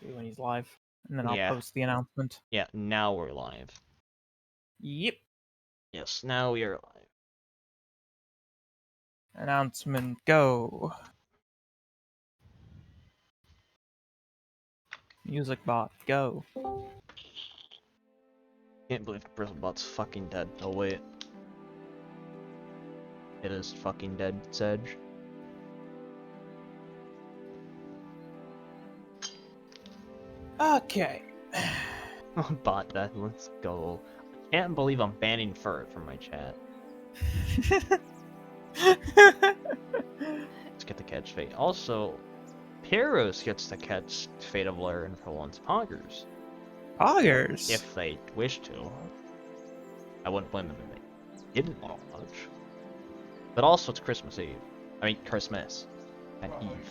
when he's live, and then I'll Yeah. post the announcement. Yeah, now we're live. Yep. Yes, now we are live. Announcement go. Music bot go. Can't believe Bristlebot's fucking dead. Oh wait. It is fucking dead, Sedge. Okay. Bot death, let's go. I can't believe I'm banning Furt from my chat. Let's get to catch Fate. Also, Pyros gets to catch Fate of Elerian for once. Poggers. Poggers. If they wish to. I wouldn't blame them if they didn't want to watch. But also, it's Christmas Eve. I mean, Christmas. And Eve.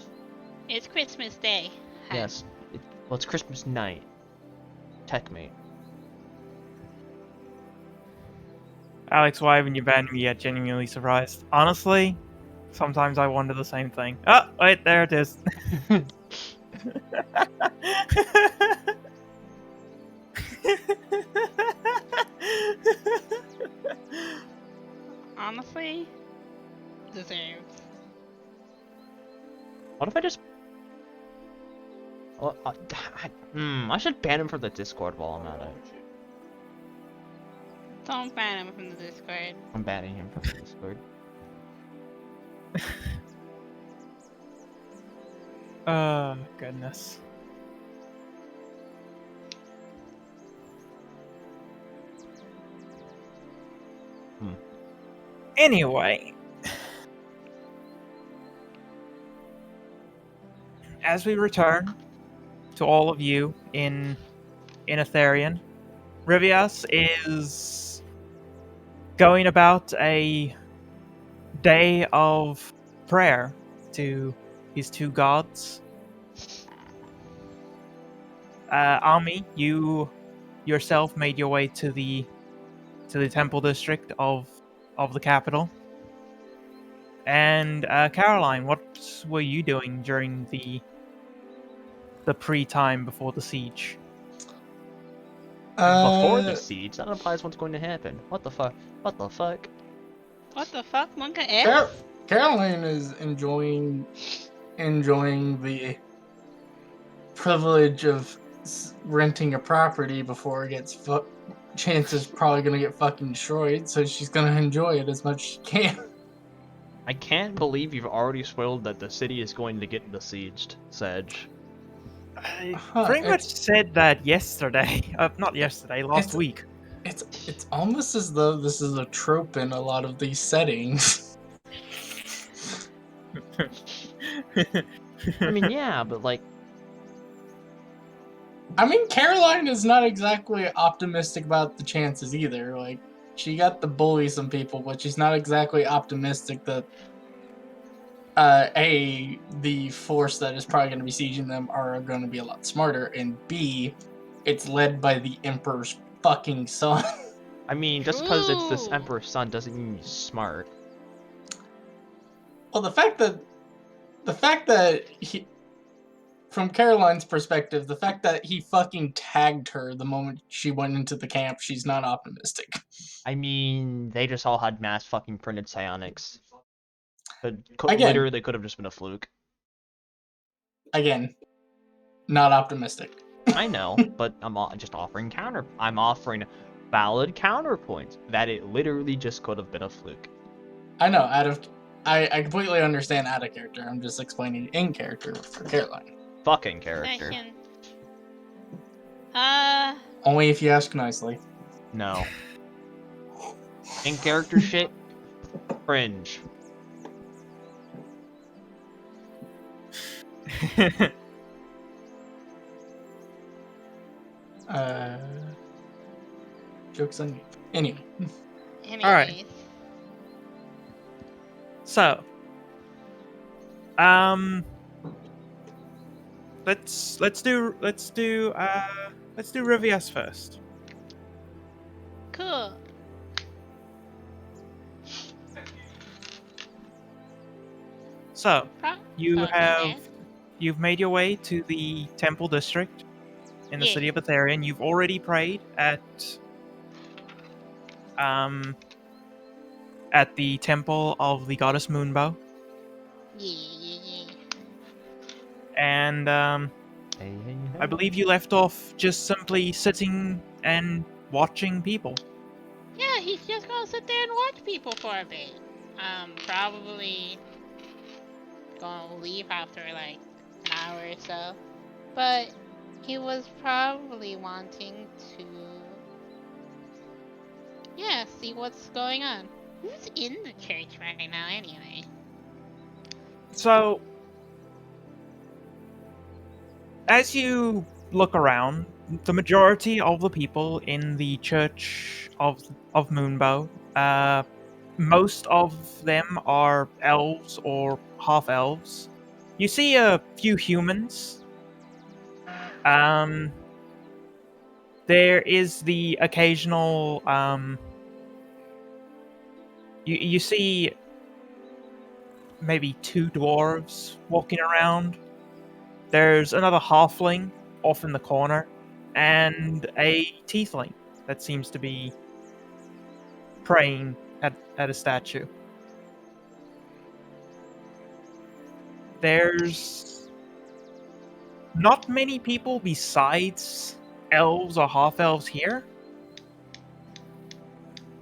It's Christmas Day. Yes. Well, it's Christmas night. Tech mate. Alex, why haven't you banned me yet? Genuinely surprised. Honestly, sometimes I wonder the same thing. Oh, wait, there it is. Honestly, deserves. What if I just... Well, I should ban him from the Discord while I'm at it. Don't ban him from the Discord. I'm banning him from the Discord. Oh, goodness. Anyway. As we return to all of you in Elerian, Rivias is going about a day of prayer to his two gods. Ami, you yourself made your way to the temple district of the capital. And Caroline, what were you doing during the pre-time before the siege? Before the siege, that implies what's going to happen. What the fuck? What the fuck? What the fuck, Monka F? Caroline is enjoying the privilege of renting a property before it gets chances probably gonna get fucking destroyed, so she's gonna enjoy it as much as she can. I can't believe you've already spoiled that the city is going to get besieged, Sedge. I pretty much said that yesterday. Not yesterday, last week. It's almost as though this is a trope in a lot of these settings. I mean, yeah, but like... I mean, Caroline is not exactly optimistic about the chances either. Like, she got to bully some people, but she's not exactly optimistic that A, the force that is probably going to be sieging them are going to be a lot smarter, and B, it's led by the Emperor's fucking son. I mean, just because it's this Emperor's son doesn't mean he's smart. Well, the fact that he, from Caroline's perspective, the fact that he fucking tagged her the moment she went into the camp, she's not optimistic. I mean, they just all had mass fucking printed psionics. But literally, they could have just been a fluke. Again, not optimistic. I know, but I'm just offering I'm offering valid counterpoints that it literally just could have been a fluke. I know, I completely understand out of character. I'm just explaining in character for Caroline. Fucking character. Only if you ask nicely. No. In character shit, cringe. Joke's on you. Anyway. Alright. So, let's do Rivias first. Cool. So, you have you've made your way to the temple district in the Yeah. city of Elerian. You've already prayed at the temple of the goddess Moonbow, Yeah. and Hey, I believe you left off just simply sitting and watching people. Yeah, he's just gonna sit there and watch people for a bit. Probably gonna leave after like an hour or so. But he was probably wanting to, yeah, see what's going on. Who's in the church right now, anyway? So, as you look around, the majority of the people in the church of Moonbow, most of them are elves or half elves. You see a few humans. Um, there is the occasional. You see maybe two dwarves walking around. There's another halfling off in the corner, and a tiefling that seems to be praying at a statue. There's not many people besides elves or half elves here,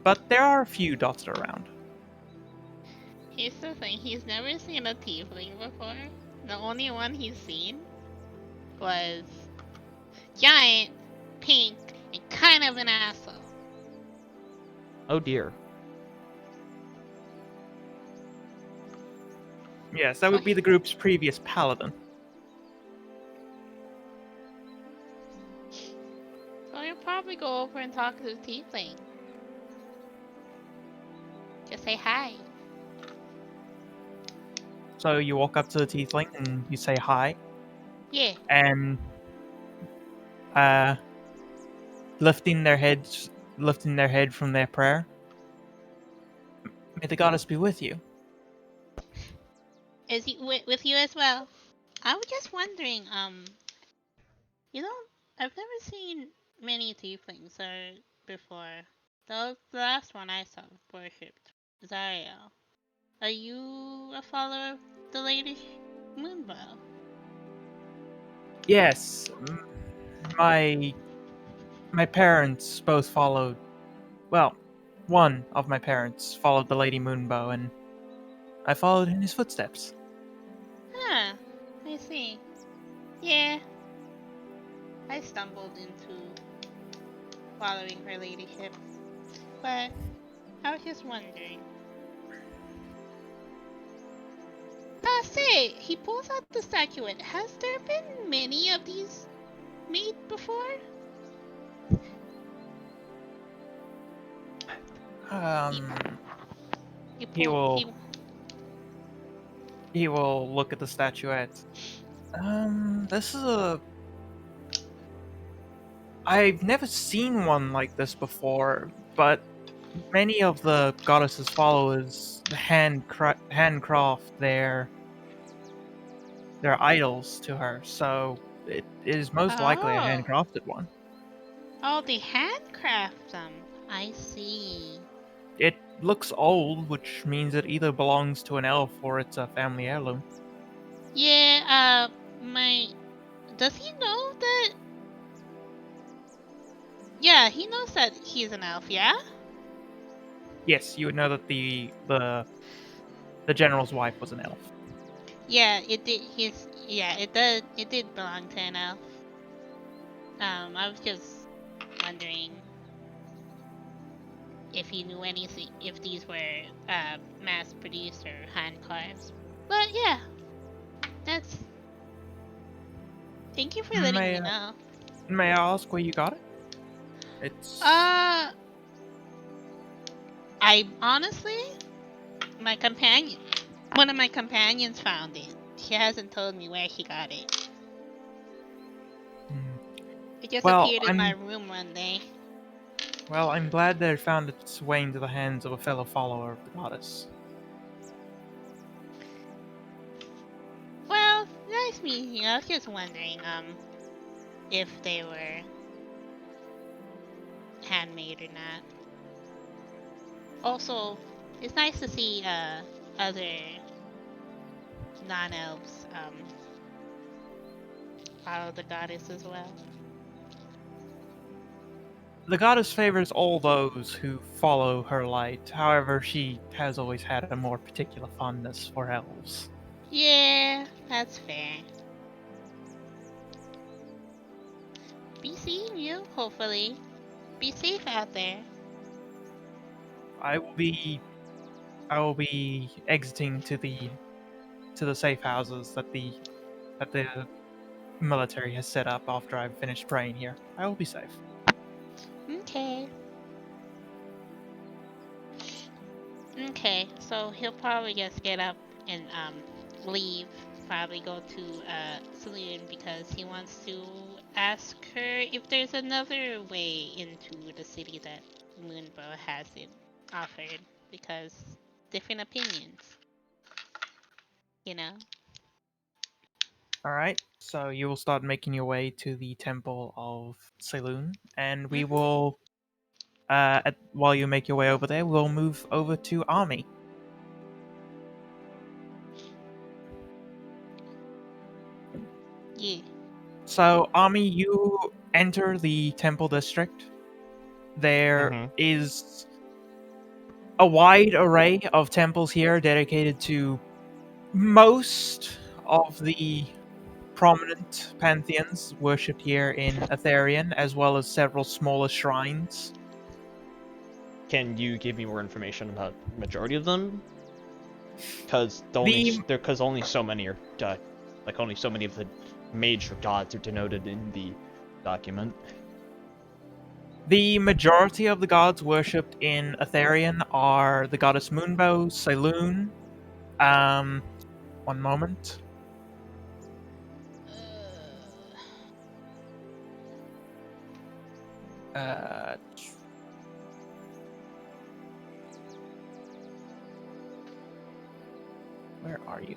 but there are a few dotted around. Here's the thing, he's never seen a tiefling before. The only one he's seen was giant, pink, and kind of an asshole. Oh dear. Yes, that would be the group's previous paladin. So you'll probably go over and talk to the tiefling. Just say hi. So you walk up to the tiefling and you say hi, Yeah. and uh, lifting their head from their prayer. May the goddess be with you. Is he with you as well? I was just wondering, you know, I've never seen many tieflings before. The last one I saw worshipped Zariel. Are you a follower of the Lady Moonbow? Yes, my parents both followed. Well, one of my parents followed the Lady Moonbow, and I followed in his footsteps. Huh, I see. Yeah, I stumbled into following her ladyship, but I was just wondering. Say, he pulls out the statuette. Has there been many of these made before? He will look at the statuette. This is a. I've never seen one like this before, but many of the goddess's followers handcraft their idols to her, so it is most likely a Oh. handcrafted one. Oh, they handcraft them. I see. It looks old, which means it either belongs to an elf or it's a family heirloom. Yeah, does he know that? Yeah, he knows that he's an elf, yeah? Yes, you would know that the general's wife was an elf. Yeah, it did, it did belong to an elf. I was just wondering if he knew anything, if these were, mass-produced or hand-carved. But yeah, that's... Thank you for letting me know. May I ask where you got it? It's... I honestly, one of my companions found it. She hasn't told me where she got it. It just appeared in my room one day. Well, I'm glad that it found its way into the hands of a fellow follower of the goddess. Well, nice anything. I was just wondering, if they were handmade or not. Also, it's nice to see other non-elves follow the goddess as well. The goddess favors all those who follow her light. However, she has always had a more particular fondness for elves. Yeah, that's fair. Be seeing you, hopefully. Be safe out there. I will be exiting to the safe houses that the military has set up after I've finished praying here. I will be safe. Okay. Okay, so he'll probably just get up and leave. Probably go to Saloon because he wants to ask her if there's another way into the city that Moonbow hasn't offered, because different opinions, you know? All right. So you will start making your way to the Temple of Saloon, and we Mhm. will, while you make your way over there, we'll move over to Army. Yeah. So, Army, you enter the Temple District. There Mhm. is a wide array of temples here dedicated to most of the prominent pantheons worshipped here in Elerian, as well as several smaller shrines. Can you give me more information about the majority of them? Because The only so many are like only so many of the major gods are denoted in the document. The majority of the gods worshipped in Elerian are the goddess Moonbow, Saloon. Um, one moment. Uh, where are you?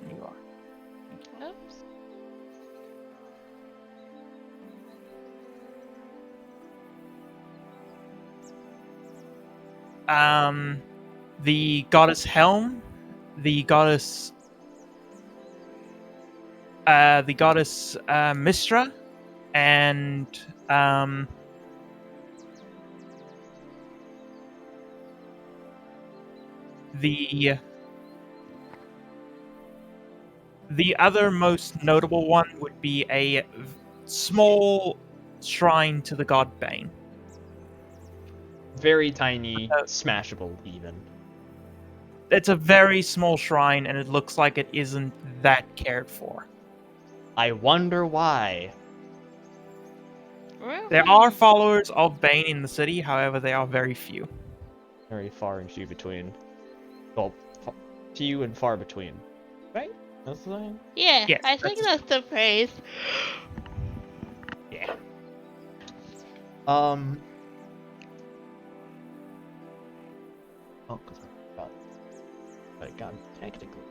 There you are. Oops. The goddess Helm, the goddess, Mistra, and the other most notable one would be a small shrine to the god Bane. Very tiny, Uh, smashable even. It's a very small shrine, and it looks like it isn't that cared for. I wonder why. There are followers of Bane in the city, however, they are very few. Very far and few between. Well, few and far between. Right? That's the thing? Yeah, Yes, I think that's- that's the phrase. Yeah. Oh, because I forgot. But it got technically.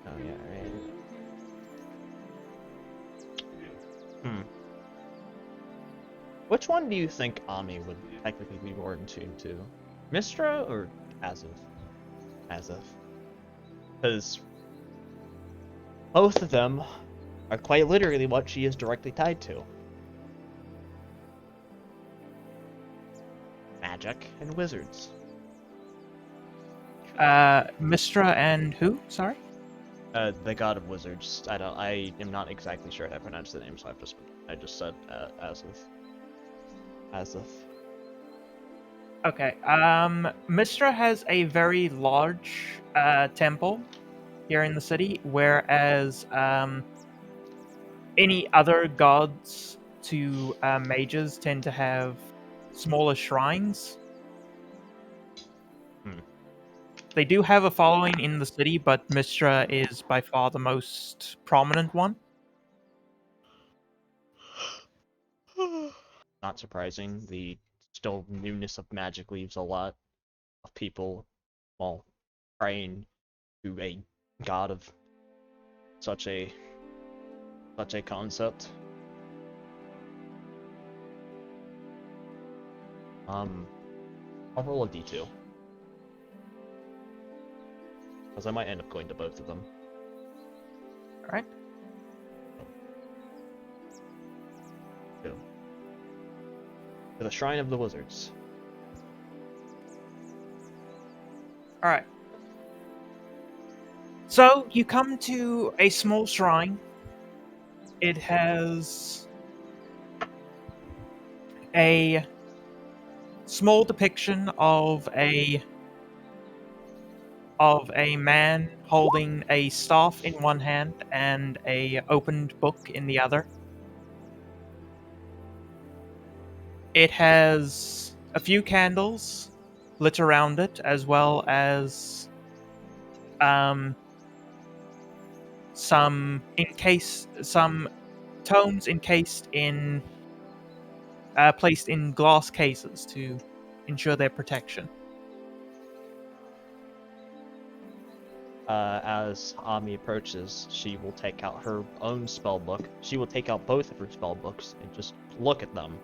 Oh, yeah, right. Which one do you think Ami would technically be more in tune to? Mistra or Azov? Azov. Because both of them are quite literally what she is directly tied to. Magic and wizards. Mistra and who? Sorry? The god of wizards. I am not exactly sure how to pronounce the name, so I just said Azov. Azov. Okay. Mistra has a very large temple here in the city, whereas any other gods to mages tend to have smaller shrines. They do have a following in the city, but Mistra is by far the most prominent one. Not surprising. The still newness of magic leaves a lot of people, well, praying to a god of such a concept. I'll roll a d2. Because I might end up going to both of them. Alright. Go. To the Shrine of the Wizards. Alright. So, you come to a small shrine. It has a small depiction of a man holding a staff in one hand and a opened book in the other. It has a few candles lit around it, as well as some tomes encased in placed in glass cases to ensure their protection. As Ami approaches, she will take out her own spell book. She will take out both of her spell books and just look at them.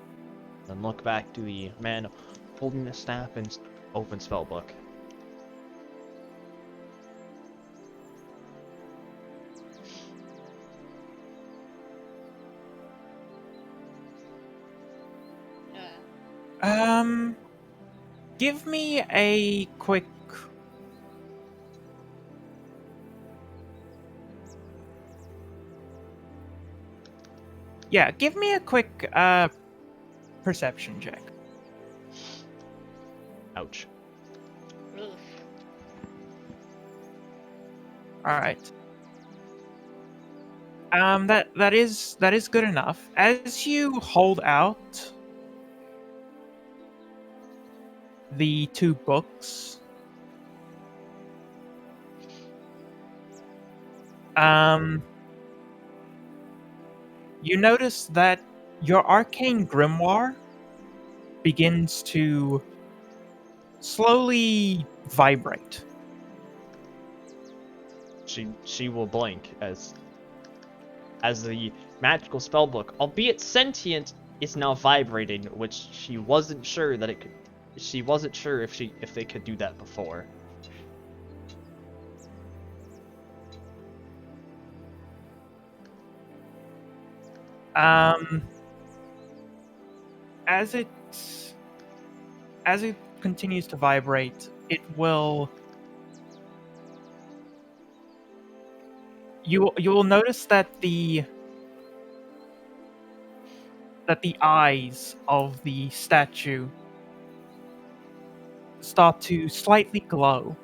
Then look back to the man holding the staff and open spell book. Give me a quick. Yeah, give me a quick perception check. Ouch. Oof. All right. That is good enough. As you hold out the two books, you notice that your arcane grimoire begins to slowly vibrate. She will blink as the magical spellbook, albeit sentient, is now vibrating, which she wasn't sure that it could. She wasn't sure if they could do that before. As it continues to vibrate, it will. You will notice that the eyes of the statue start to slightly glow.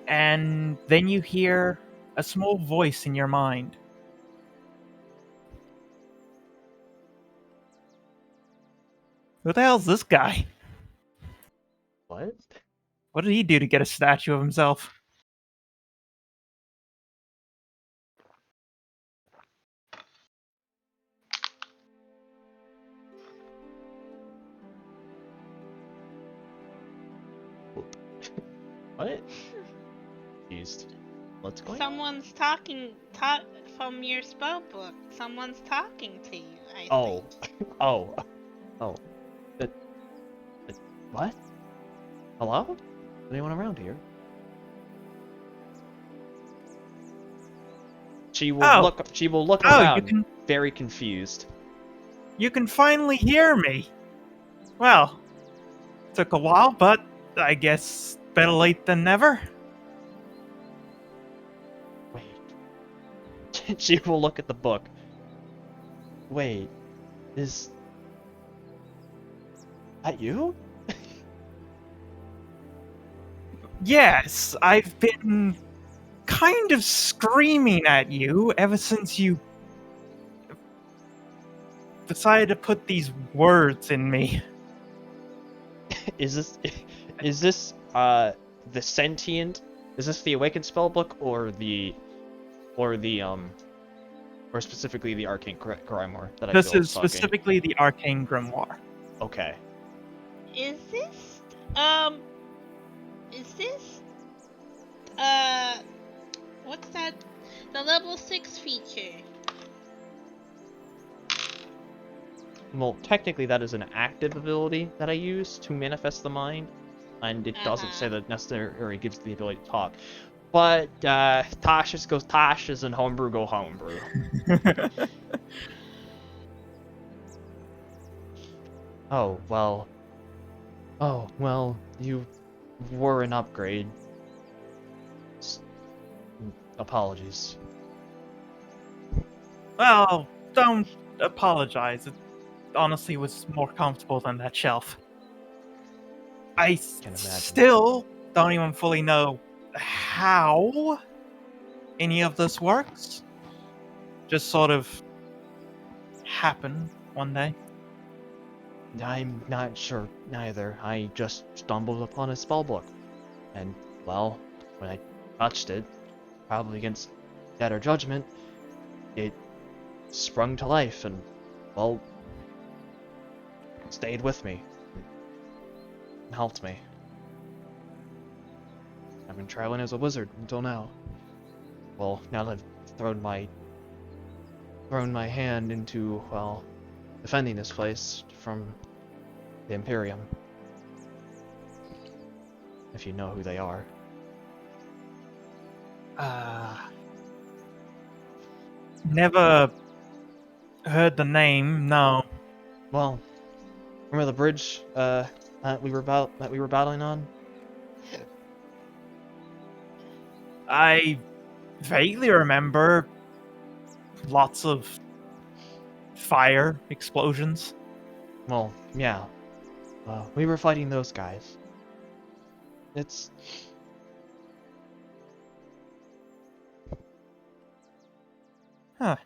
And then you hear a small voice in your mind. Who the hell's this guy? What? What did he do to get a statue of himself? What? Confused. What's going on? Someone's talking from your spell book. Someone's talking to you, I Oh. think. Oh. Oh. What? Hello? Is anyone around here? She will Oh. look. She will look Oh, around, very confused. You can finally hear me. Well, took a while, but I guess better late than never. Wait. She will look at the book. Wait, is that you? Yes, I've been kind of screaming at you ever since you decided to put these words in me. Is this the sentient? Is this the awakened spellbook or specifically the arcane grimoire that I This feel is talking? specifically the arcane grimoire. Okay. Is this is this what's that? The level 6 feature. Well, technically that is an active ability that I use to manifest the mind, and it doesn't say that necessarily gives the ability to talk. But Tasha's goes Tasha's and homebrew go homebrew. Oh well, you were an upgrade. Apologies. Well, don't apologize. It honestly was more comfortable than that shelf. I Can imagine. still don't even fully know how any of this works. Just sort of happened one day. I'm not sure neither. I just stumbled upon a spellbook, and well, when I touched it, probably against better judgment, it sprung to life and, well, stayed with me and helped me. I've been traveling as a wizard until now. Well, now that I've thrown my hand into, well, defending this place from the Imperium. If you know who they are. Never heard the name, no. Well, remember the bridge that we were battling on? I vaguely remember lots of fire explosions. Well, yeah. We were fighting those guys. It's... Huh.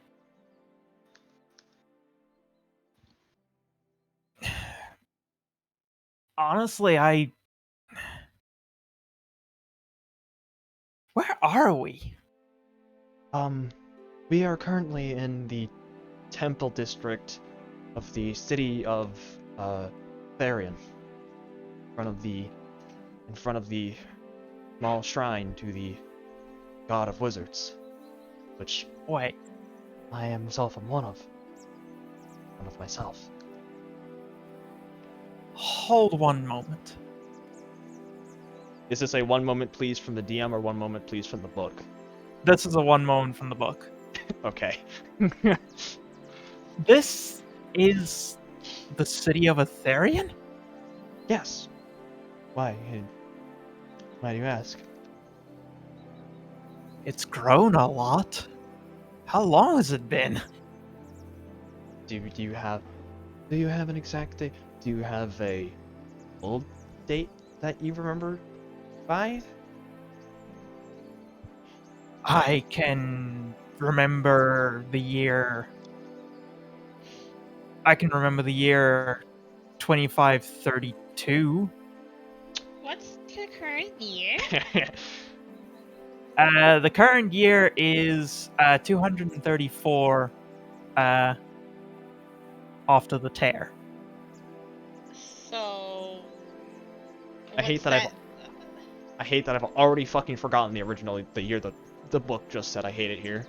Honestly, where are we? We are currently in the temple district of the city of, Elerian. In front of the small shrine to the god of wizards. Which Wait, I am myself am one of. One of myself. hold one moment. Is this a one moment please from the DM or one moment please from the book? This is a one moment from the book. Okay. This is the city of Elerian? Yes. Why? Why do you ask? It's grown a lot. How long has it been? Do you have an exact date? Do you have a old date that you remember by? I can remember the year. I can remember the year 2532. What's the current year? The current year is 234 after the tear. So I hate what's that I hate that I've already fucking forgotten the year that the book just said. I hate it here.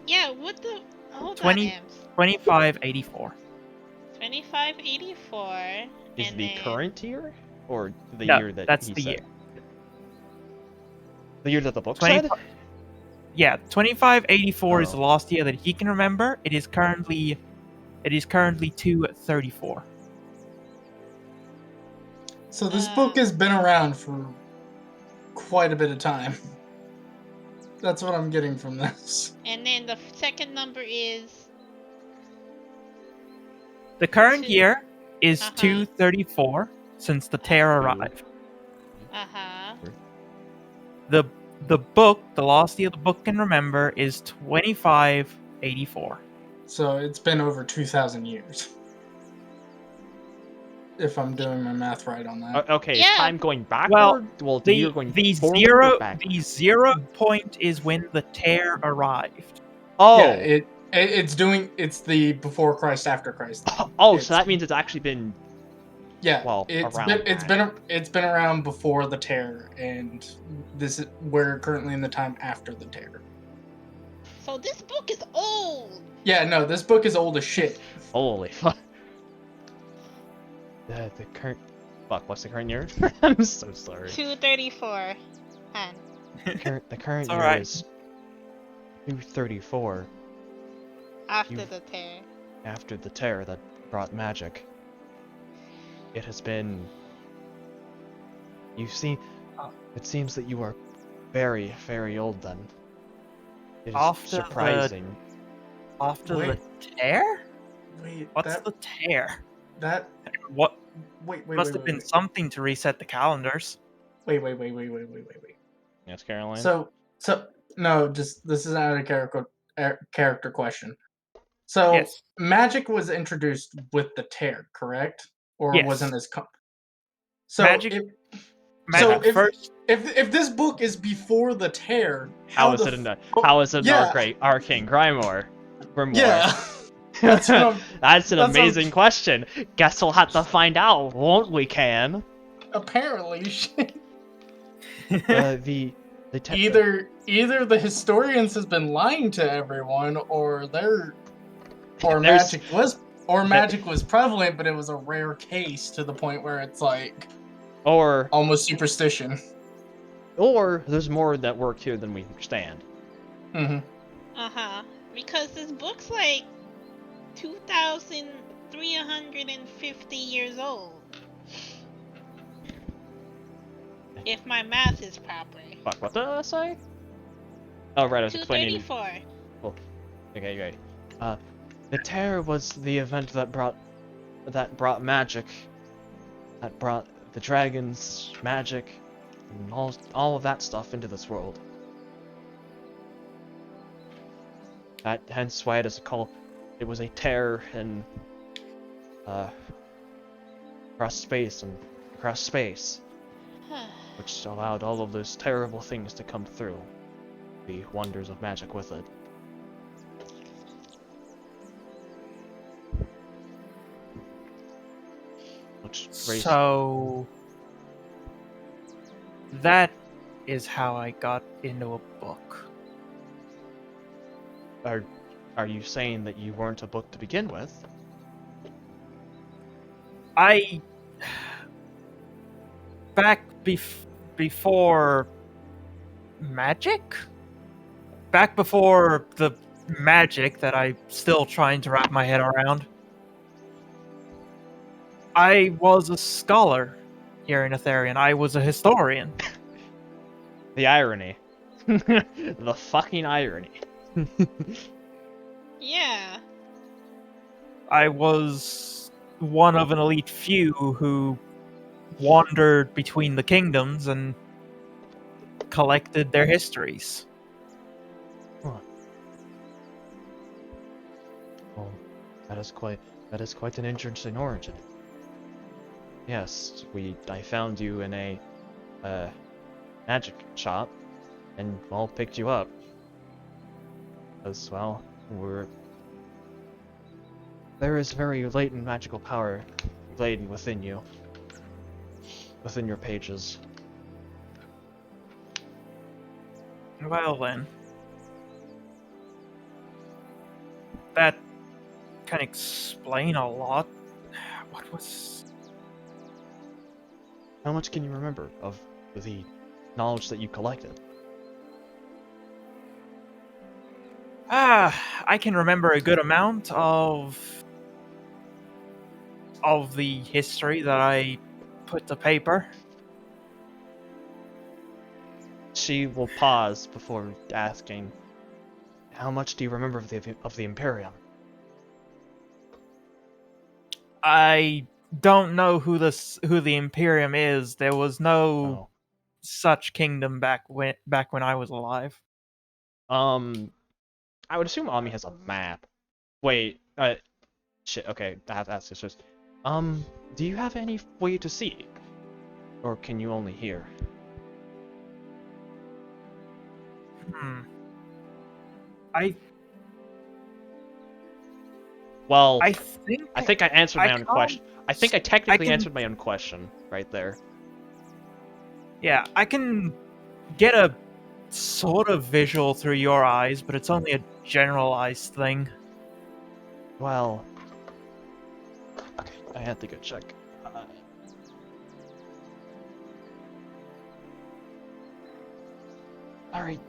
Yeah, what the hold 20 on, Ems. 2584. 2584 Is and the then current year or the No, year that that's he the said? year. The year that the book 20 said? Yeah, 2584 is Oh. the last year that he can remember. It is currently 234. So this book has been around for quite a bit of time. That's what I'm getting from this. And then the second number is The current Two- year is Uh-huh. 234 since the tear arrived. uh-huh. The book, the last year the book can remember, is 2584. So it's been over 2,000 years. If I'm doing my math right on that. Okay, Yeah. is time going backward? Well, the year going forward or backward? The 0 point is when the tear arrived. Oh. Yeah, it's the before Christ, after Christ thing. Oh, so that means it's actually been Yeah, Well, it's around it's been around before the tear, and we're currently in the time after the tear. So this book is old. Yeah, no, this book is old as shit. Holy fuck. The current... Fuck, what's the current year? I'm so sorry. 234. Han. The current It's year alright. is 234 After the tear. after the tear that brought magic. It has been... You see, it seems that you are very, very old then. It is After the- surprising. After Wait. the tear? Wait, What's the tear? that What wait must have been something to reset the calendars. wait. Yes, Caroline? So no, just this is not a character question. So Yes. magic was introduced with the tear, correct? Or Yes. wasn't as so Magic- if Magic if, first. if this book is before the tear, How is it in Arcane Grimoire? Yeah. That's what I'm, That's an that's what I'm- amazing question. Guess we'll have to find out, won't we, Can? apparently shit. The Either the historians has been lying to everyone, or There's- magic was prevalent, but it was a rare case to the point where it's like or almost superstition. there's more that work here than we understand. Mm-hmm. Uh-huh. Because this book's like 2,350 years old. If my math is proper. Fuck, what did I say? Oh, right, I was explaining. 234. Okay. The tear was the event that brought magic, that brought the dragons, magic, and all of that stuff into this world. Hence why it is called. It was a tear in across space, which allowed all of those terrible things to come through. The wonders of magic with it. Which raised... So that is how I got into a book. Are you saying that you weren't a book to begin with? I before magic? Back before the magic that I'm still trying to wrap my head around. I was a scholar here in Elerian. I was a historian. The irony. The fucking irony. Yeah. I was one of an elite few who wandered between the kingdoms and collected their histories. Huh. Well, that is quite an interesting origin. Yes, I found you in a magic shop, and well, picked you up. As well, there is very latent magical power laden within you, within your pages. Well then, that can explain a lot. What was... How much can you remember of the knowledge that you collected? I can remember a good amount of the history that I put to paper. She will pause before asking, "How much do you remember of the Imperium?" I don't know who the Imperium is. There was no such kingdom back when I was alive. I would assume Ami has a map. Wait, shit. Okay, I have to ask this first. Do you have any way to see, or can you only hear? Well, I think I think I answered my own can't- question. I think I technically can- answered my own question right there. Yeah, I can get a sort of visual through your eyes, but it's only a generalized thing. Well, okay, I had to go check. Alright.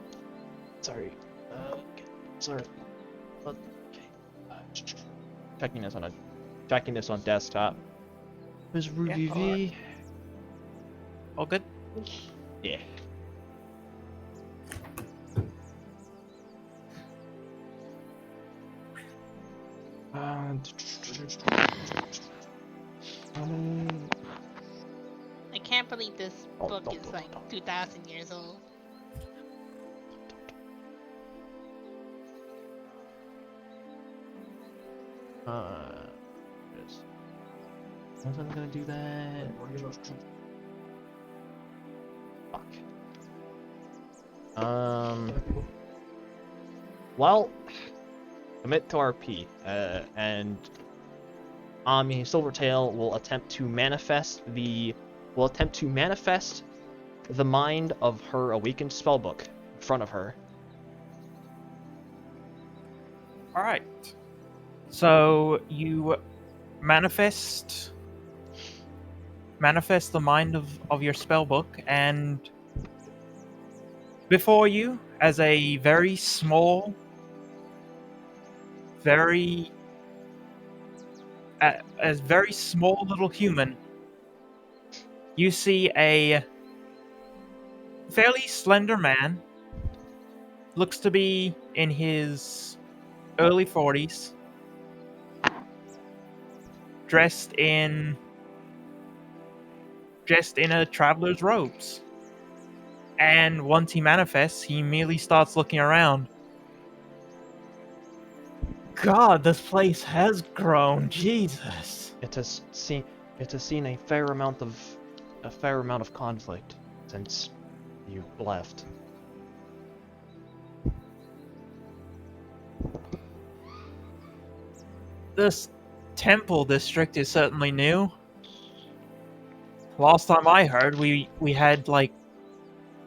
Sorry. Okay. Sorry. Okay. Checking this on desktop. There's Ruby Yeah, V. All good? Yeah. I can't believe this book is like 2,000 years old. Wasn't gonna do that. Fuck. Well, commit to RP, and Ami Silvertail will attempt to manifest the mind of her awakened spellbook in front of her. All right. So you manifest the mind of your spellbook, and before you, as a very small, very little human, you see a fairly slender man. Looks to be in his early 40s, dressed in a traveler's robes. And once he manifests, he immediately starts looking around. God, this place has grown. Jesus. It has seen a fair amount of conflict since you left. This temple district is certainly new. Last time I heard, we had like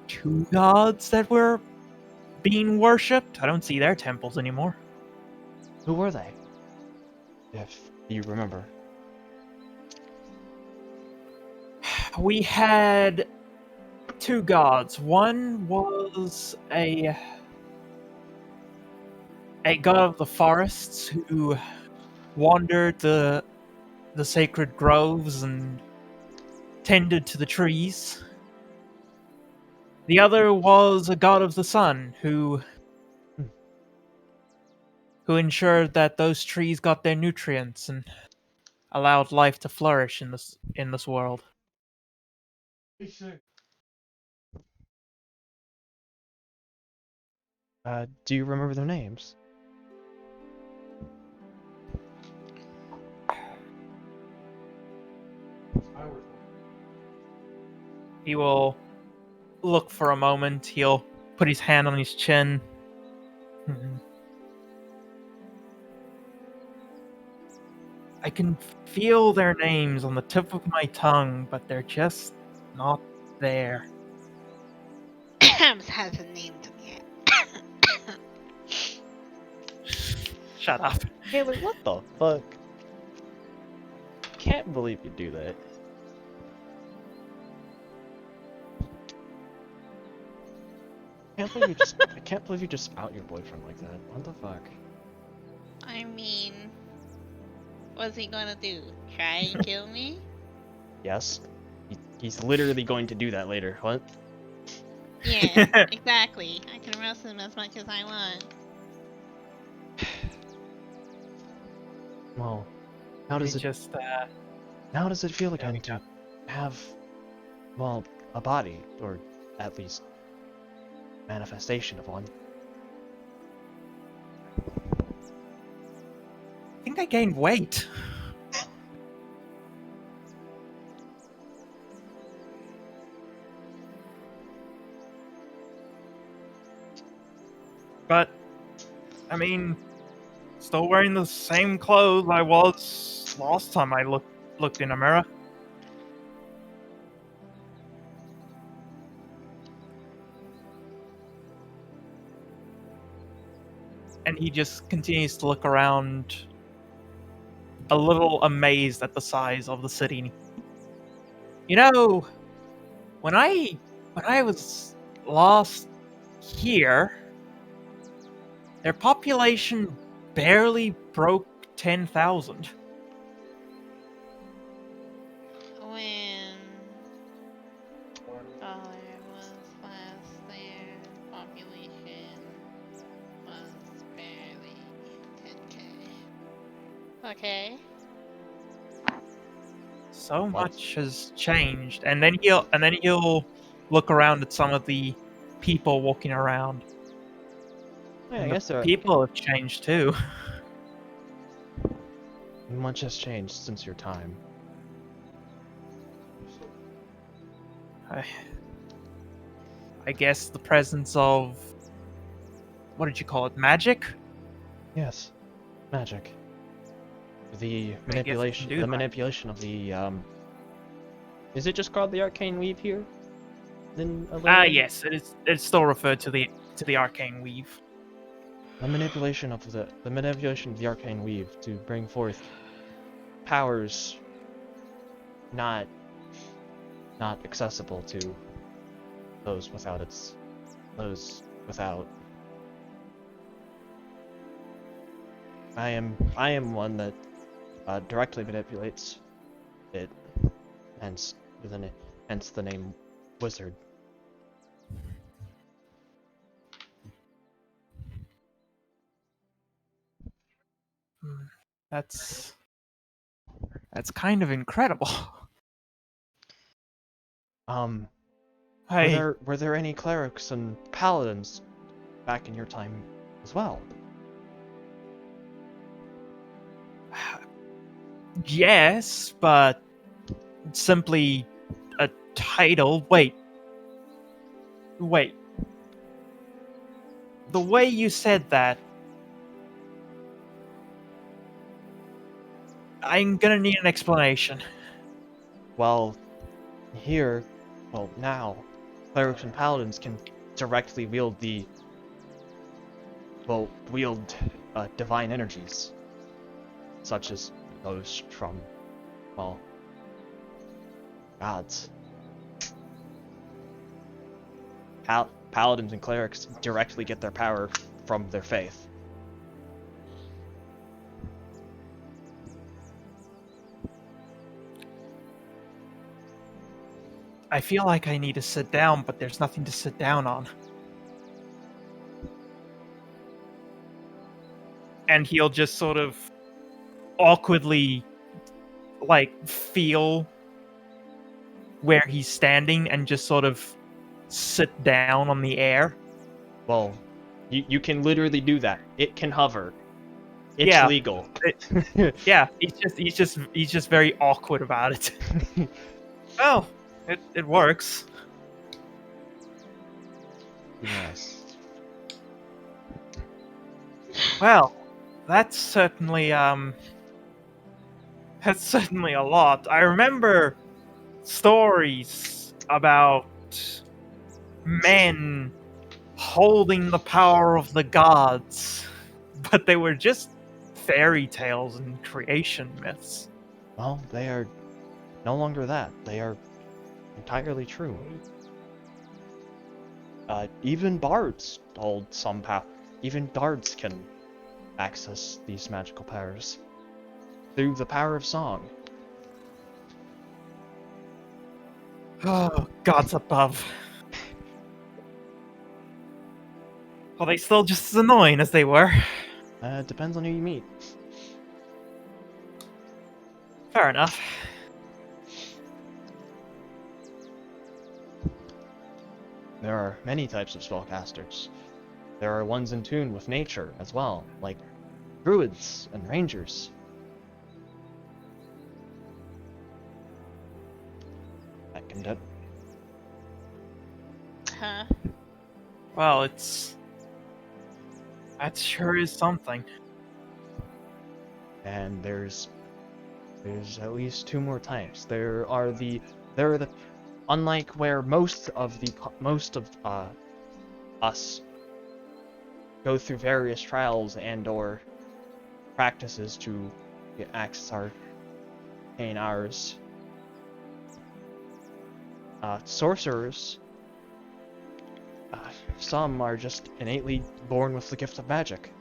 2 gods that were being worshipped. I don't see their temples anymore. Who were they? If you remember. We had 2 gods. One was a god of the forests who wandered the sacred groves and tended to the trees. The other was a god of the sun who ensured that those trees got their nutrients and allowed life to flourish in this world. Do you remember their names? He will look for a moment. He'll put his hand on his chin. I can feel their names on the tip of my tongue, but they're just not there. Hasn't named him yet. Shut up. Taylor, what the fuck? Can't believe you do that. I can't believe you just out your boyfriend like that. What the fuck? I mean, what's he gonna do? Try and kill me? Yes. He's literally going to do that later. What? Yeah, exactly. I can roast him as much as I want. Well, how does it feel again to have, well, a body, or at least manifestation of one? I think I gained weight. But, I mean, Still wearing the same clothes I was last time I looked in a mirror. And he just continues to look around, a little amazed at the size of the city. You know, when I was last here, their population barely broke 10,000. When dollar was last there, population was barely 10K. Okay. So What? much has changed, and then he'll look around at some of the people walking around. Yeah, I And the guess there people have changed too. much has changed since your time. I guess the presence of, what did you call it, magic? Yes, magic. The I guess it can manipulation, do the that. manipulation of the Is it just called the arcane weave here? Then Yes, it's still referred to the arcane weave. The manipulation of the manipulation of the arcane weave to bring forth powers not accessible to those without those without. I am one that directly manipulates it, hence the name wizard. Hmm, That's kind of incredible. Hey, Were there any clerics and paladins back in your time as well? yes, but simply a title. Wait. The way you said that, I'm gonna need an explanation. Well, here, now, clerics and paladins can directly wield divine energies, such as those from, gods. Paladins and clerics directly get their power from their faith. I feel like I need to sit down, but there's nothing to sit down on. And he'll just sort of awkwardly, feel where he's standing and just sort of sit down on the air. Well, you can literally do that. It can hover. It's Yeah. legal. Yeah, he's just very awkward about it. Oh, it works. Yes. Well, that's certainly a lot. I remember stories about men holding the power of the gods, but they were just fairy tales and creation myths. Well, they are no longer that. They are entirely true. Even bards hold some power. Even bards can access these magical powers through the power of song. Oh, gods above. Are they still just as annoying as they were? Depends on who you meet. Fair enough. There are many types of spellcasters. There are ones in tune with nature as well, like druids and rangers. That can do. Huh? Well, that sure is something. and there's at least 2 more types. There are the unlike where most of us go through various trials and or practices to get access our gain ours. Sorcerers, some are just innately born with the gift of magic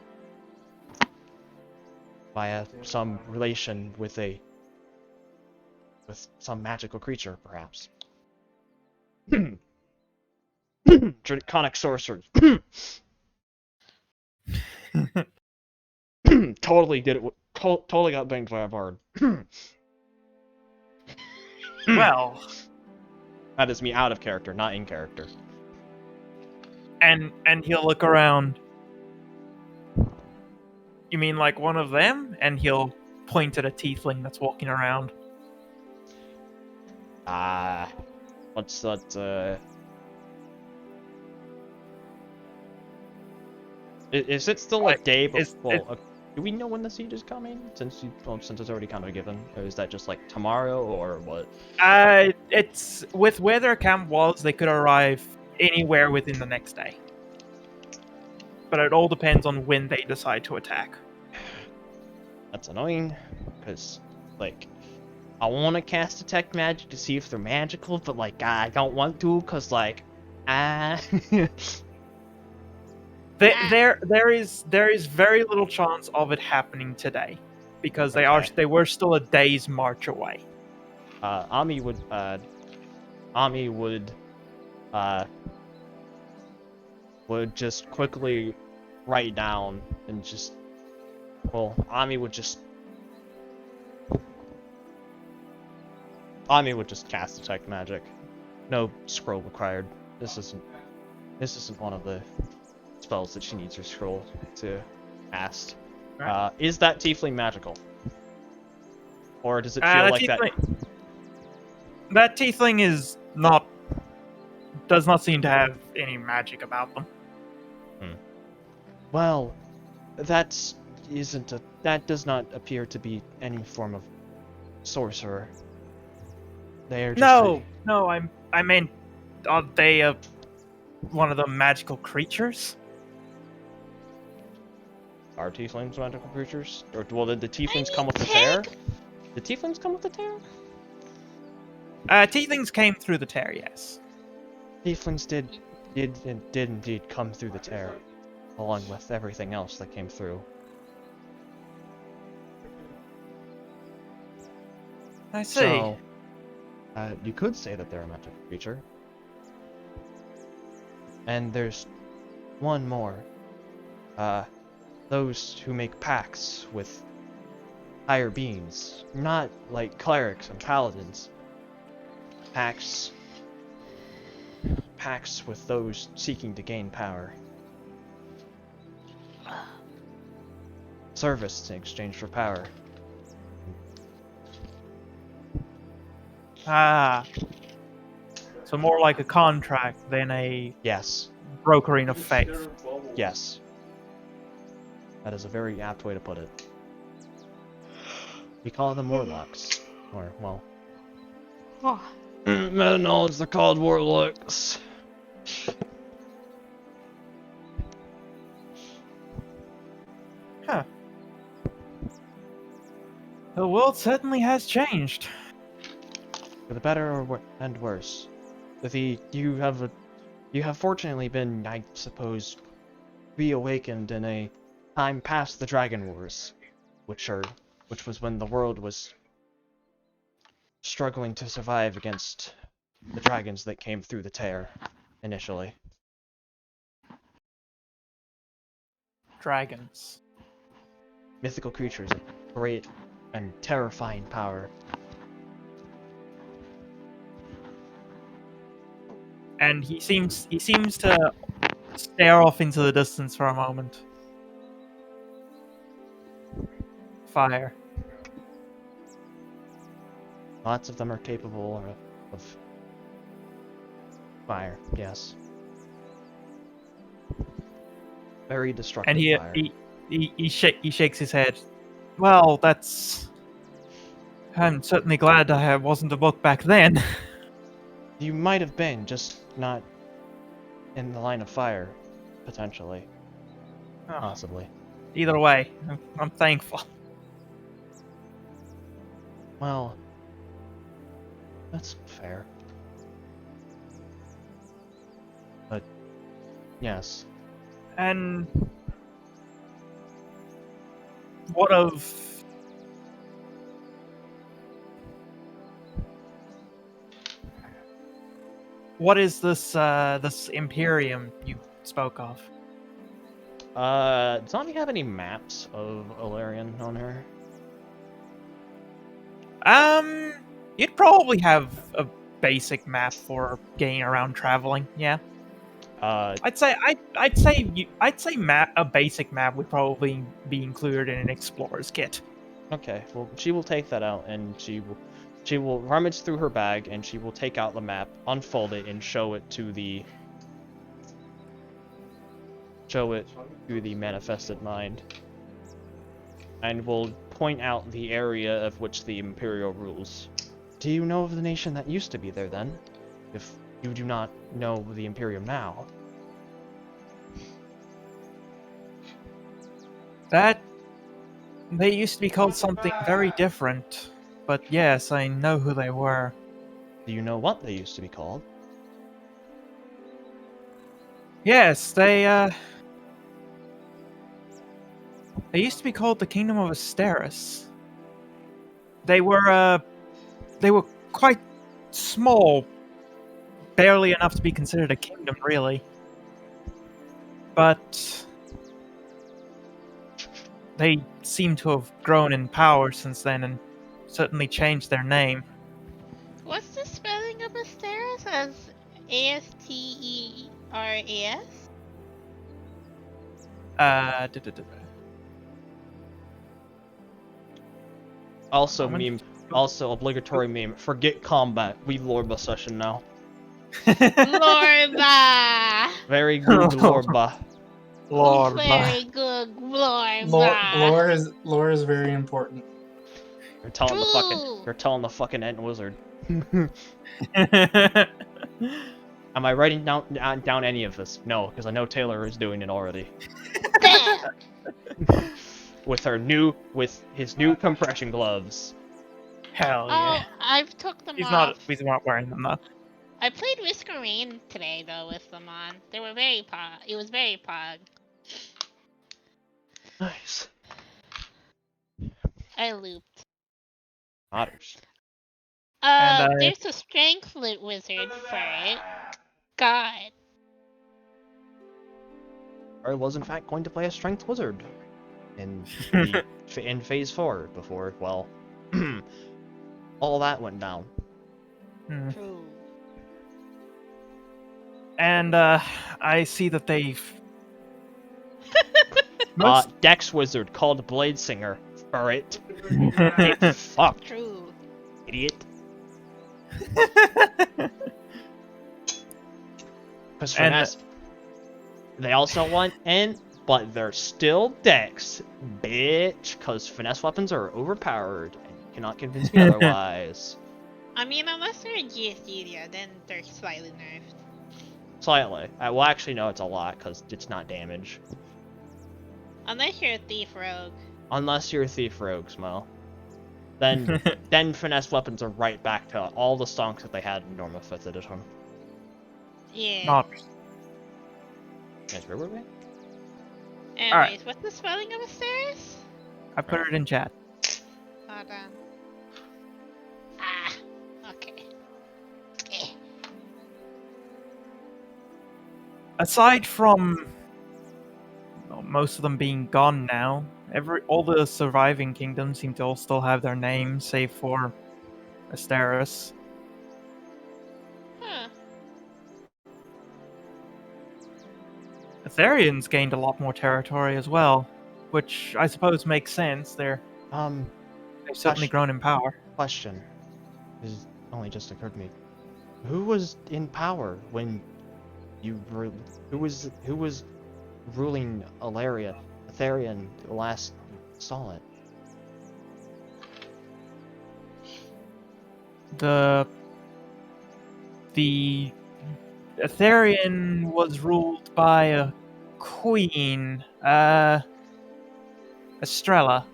via some relation with some magical creature, perhaps. Draconic sorcerers. Totally did it. Totally got banged by a bard. Well, That is me out of character, not in character. and he'll look around. You mean like one of them? And he'll point at a tiefling that's walking around. What's that? Is it still like day before? Do we know when the siege is coming? Since it's already kind of given, or is that just like tomorrow or what? It's with where their camp was, they could arrive anywhere within the next day. But it all depends on when they decide to attack. That's annoying, because like I want to cast detect magic to see if they're magical, but like I don't want to, cause like There is very little chance of it happening today, because they were still a day's march away. Ami would just quickly write down and just Ami would just cast detect magic. No scroll required. This isn't one of the spells that she needs her scroll to cast. Right. Is that tiefling magical? Or does it feel like that? That tiefling does not seem to have any magic about them. Well, that does not appear to be any form of sorcerer. They are just I meant, are they one of the magical creatures? Are tieflings magical creatures? Or did the tieflings come with the tear? The tieflings come with the tear? Tieflings came through the tear, yes. Tieflings did indeed come through the tear, along with everything else that came through. I see. So, you could say that they're a magical creature. And there's one more. Those who make pacts with higher beings, not like clerics and paladins. Pacts with those seeking to gain power. Service in exchange for power. So more like a contract than a Yes. brokering of faith. Yes. That is a very apt way to put it. We call them warlocks. Or, well... Meta knowledge, they're called warlocks. Huh. The world certainly has changed. For the better and worse. You have fortunately been, I suppose, reawakened in a time past the Dragon Wars, which was when the world was struggling to survive against the dragons that came through the tear initially. Dragons. Mythical creatures of great and terrifying power. And he seems to stare off into the distance for a moment. Fire. Lots of them are capable of fire, yes. Very destructive And fire. he shakes his head. Well, that's... I'm certainly glad I wasn't a book back then. You might have been, just not in the line of fire, potentially. Oh, Possibly. either way, I'm thankful. Well, that's fair. But, yes. And... what of... what is this, this Imperium you spoke of? Does Ani have any maps of Elerian on her? You'd probably have a basic map for getting around traveling, yeah. I'd say a basic map would probably be included in an explorer's kit. Okay, well, she will take that out, and she will rummage through her bag, and she will take out the map, unfold it, and show it to the manifested mind, and will point out the area of which the Imperial rules. Do you know of the nation that used to be there then? If you do not know the Imperium now. That... they used to be called something very different. But yes, I know who they were. Do you know what they used to be called? Yes, they used to be called the Kingdom of Asteris. They were quite small, barely enough to be considered a kingdom, really. But they seem to have grown in power since then and certainly changed their name. What's the spelling of Asteris? As Asteras? Uh, Also Moment. also obligatory meme. Forget combat. We Lorba session now. Lorba! Very good Lorba. Lord, Very good, Lorba! Lore is very important. You're telling True. the fucking Ent Wizard. my- Am I writing down any of this? No, because I know Taylor is doing it already. Damn! With his new compression gloves. Hell Oh, yeah. I've took them He's off. not wearing them though. I played Risk of Rain today though with them on. They were very pog. It was very pog. Nice. I looped. Otters. And There's a strength wizard for it. God. I was in fact going to play a strength wizard in in phase 4 before, well, all that went down. True. And I see that they've Dex wizard called Blade Singer. For it. Get fucked, True. idiot. Because finesse. They also want N, but they're still Dex, bitch. Because finesse weapons are overpowered, and you cannot convince me otherwise. I mean, unless they're a GSD, then they're slightly nerfed. Slightly. Well, actually, no, it's a lot, because it's not damage. Unless you're a thief rogue. Unless you're a thief rogue, Smo. Then finesse weapons are right back to all the stonks that they had in normal 5th edition. Yeah. not. Yes, where were we? Anyways, Alright. what's the spelling of Asteris? I put it in chat. Hold on. Ah. Okay. Eh. Aside from most of them being gone now, all the surviving kingdoms seem to all still have their names, save for Asteris. Huh. Elerian's gained a lot more territory as well, which I suppose makes sense. They've certainly grown in power. Question. This only just occurred to me. Who was in power when you were? Who was ruling Elerian the last you saw it? the Elerian was ruled by a queen, Estrella.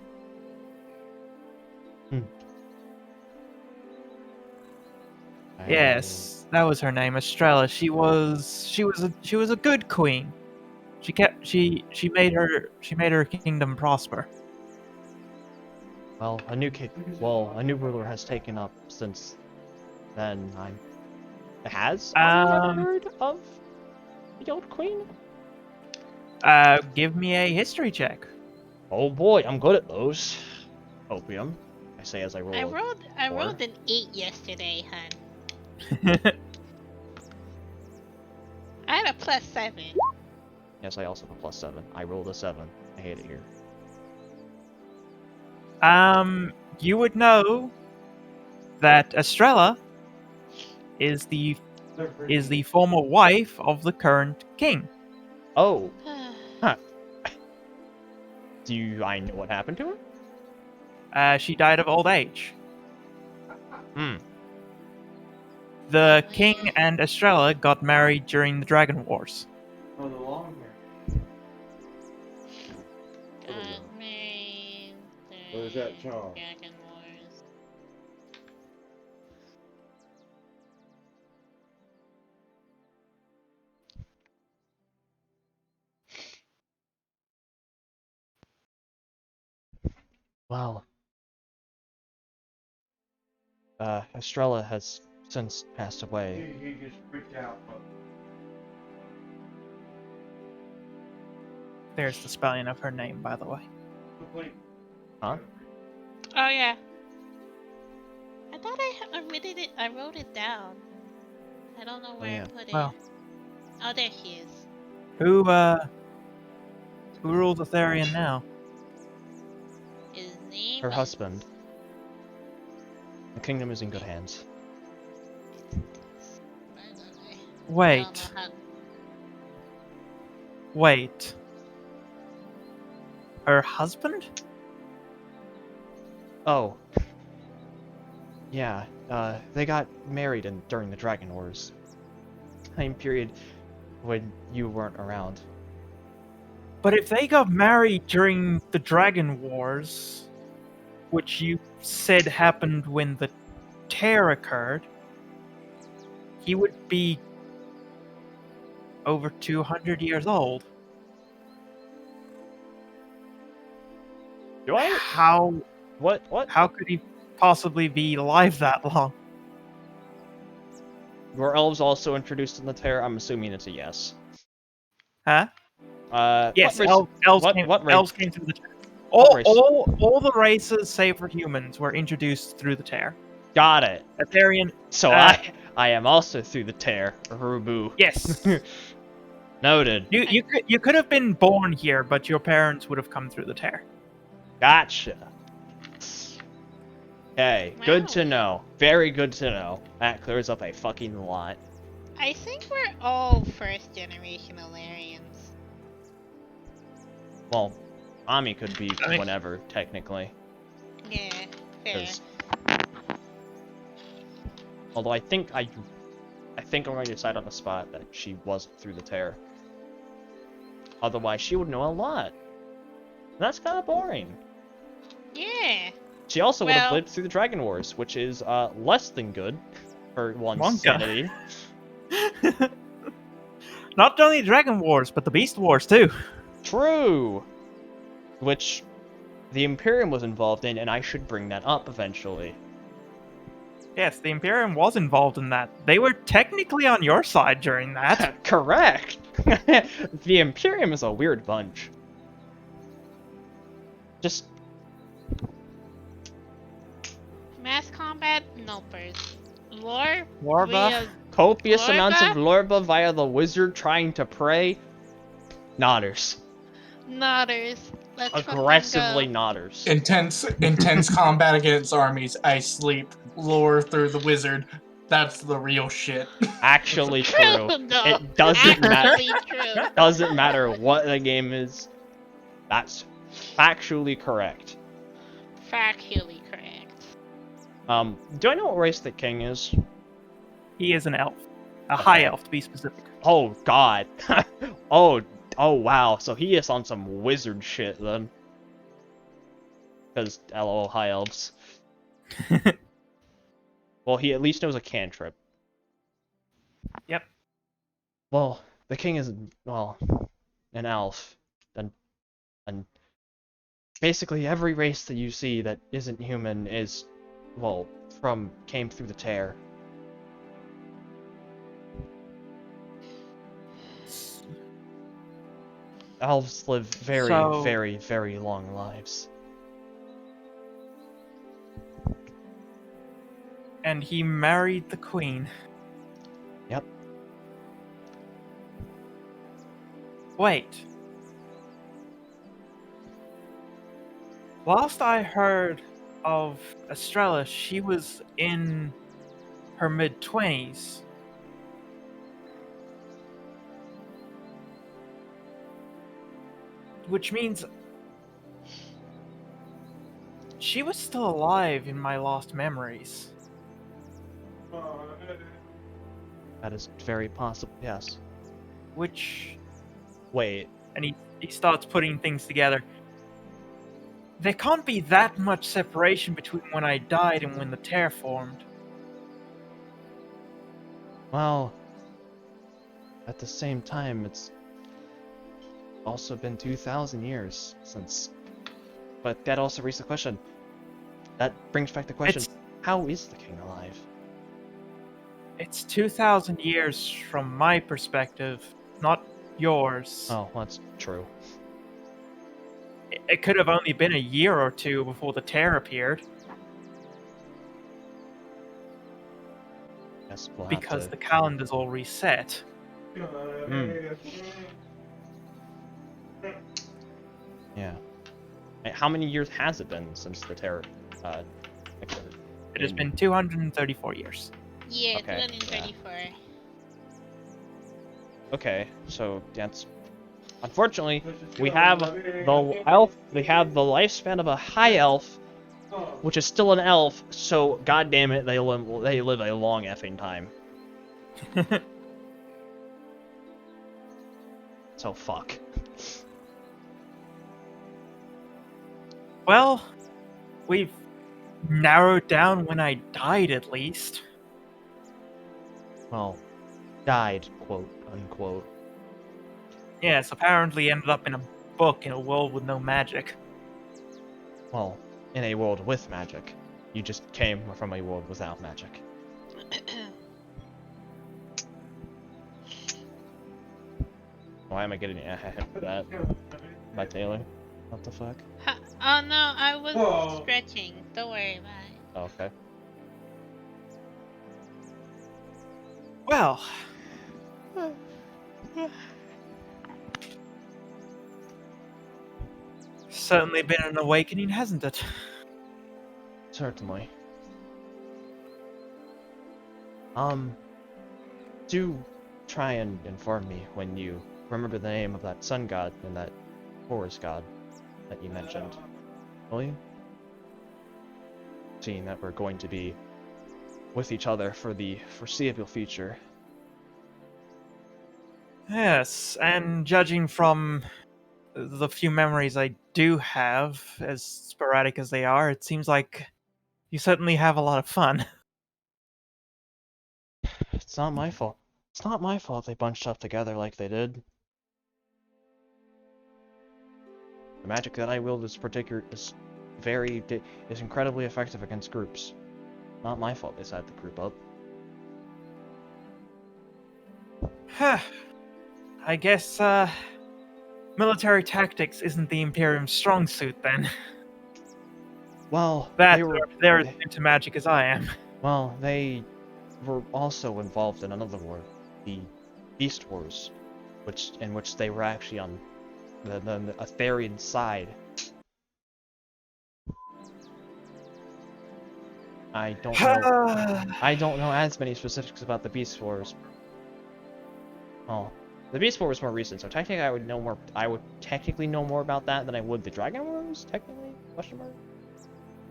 Yes, that was her name, Estrella. She was a good queen. She made her kingdom prosper. Well, a new ruler has taken up since then. Has anyone ever heard of the old queen? Give me a history check. Oh boy, I'm good at those. Opium, I say as I roll. I rolled an 8 yesterday, hun. I had a +7. Yes, I also have a +7. I rolled a 7. I hate it here. You would know that Estrella is the former wife of the current king. Oh. Huh. Do I know what happened to her? She died of old age. Hmm. The king and Estrella got married during the Dragon Wars. Oh, the long hair. Got married Where's that charm? Dragon Wars. Wow. Estrella has since passed away. He just freaked out. There's the spelling of her name, by the way. Huh? Oh yeah. I thought I omitted it. I wrote it down. I don't know where yeah. I put it. Well. Oh, there she is. Who rules Elerian now? His name Her is... husband. The kingdom is in good hands. Wait. Wait. Her husband? Oh. Yeah, they got married during the Dragon Wars. Time period when you weren't around. But if they got married during the Dragon Wars, which you said happened when the tear occurred, he would be over 200 years old. Do I? How What? how could he possibly be alive that long? Were elves also introduced in the tear? I'm assuming it's a yes. Huh? Yes, what elves came through the tear. All the races, save for humans, were introduced through the tear. Got it. Elerian. So I am also through the tear, Rubu. Yes. Noted. You could have been born here, but your parents would have come through the tear. Gotcha. Okay, good Wow. to know. Very good to know. That clears up a fucking lot. I think we're all first generation Elerians. Well, Ami could be I mean- whenever, technically. Yeah, fair. 'Cause- Although I think I'm going to decide on the spot that she wasn't through the tear. Otherwise, she would know a lot. And that's kind of boring. Yeah. She also would have Well- lived through the Dragon Wars, which is less than good for one's Wonka. sanity. Not only Dragon Wars, but the Beast Wars too. True! Which the Imperium was involved in, and I should bring that up eventually. Yes, the Imperium was involved in that. They were technically on your side during that. Correct! The Imperium is a weird bunch. Just... Mass combat, nopers. Lore, Lorba? via- copious amounts of Lorba? Lorba via the wizard trying to pray. Nodders. Nodders. Let's Aggressively fucking go. nodders. Intense combat against armies. I sleep. Lore through the wizard. That's the real shit. Actually true. No, It doesn't matter. actually true. Doesn't matter what the game is. That's factually correct. Factually correct. Do I know what race the king is? He is an elf. A high Okay. elf, to be specific. Oh God. oh wow. So he is on some wizard shit then. Because LOL high elves. Well, he at least knows a cantrip. Yep. Well, the king is well, an elf. And basically every race that you see that isn't human is, well, came through the tear. Elves live very, So- very, very long lives. And he married the queen. Yep. Wait. Last I heard of Estrella, she was in her mid-20s. Which means she was still alive in my lost memories. That is very possible, yes. Which, Wait, and he starts putting things together. There can't be that much separation between when I died and when the tear formed. well, at the same time, it's also been 2,000 years since... But that also raises the question. That brings back the question, It's how is the king alive? it's 2,000 years from my perspective, not yours. Oh, that's true. It could have only been a year or two before the tear appeared, Guess we'll have because to... the calendar's all reset. Yeah. How many years has it been since the terror occurred? It has been 234 years. Yeah, Okay, 234. Okay, so that's... Unfortunately, we have the elf, they have the lifespan of a high elf, which is still an elf, so god damn it, they live a long effing time. So fuck. Well, we've narrowed down when I died at least. Well, died, quote, unquote. Yes, apparently ended up in a book in a world with no magic. Well, in a world with magic. You just came from a world without magic. Why am I getting ahead of that? By Taylor? What the fuck? Oh no, I was Whoa. stretching. Don't worry about it. Oh, okay. Well, certainly been an awakening, hasn't it? Certainly. Do try and inform me when you remember the name of that sun god and that forest god that you mentioned. Will you? Seeing that we're going to be with each other for the foreseeable future. Yes, and judging from the few memories I do have, as sporadic as they are, it seems like you certainly have a lot of fun. It's not my fault. It's not my fault they bunched up together like they did. The magic that I wield is is incredibly effective against groups. Not my fault they decided to group up. I guess, military tactics isn't the Imperium's strong suit then. Well, That, they were they're as into magic as I am. well, they were also involved in another war, the Beast Wars, in which they were actually on the Elerian side. I don't know. I don't know as many specifics about the Beast Wars. Oh, the Beast War was more recent, so technically I would know more. I would technically know more about that than I would the Dragon Wars. Technically, question mark.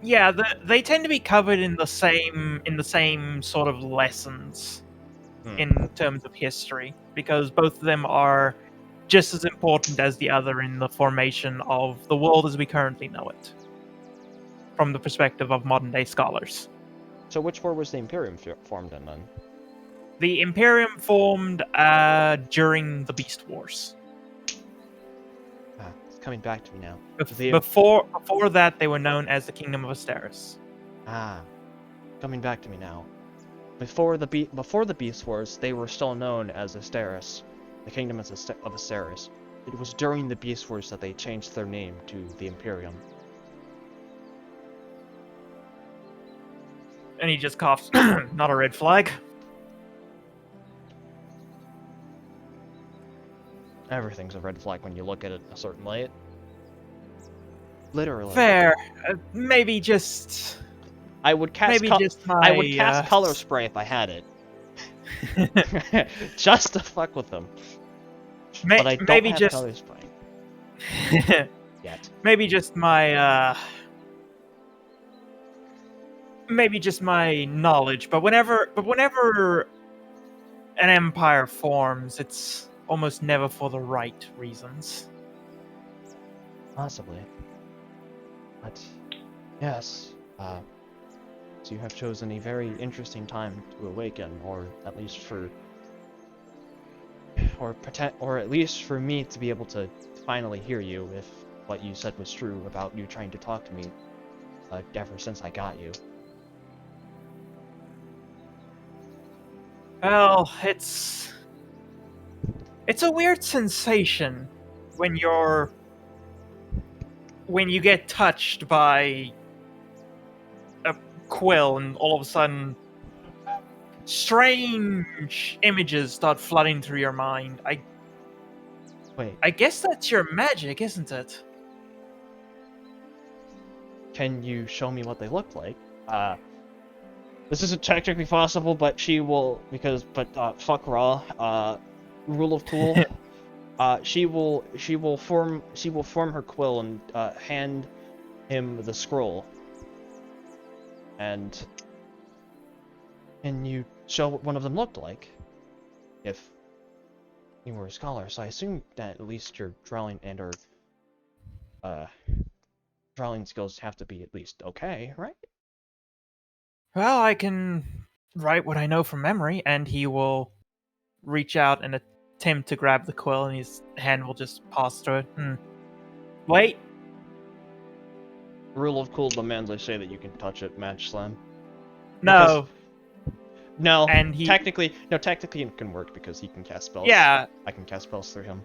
Yeah, they tend to be covered in the same sort of lessons in terms of history, because both of them are just as important as the other in the formation of the world as we currently know it, from the perspective of modern day scholars. So which war was the Imperium formed in then? The Imperium formed during the Beast Wars. Ah, it's coming back to me now. Before that, they were known as the Kingdom of Asteris. Ah, coming back to me now. Before the Beast Wars, they were still known as Asteris, the Kingdom of Asteris. It was during the Beast Wars that they changed their name to the Imperium. And he just coughs. Not a red flag. Everything's a red flag when you look at it a certain light. Literally. Fair. Maybe just. I would cast. Maybe just my. I would cast color spray if I had it. Just to fuck with them. But I don't maybe have just. color spray yet. Maybe just my. Maybe just my knowledge, but whenever an empire forms, it's almost never for the right reasons. Possibly. But yes. So you have chosen a very interesting time to awaken, or at least for, or at least for me to be able to finally hear you if what you said was true about you trying to talk to me, ever since I got you. Well, it's a weird sensation when you get touched by a quill and all of a sudden strange images start flooding through your mind. Wait, I guess that's your magic, isn't it? can you show me what they look like? This isn't technically possible, but she will, fuck Raw. Rule of cool. She will form her quill and hand him the scroll. And can you show what one of them looked like? If you were a scholar, so I assume that at least your drawing and or drawing skills have to be at least okay, right? Well, I can write what I know from memory, and he will reach out and attempt to grab the quill, and his hand will just pass through it. Wait. Rule of cool demands I say that you can touch it, match slam. No. No, And technically it can work because he can cast spells. Yeah. I can cast spells through him.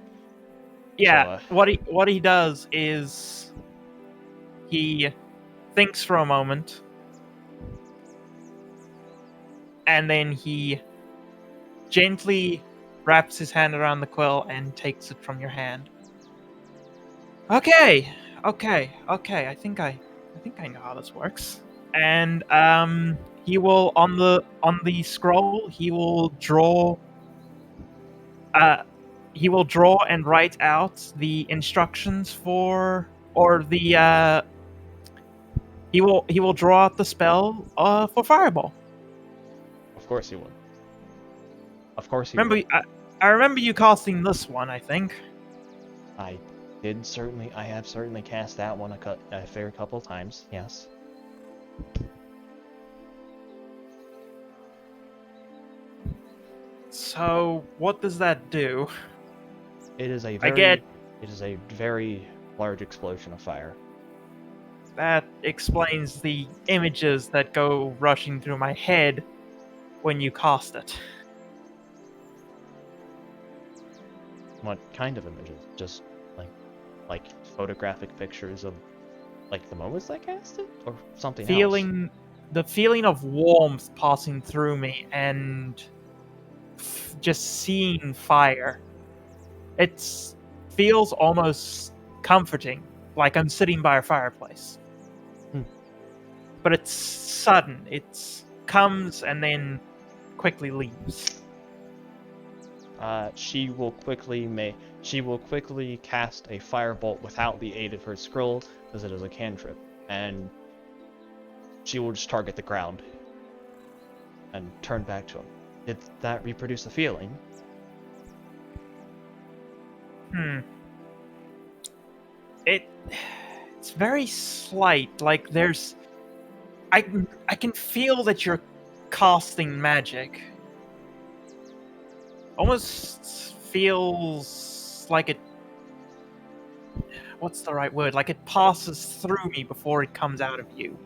Yeah. So, what he does is he thinks for a moment, and then he gently wraps his hand around the quill and takes it from your hand. Okay. I think I know how this works. And he will on the scroll he will draw and write out the instructions for, or the he will draw out the spell for fireball. of course he would. Of course he Remember, would. I remember you casting this one, I think. I have certainly cast that one a fair couple times, yes. So, what does that do? It is a very large explosion of fire. That explains the images that go rushing through my head when you cast it. What kind of images? Just like photographic pictures of like the moments I cast it, or something else? The feeling of warmth passing through me, and just seeing fire. It feels almost comforting, like I'm sitting by a fireplace. But it's sudden. It comes and then quickly leaves. She will quickly cast a firebolt without the aid of her scroll, because it is a cantrip, and she will just target the ground and turn back to him. Did that reproduce a feeling? It's very slight. Like there's, I can feel that you're casting magic. Almost feels like it. What's the right word? Like it passes through me before it comes out of you.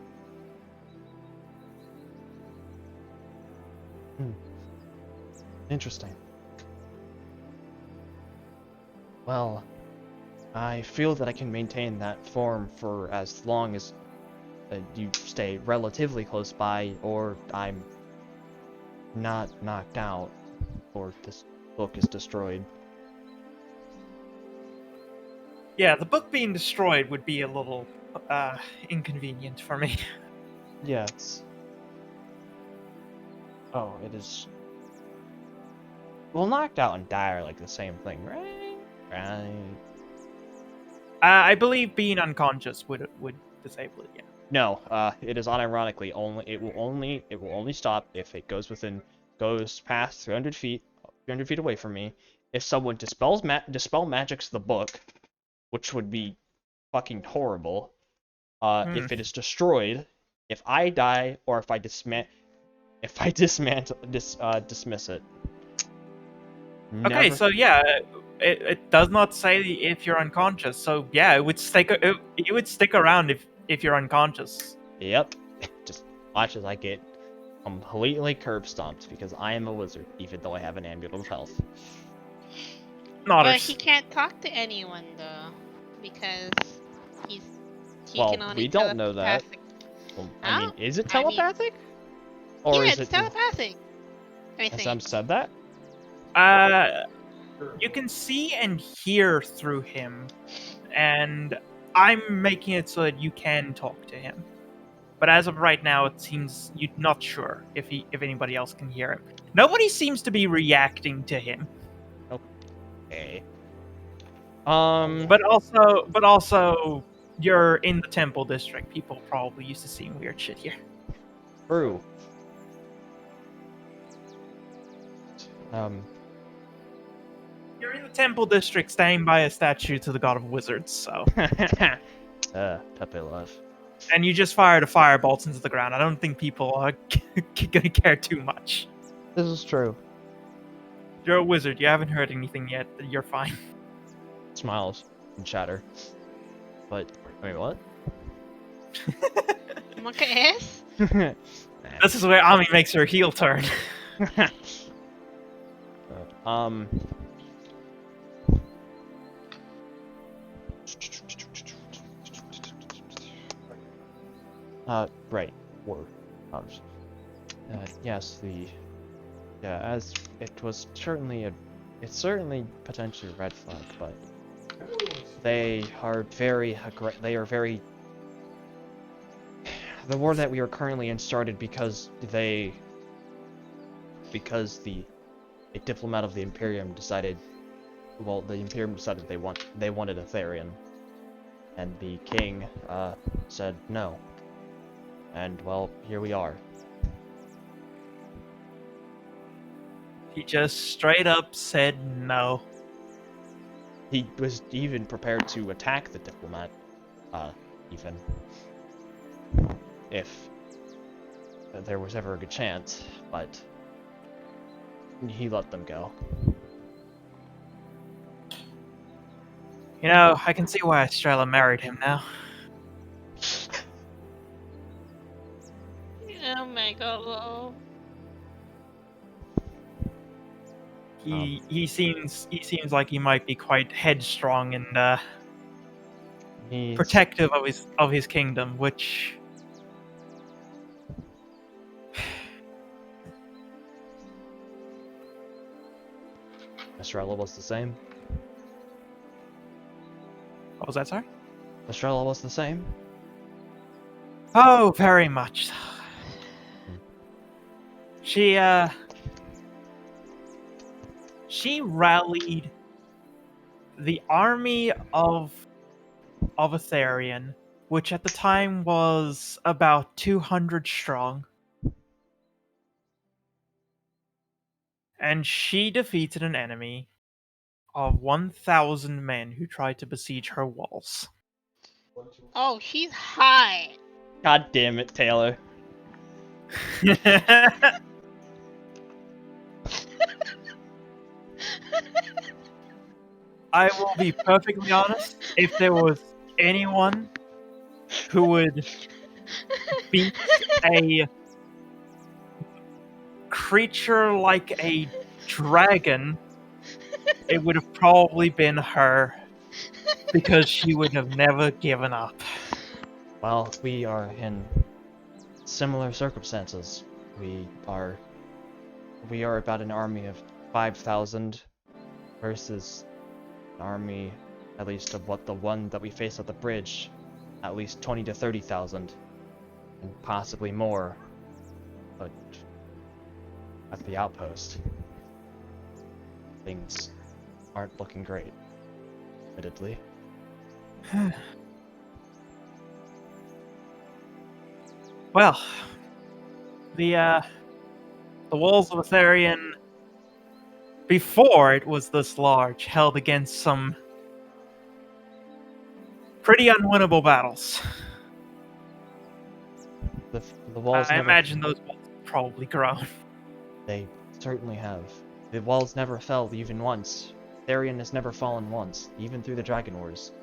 Interesting. Well, I feel that I can maintain that form for as long as you stay relatively close by, or I'm not knocked out, or this book is destroyed. Yeah, the book being destroyed would be a little inconvenient for me. Yeah, it's... Oh, it is... Well, knocked out and die are like the same thing, right? Right. I believe being unconscious would disable it. Yeah. No, it is unironically it will only stop if it goes past 300 feet away from me. If someone dispel magics the book, which would be fucking horrible. If it is destroyed, if I die, or if I dismiss it. Okay, so yeah, it does not say if you're unconscious. So yeah, it would stick around if you're unconscious. Yep. Just watch as I get completely curb stomped because I am a wizard, even though I have an amulet of health. But he can't talk to anyone though, because he can only we don't know that. Well, I mean, is it telepathic? Or yeah, is it's it telepathic. Has Sam said that? You can see and hear through him, and I'm making it so that you can talk to him. But as of right now, it seems you're not sure if anybody else can hear him. Nobody seems to be reacting to him. Okay. But also, you're in the Temple District. People probably used to seeing weird shit here. True. You're in the Temple District, staying by a statue to the God of Wizards. So. Pepe love. And you just fired a firebolt into the ground. I don't think people are gonna care too much. This is true. You're a wizard. You haven't heard anything yet. You're fine. Smiles and chatter. But wait, what? ¿Qué es? This is where Ami makes her heel turn. Right. Word. Yes, as it was certainly it's certainly potentially a red flag, but they are very the war that we are currently in started because a diplomat of the Imperium decided, well, the Imperium decided they wanted Elerian, and the king said no. And, well, here we are. He just straight up said no. He was even prepared to attack the diplomat, even. If there was ever a good chance, but he let them go. You know, I can see why Estrella married him now. Oh my god. He seems like he might be quite headstrong and protective of his kingdom, which Estrella was the same. what was that, sorry? Estrella was the same. Oh, very much so. She rallied the army of Elerian which at the time was about 200 strong. And she defeated an enemy of 1,000 men who tried to besiege her walls. Oh, she's high. God damn it, Taylor. I will be perfectly honest, if there was anyone who would beat a creature like a dragon, it would have probably been her, because she would have never given up. Well, we are in similar circumstances. We are about an army of 5,000 versus an army, at least of what the one that we face at the bridge, at least 20 to 30,000, and possibly more. But at the outpost, things aren't looking great, admittedly. Well, the walls of Elerian, before it was this large, held against some pretty unwinnable battles. The walls I never... imagine those walls have probably grown. They certainly have. The walls never fell even once. Elerian has never fallen once, even through the Dragon Wars.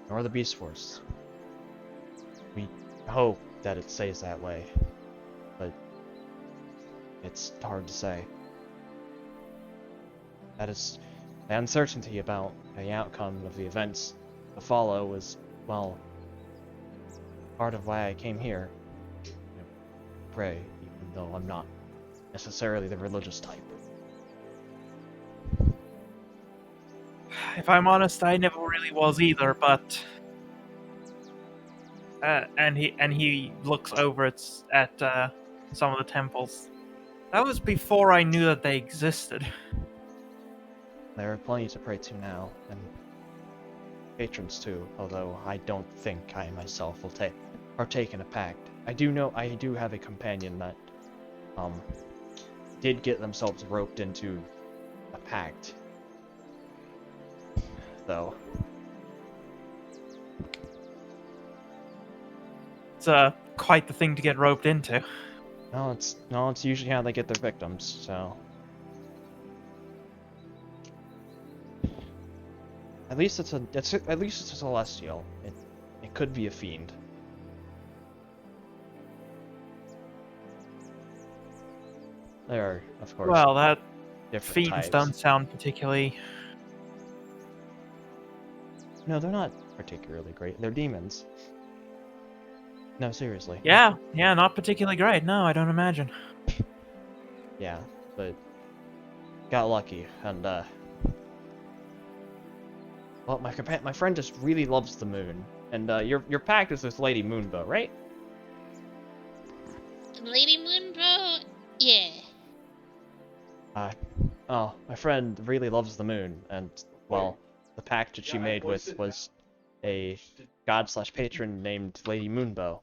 Nor the Beast Force. We hope that it stays that way. But it's hard to say. That is... The uncertainty about the outcome of the events to follow is, well, part of why I came here. Pray, even though I'm not necessarily the religious type. If I'm honest, I never really was either, but... and he looks over at some of the temples. That was before I knew that they existed. There are plenty to pray to now, and patrons too, although I don't think I myself will partake in a pact. I do have a companion that did get themselves roped into a pact, though. It's quite the thing to get roped into. No, it's usually how they get their victims, so. At least it's a celestial. It could be a fiend. There are, of course, Well, that different fiends types. don't sound particularly... No, they're not particularly great. They're demons. No, seriously. Yeah, not particularly great. No, I don't imagine. Yeah, but got lucky, and well, my friend just really loves the moon, and your pact is with Lady Moonbow, right? Lady Moonbow? Yeah. Oh, my friend really loves the moon, and well, the pact that she made with was a god/patron named Lady Moonbow.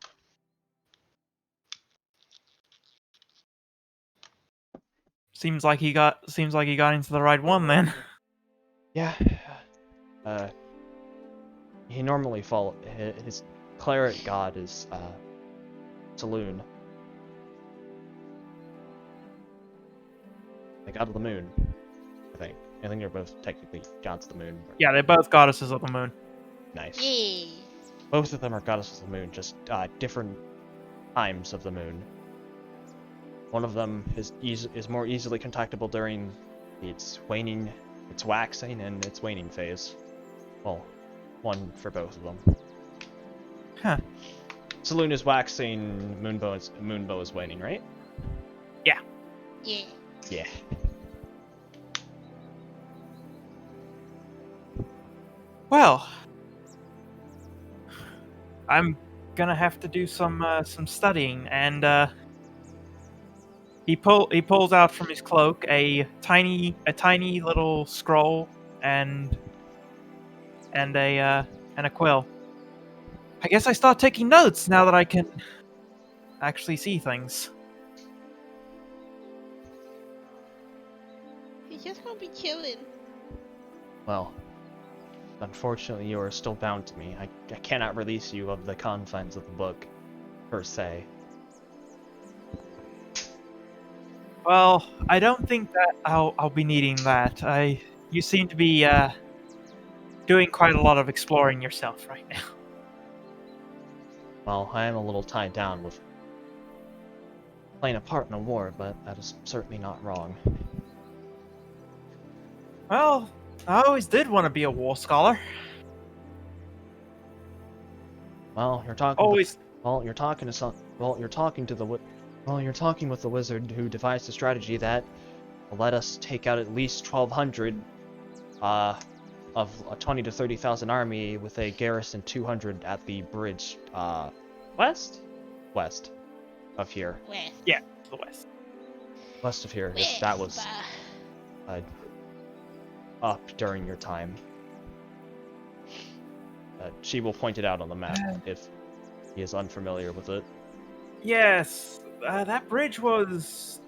Seems like he got into the right one then. Yeah. He normally his cleric god is Saloon. The god of the moon, I think. I think they're both technically gods of the moon. Yeah, they're both goddesses of the moon. Nice. Yeah. Both of them are goddesses of the moon, just different times of the moon. One of them is more easily contactable during its waxing and its waning phase. Well, one for both of them. Huh. Saloon is waxing, Moonbow is waning, right? Yeah. Yeah. Yeah. Well, I'm gonna have to do some studying, and he pulls out from his cloak a tiny little scroll and a quill. I guess I start taking notes now that I can actually see things. He's just gonna be chilling. Well, unfortunately, you are still bound to me. I cannot release you of the confines of the book, per se. Well, I don't think that I'll be needing that. You seem to be doing quite a lot of exploring yourself right now. Well, I am a little tied down with playing a part in a war, but that is certainly not wrong. Well, I always did want to be a war scholar. Well, you're talking. Always. Well, you're talking to some. Well, you're talking to the. Well, you're talking with the wizard who devised a strategy that will let us take out at least 1,200, of a 20 to 30,000 army with a garrison 200 at the bridge, west of here. West. Yeah, to the west. West of here, if West, that was bah. up during your time. She will point it out on the map if he is unfamiliar with it. Yes, that bridge was.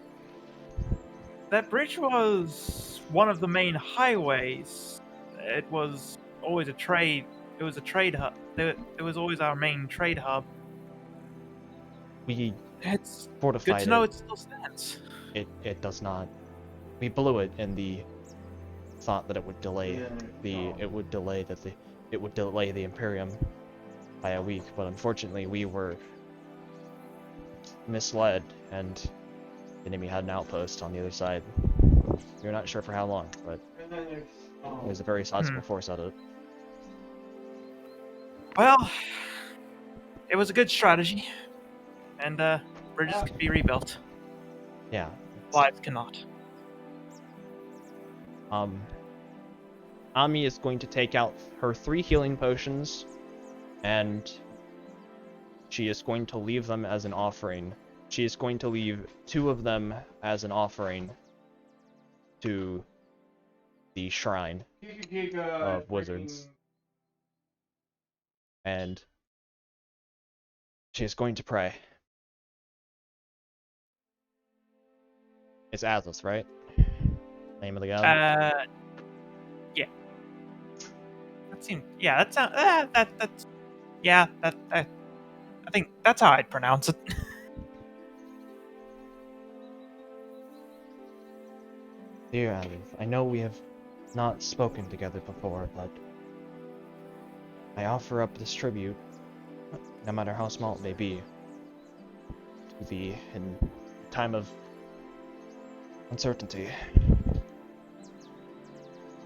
That bridge was one of the main highways. It was always a trade. It was a trade hub. It was always our main trade hub. We It's good fortified to know it. it still stands. It does not. We blew it in the thought that it would delay it would delay the Imperium by a week, but unfortunately we were misled, and the enemy had an outpost on the other side. We were not sure for how long, but it was a very sizable force at it. Well, it was a good strategy, and bridges can be rebuilt. Yeah. Lives cannot. Ami is going to take out her 3 healing potions, and she is going to leave them as an offering. She is going to leave 2 of them as an offering to the shrine of wizards. And she is going to pray. It's Atlas, right? Name of the god? Yeah. That seemed. Yeah, that sounds. That's. Yeah, I think that's how I'd pronounce it. Dear Atlas, I know we have not spoken together before, but I offer up this tribute, no matter how small it may be, to thee in time of uncertainty.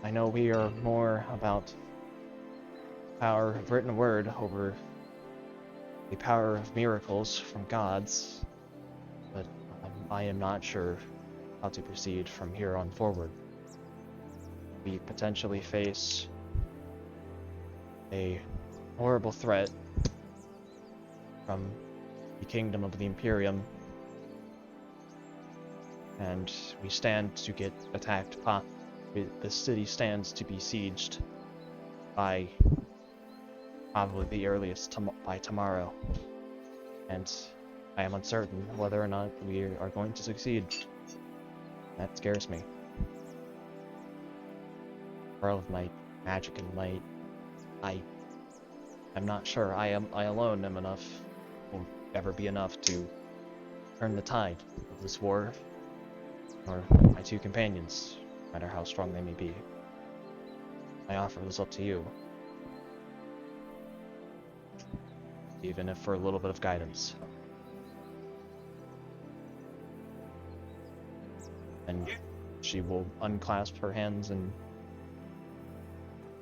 I know we are more about power of written word over the power of miracles from gods, but I am not sure how to proceed from here on forward. We potentially face a horrible threat from the kingdom of the Imperium, and we stand to get attacked. The city stands to be sieged by probably the earliest by tomorrow, and I am uncertain whether or not we are going to succeed. That scares me. For all of my magic and might, I'm not sure I alone am enough, will ever be enough to turn the tide of this war, or my 2 companions, no matter how strong they may be. I offer this up to you, even if for a little bit of guidance. And she will unclasp her hands and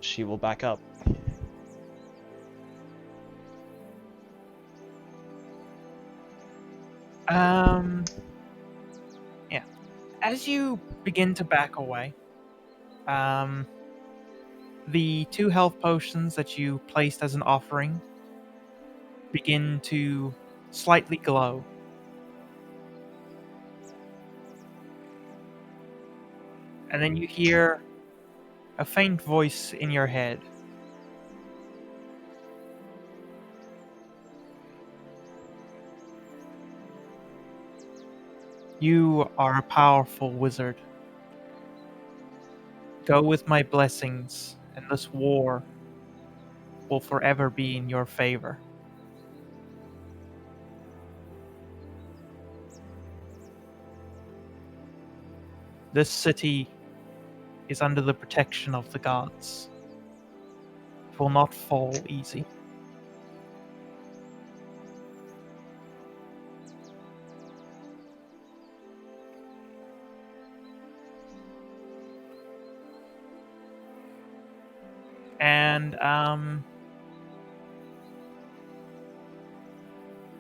she will back up. Yeah. As you begin to back away, the 2 health potions that you placed as an offering begin to slightly glow. And then you hear a faint voice in your head. You are a powerful wizard. Go with my blessings, and this war will forever be in your favor. This city is under the protection of the gods. It will not fall easy. And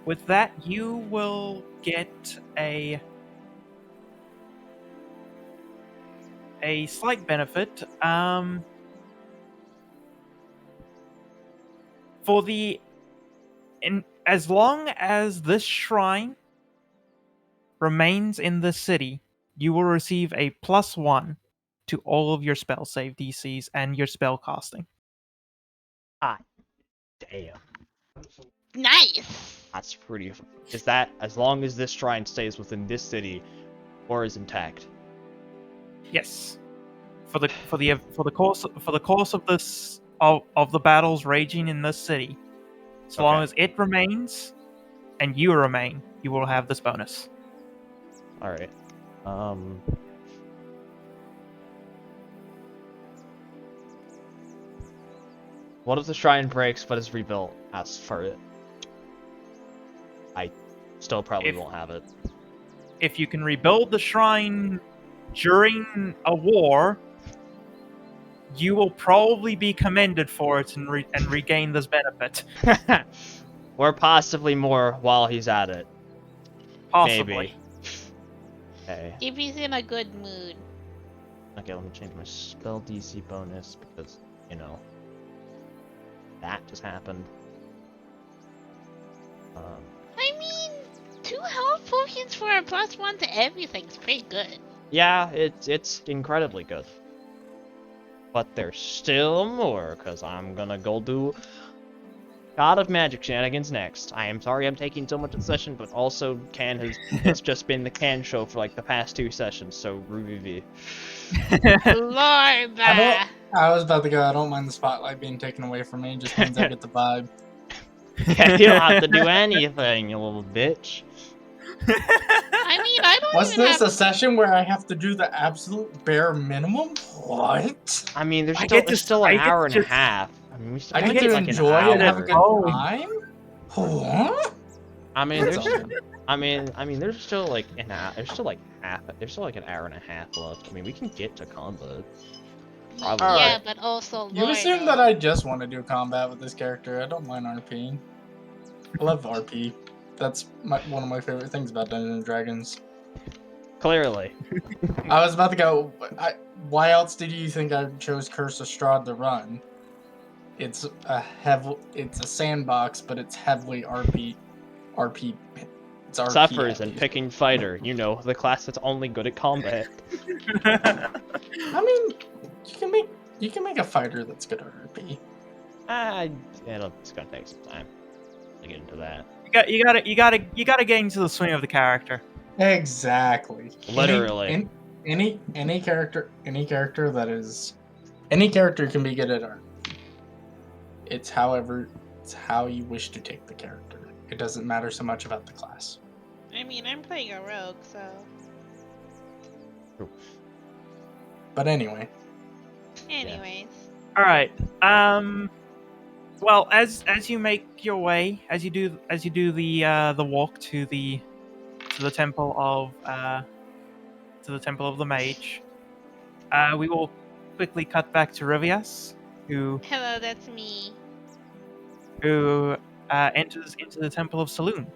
with that, you will get a slight benefit. For as long as this shrine remains in the city, you will receive a +1 to all of your spell save DCs and your spell casting. Ah, damn. Nice. That's pretty. Is that as long as this shrine stays within this city, or is intact? Yes. For the course of this of the battles raging in this city, as long Okay. as it remains and you remain, you will have this bonus. All right. What if the shrine breaks but is rebuilt? As for it, I still probably won't have it. If you can rebuild the shrine during a war, you will probably be commended for it and regain this benefit. Or possibly more while he's at it. Possibly. Maybe. Okay. If he's in a good mood. Okay, let me change my spell DC bonus because, you know, that just happened. I mean, 2 health potions for a +1 to everything's pretty good. Yeah, it's incredibly good. But there's still more, because I'm gonna go do God of Magic shenanigans next. I am sorry I'm taking so much of the session, but also it's just been the Can show for like the past 2 sessions, so Ruby V. Lord, I was about to go. I don't mind the spotlight being taken away from me. It just means I get the vibe. Yeah, you don't have to do anything, you little bitch. I mean, I don't Was even this have... a session where I have to do the absolute bare minimum? What? I mean, I get to- still I an get to hour and a just- half. I mean, we I only get to like enjoy an and have a hour. good Oh. time? What? I mean, That's there's, all. I mean, there's still like an hour. There's still like an hour and a half left. I mean, we can get to combat. Probably. Yeah, Alright. but also You Lord, assume that I just want to do combat with this character. I don't mind RP. I love RP. That's one of my favorite things about Dungeons and Dragons. Clearly. I was about to go. Why else did you think I chose Curse of Strahd to run? It's a sandbox, but it's heavily RP. It's RP. Suffers and heavy. picking fighter. You know, the class that's only good at combat. I mean, you can make a fighter that's good at RP. It's gonna take some time to get into that. You gotta get into the swing of the character. Exactly. Literally. Any character can be good at RP. It's how you wish to take the character. It doesn't matter so much about the class. I mean, I'm playing a rogue, so... But anyway. Anyways. All right. Well, as you make your way, as you do the walk to the temple of the mage, we will quickly cut back to Rivias, who Hello, that's me. enters into the temple of Saloon.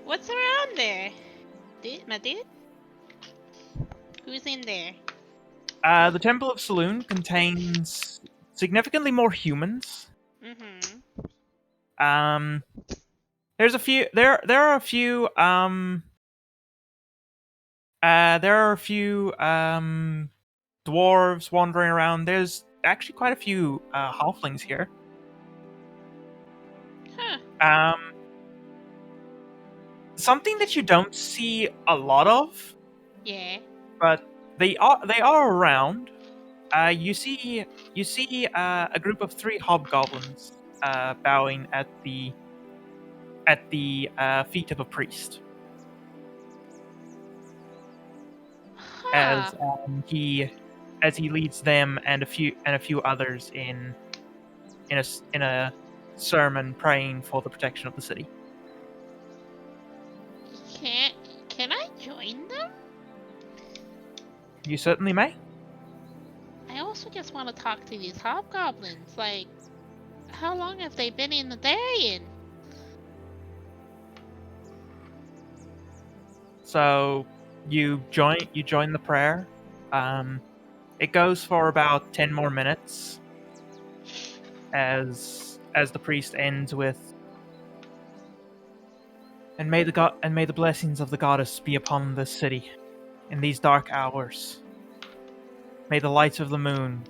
What's around there? My dude? Who's in there? The temple of Saloon contains significantly more humans. Mm-hmm. There's a few. There are a few. There are a few dwarves wandering around. There's actually quite a few halflings here. Huh. something that you don't see a lot of, Yeah. but they are around. You see a group of 3 hobgoblins bowing at the feet of a priest Huh. as he leads them and a few others in a sermon praying for the protection of the city. Can can I join them? You certainly may. I also just want to talk to these hobgoblins. Like, how long have they been in the Darien? So you join the prayer. It goes for about 10 more minutes as the priest ends with, and may the blessings of the goddess be upon this city in these dark hours. May the lights of the moon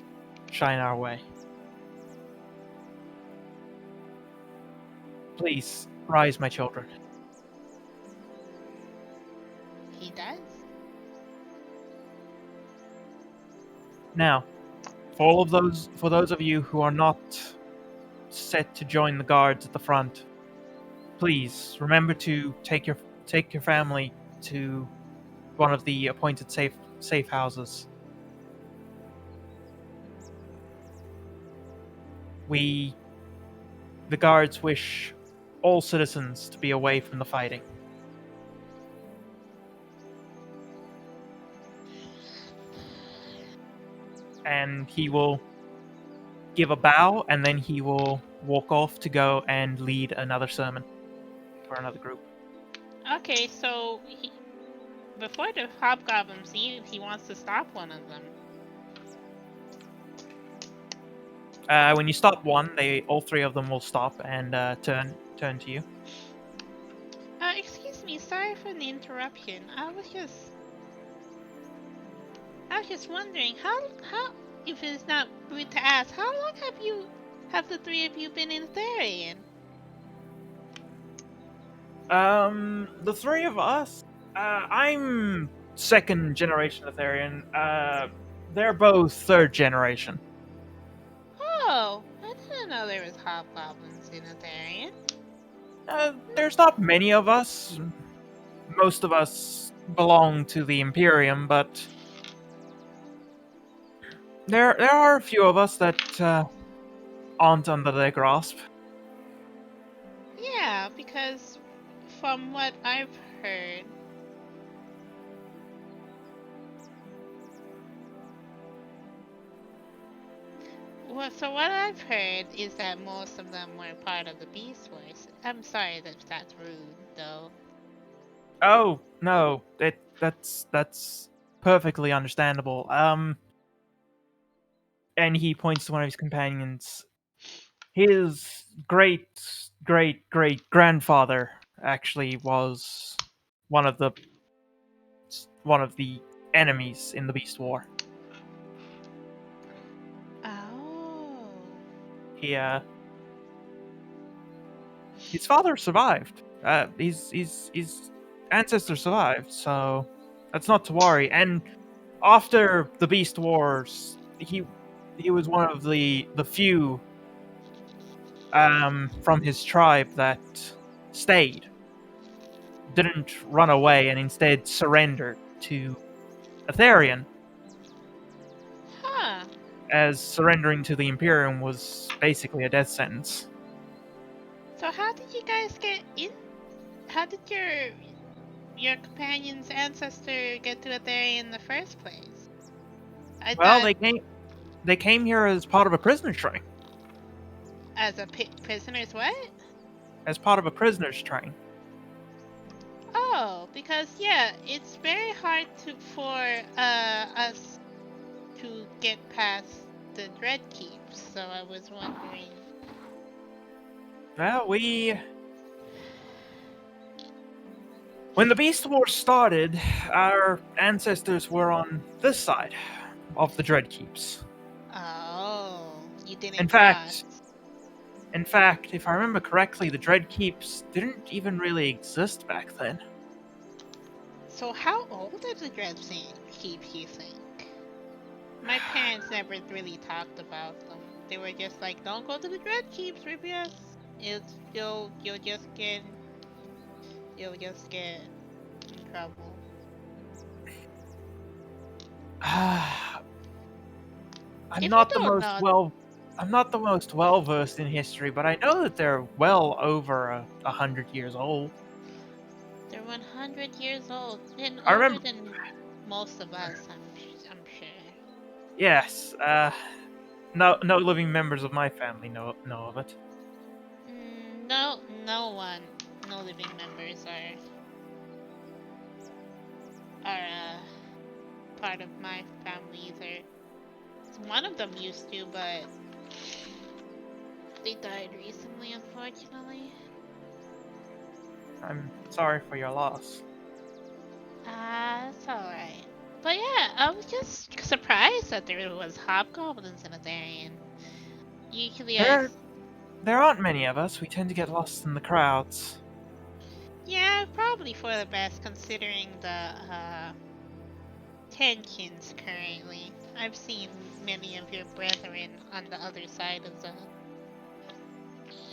shine our way. Please rise, my children. He does. Now, for those of you who are not set to join the guards at the front, please remember to take your family to one of the appointed safe houses. The guards wish all citizens to be away from the fighting. And he will give a bow, and then he will walk off to go and lead another sermon for another group. Okay, so before the hobgoblins leave, he wants to stop one of them. When you stop one, all 3 of them will stop and turn to you. Excuse me, sorry for the interruption. I was just wondering how if it's not rude to ask, how long have the 3 of you been in Therian? The 3 of us. I'm 2nd generation Elerian. They're both 3rd generation. Oh, I didn't know there was hobgoblins in Therian. There's not many of us. Most of us belong to the Imperium, but there are a few of us that aren't under their grasp. Yeah, because from what I've heard, so what I've heard is that most of them were part of the Beast Wars. I'm sorry that that's rude, though. Oh no, that's perfectly understandable. And he points to one of his companions. His great grandfather actually was one of the enemies in the Beast War. Oh. His father survived. His ancestors survived, so that's not to worry. And after the Beast Wars, he was one of the few from his tribe that stayed, didn't run away, and instead surrendered to Elerian, Huh. as surrendering to the Imperium was basically a death sentence. So how did you guys get in? How did your companion's ancestor get to Etheria in the first place? I Well, thought they came here as part of a prisoner's train. as a prisoner's what? As part of a prisoner's train. Oh, because yeah, it's very hard for us to get past the Dread Keeps. So I was wondering. Well, when the Beast War started, our ancestors were on this side of the Dread Keeps. Oh, you didn't In cross. fact, In fact, if I remember correctly, the Dread Keeps didn't even really exist back then. So how old are the Dread Keeps, you think? My parents never really talked about them. They were just like, don't go to the Dread Keeps, Rubius. You'll just get in trouble. I'm If you not the don't most know, well versed in history, but I know that they're well over 100 years old. they're 100 years old and I older remember. than most of us. I'm sure. Yes. No living members of my family know of it. No one, no living members are part of my family either. One of them used to, but they died recently, unfortunately. I'm sorry for your loss. It's alright. But yeah, I was just surprised that there was hobgoblins in Elerian. Usually There aren't many of us. We tend to get lost in the crowds. yeah, probably for the best considering the tensions currently. I've seen many of your brethren on the other side of the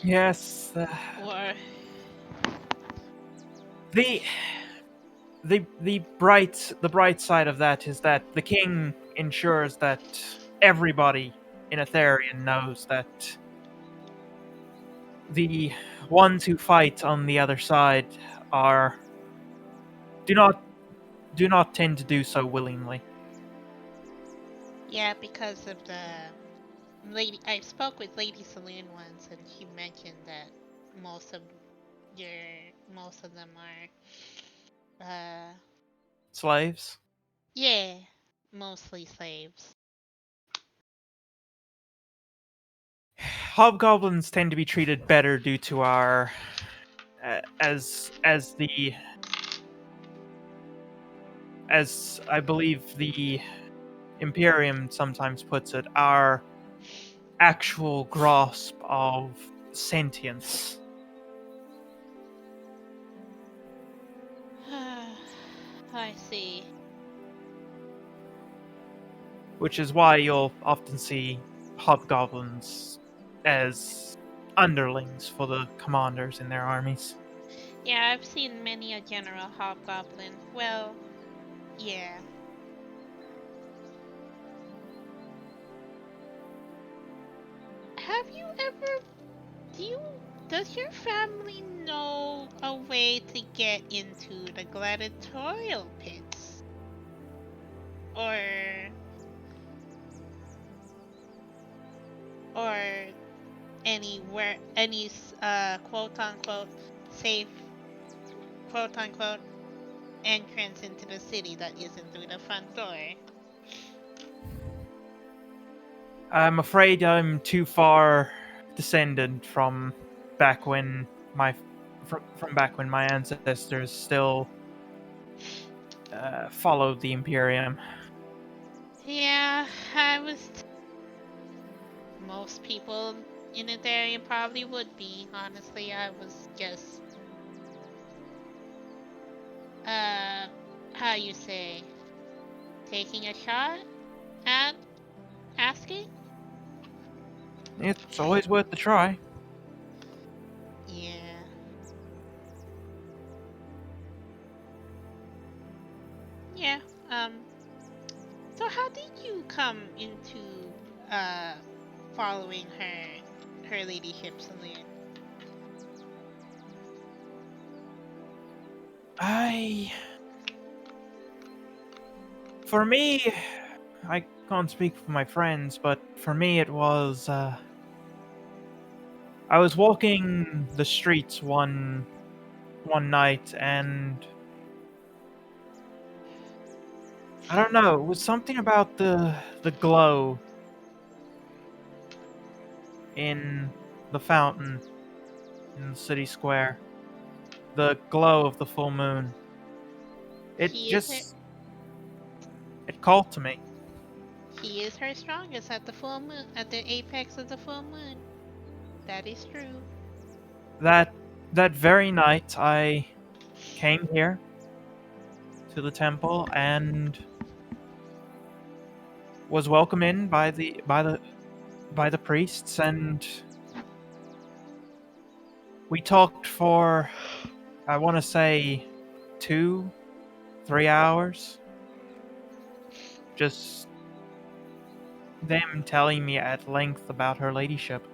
Yes. war. The the bright side of that is that the king ensures that everybody in Etherian knows that the ones who fight on the other side are do not tend to do so willingly. Yeah, because of the lady. I spoke with Lady Saloon once, and she mentioned that most of your most of them are, Slaves. yeah, mostly slaves. Hobgoblins tend to be treated better due to our as I believe the Imperium sometimes puts it, our actual grasp of sentience. I see. Which is why you'll often see hobgoblins as underlings for the commanders in their armies. Yeah, I've seen many a general hobgoblin. Well, yeah. Have you ever? Do you? Does your family know a way to get into the gladiatorial pits? Or or any quote unquote safe quote unquote entrance into the city that isn't through the front door? I'm afraid I'm too far descended from back when my from back when my ancestors still followed the Imperium. Yeah, most people in the area probably would be. Honestly, I was just how you say, taking a shot at asking? It's always worth the try. Yeah. Yeah. So how did you come into uh following her ladyship saloon? For me, I can't speak for my friends, but for me it was, I was walking the streets one night, and I don't know, it was something about the glow in the fountain in the city square. The glow of the full moon. It He is her just it called to me. he is her strongest at the full moon, at the apex of the full moon. That is true. That very night, I came here to the temple and was welcomed in by the priests, and we talked for, I want to say, 2-3 hours. Just them telling me at length about her ladyship.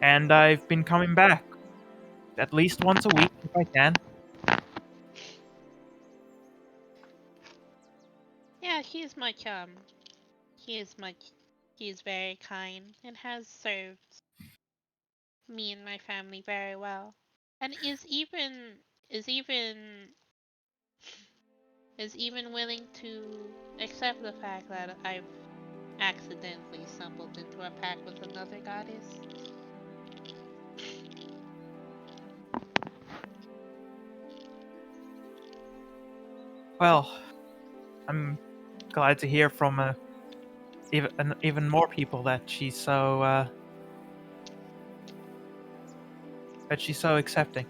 And I've been coming back at least once a week if I can. Yeah, he is much he is much he is very kind and has served me and my family very well. And is even is even willing to accept the fact that I've accidentally stumbled into a pact with another goddess. Well, I'm glad to hear from even more people that she's so accepting.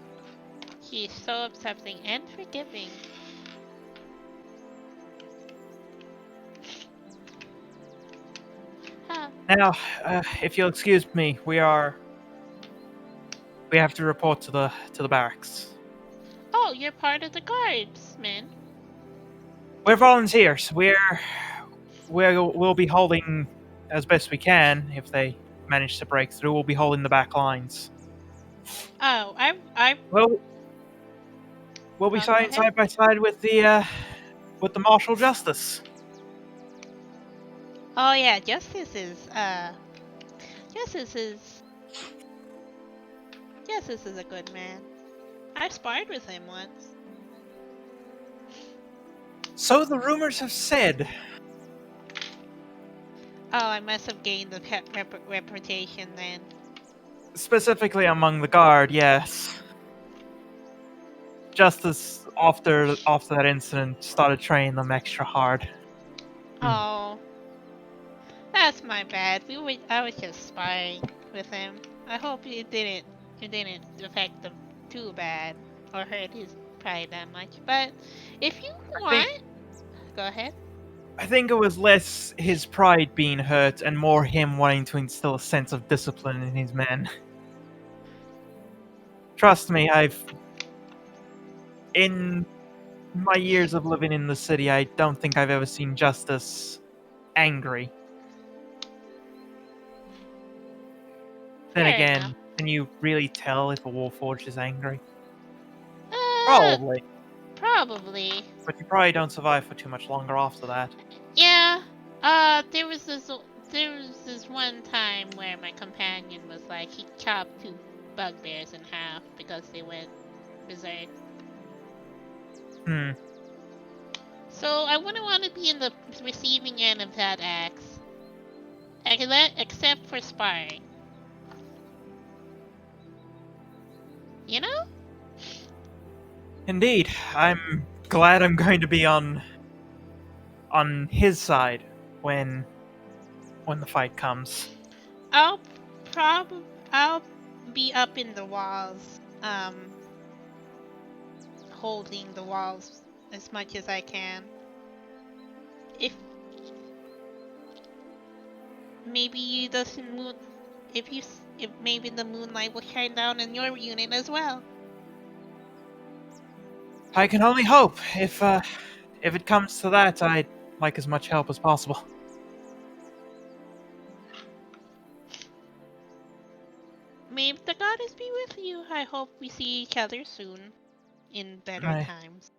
He is so accepting and forgiving. Huh. Now, if you'll excuse me, we have to report to the barracks. Oh, you're part of the guardsmen. We're volunteers. We'll be holding as best we can. If they manage to break through, we'll be holding the back lines. Oh, We'll be Go side ahead. by side with the martial justice. Oh yeah, Justice Justice is Justice is a good man. I sparred with him once. So the rumors have said. Oh, I must have gained a reputation then. Specifically among the guard, yes. Justice, after that incident, started training them extra hard. Oh, that's my bad. I was just sparring with him. I hope it didn't affect him too bad or hurt his pride that much. But if you want, go ahead. I think it was less his pride being hurt and more him wanting to instill a sense of discipline in his men. Trust me, in my years of living in the city, I don't think I've ever seen Justice angry. Then Fair again, enough. can you really tell if a Warforged is angry? Uh, Probably. probably. But you probably don't survive for too much longer after that. Yeah. There was this one time where my companion was like he chopped two bugbears in half because they went berserk. Hmm. So I wouldn't want to be in the receiving end of that axe. Except for sparring. You know? Indeed. I'm glad I'm going to be on his side when the fight comes. I'll I'll be up in the walls, holding the walls as much as I can. If maybe the moon, if maybe the moonlight will shine down in your unit as well. I can only hope. If it comes to that, I'd like as much help as possible. May the goddess be with you. I hope we see each other soon, in better times.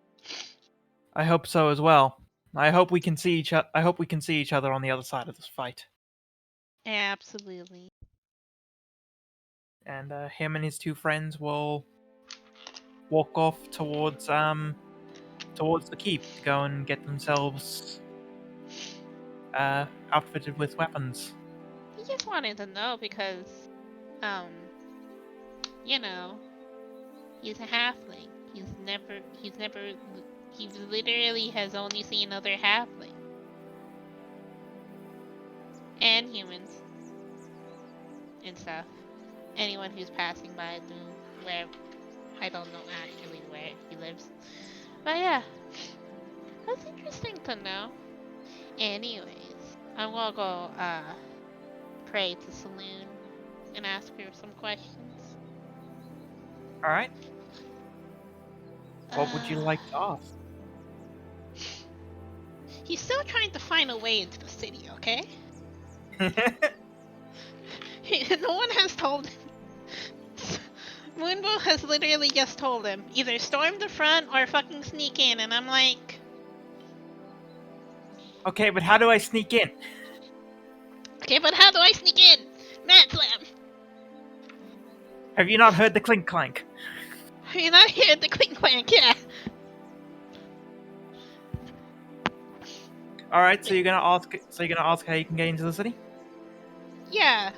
I hope so as well. I hope we can see each other on the other side of this fight. Absolutely. And him and his two friends will walk off towards the keep to go and get themselves outfitted with weapons. He just wanted to know because, um, you know, he's a halfling. He literally has only seen other halflings. and humans and stuff. Anyone who's passing by through where I don't know actually where he lives. But yeah, that's interesting to know. Anyways, I'm gonna go pray to Saloon and ask her some questions. All right. What would you like to ask? He's still trying to find a way into the city, okay? No one has told him. Moonbow has literally just told him, either storm the front or fucking sneak in, and I'm like... Okay, but how do I sneak in? Okay, but how do I sneak in? Mad Slam! Have you not heard the clink clank? You're not here at the clink clank, yeah. All right, so you're gonna ask. So you're gonna ask how you can get into the city. Yeah.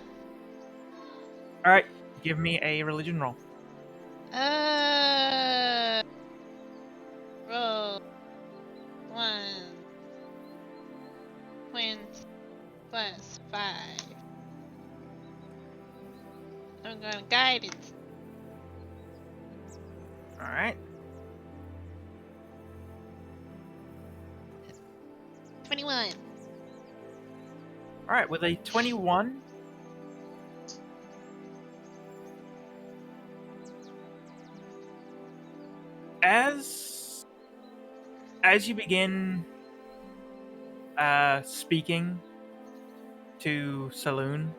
All right, give me a religion roll. Roll. 1. Twins plus 5. I'm going guidance. All right. 21. All right, with a 21, as you begin speaking to Saloon,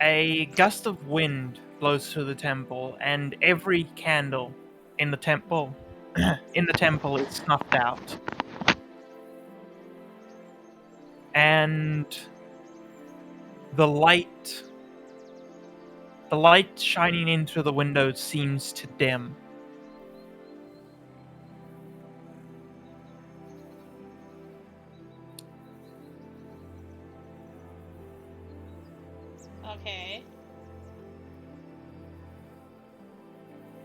a gust of wind blows through the temple, and every candle in the temple is snuffed out. And the light shining into the windows seems to dim. Okay.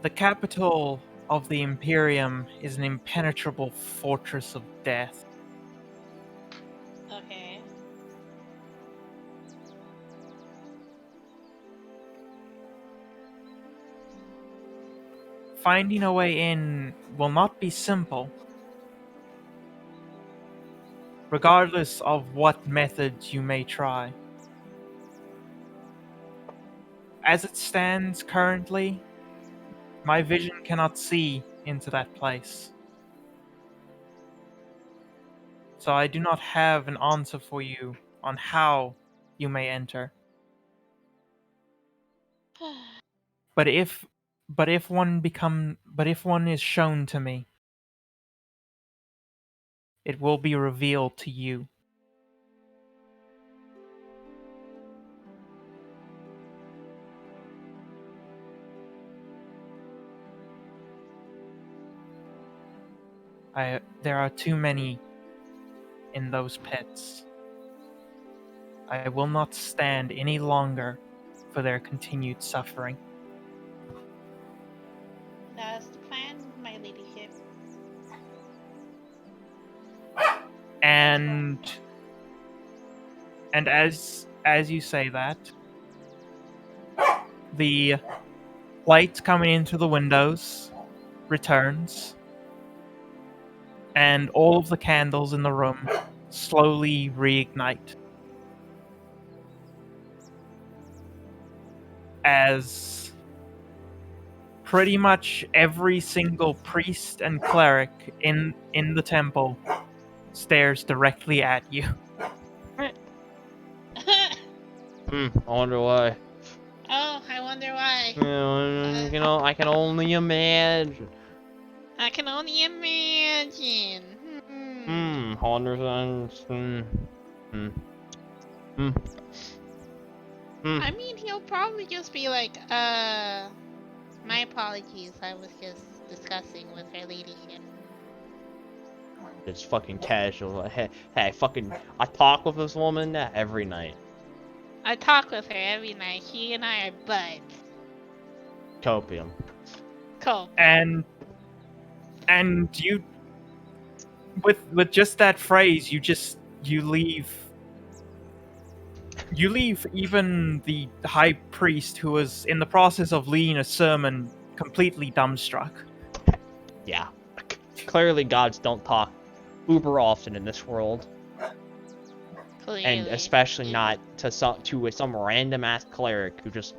The capital of the Imperium is an impenetrable fortress of death. Okay. Finding a way in will not be simple, regardless of what methods you may try. As it stands currently, my vision cannot see into that place. So I do not have an answer for you on how you may enter. But if one is shown to me, it will be revealed to you. There are too many in those pits. I will not stand any longer for their continued suffering. That's the plan, my ladyship. And as you say that, the light coming into the windows returns, and all of the candles in the room slowly reignite as pretty much every single priest and cleric in the temple stares directly at you. I wonder why. Oh, I wonder why. You know, I can only imagine. I can only imagine. I wonder. I mean, he'll probably just be like, my apologies, I was just discussing with her ladyship. It's fucking casual. Hey, I talk with this woman every night. I talk with her every night. She and I are buds. Copium. Cool. And you, with just that phrase, you just you leave even the high priest who was in the process of leading a sermon completely dumbstruck. Yeah. Clearly, gods don't talk uber often in this world, Clearly. and especially not to some random ass cleric who just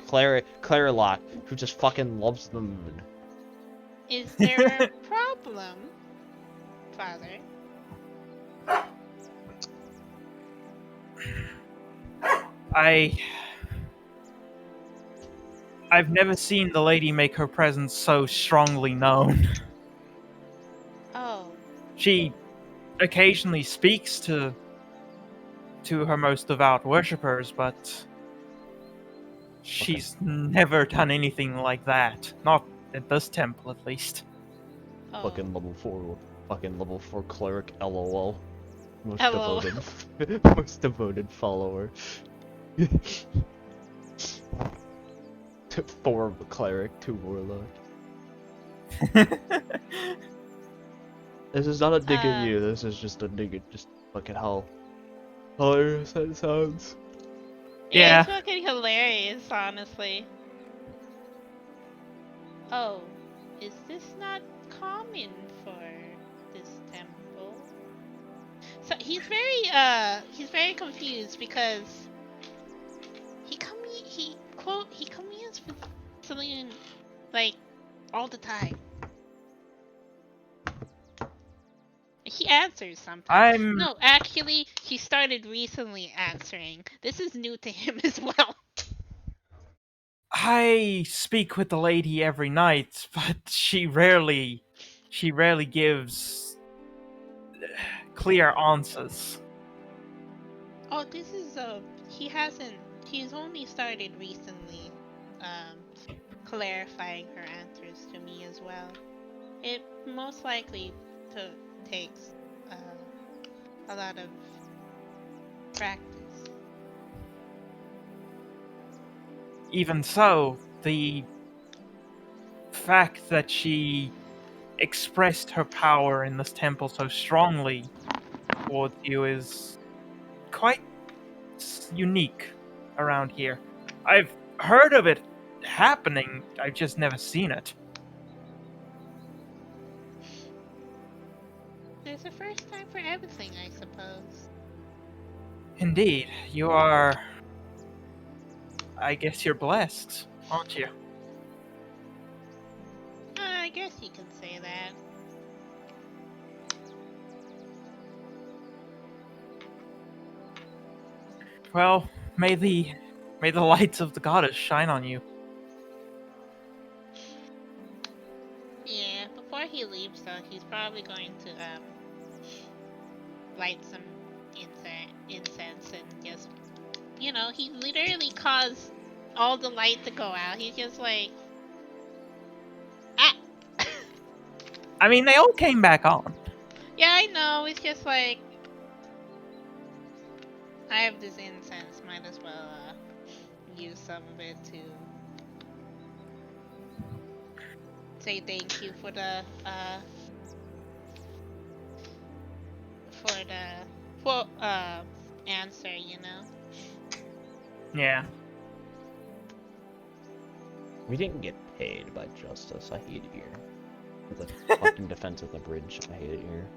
cleric who just fucking loves the moon. Is there a problem, Father? I've never seen the lady make her presence so strongly known. Oh, She occasionally speaks to her most devout worshippers, but she's never done anything like that. Not at this temple, at least. oh. Fucking level 4 cleric, lol. Most LOL. devoted, most devoted follower. Four cleric, 2 warlock. This is not a dig at you. This is just a dig at just fucking how hilarious that sounds. Yeah. It's fucking hilarious, honestly. Oh, is this not common for this temple? So he's very confused because he communes with Celine like all the time. He answers sometimes. No, actually, he started recently answering. This is new to him as well. I speak with the lady every night, but she rarely gives clear answers. Oh, this is he's only started recently clarifying her answers to me as well. It most likely takes a lot of practice. Even so, the fact that she expressed her power in this temple so strongly towards you is quite unique around here. I've heard of it happening, I've just never seen it. There's a first time for everything, I suppose. Indeed, you are... I guess you're blessed, aren't you? I guess you can say that. Well, may the lights of the goddess shine on you. Yeah, before he leaves though, he's probably going to light some incense and just, he literally caused all the light to go out. He's just like, ah. I mean, they all came back on. Yeah, I know. It's just like, I have this incense. Might as well use some of it to say thank you for the answer. Yeah. We didn't get paid by Justice. I hate it here. For the fucking defense of the bridge. I hate it here.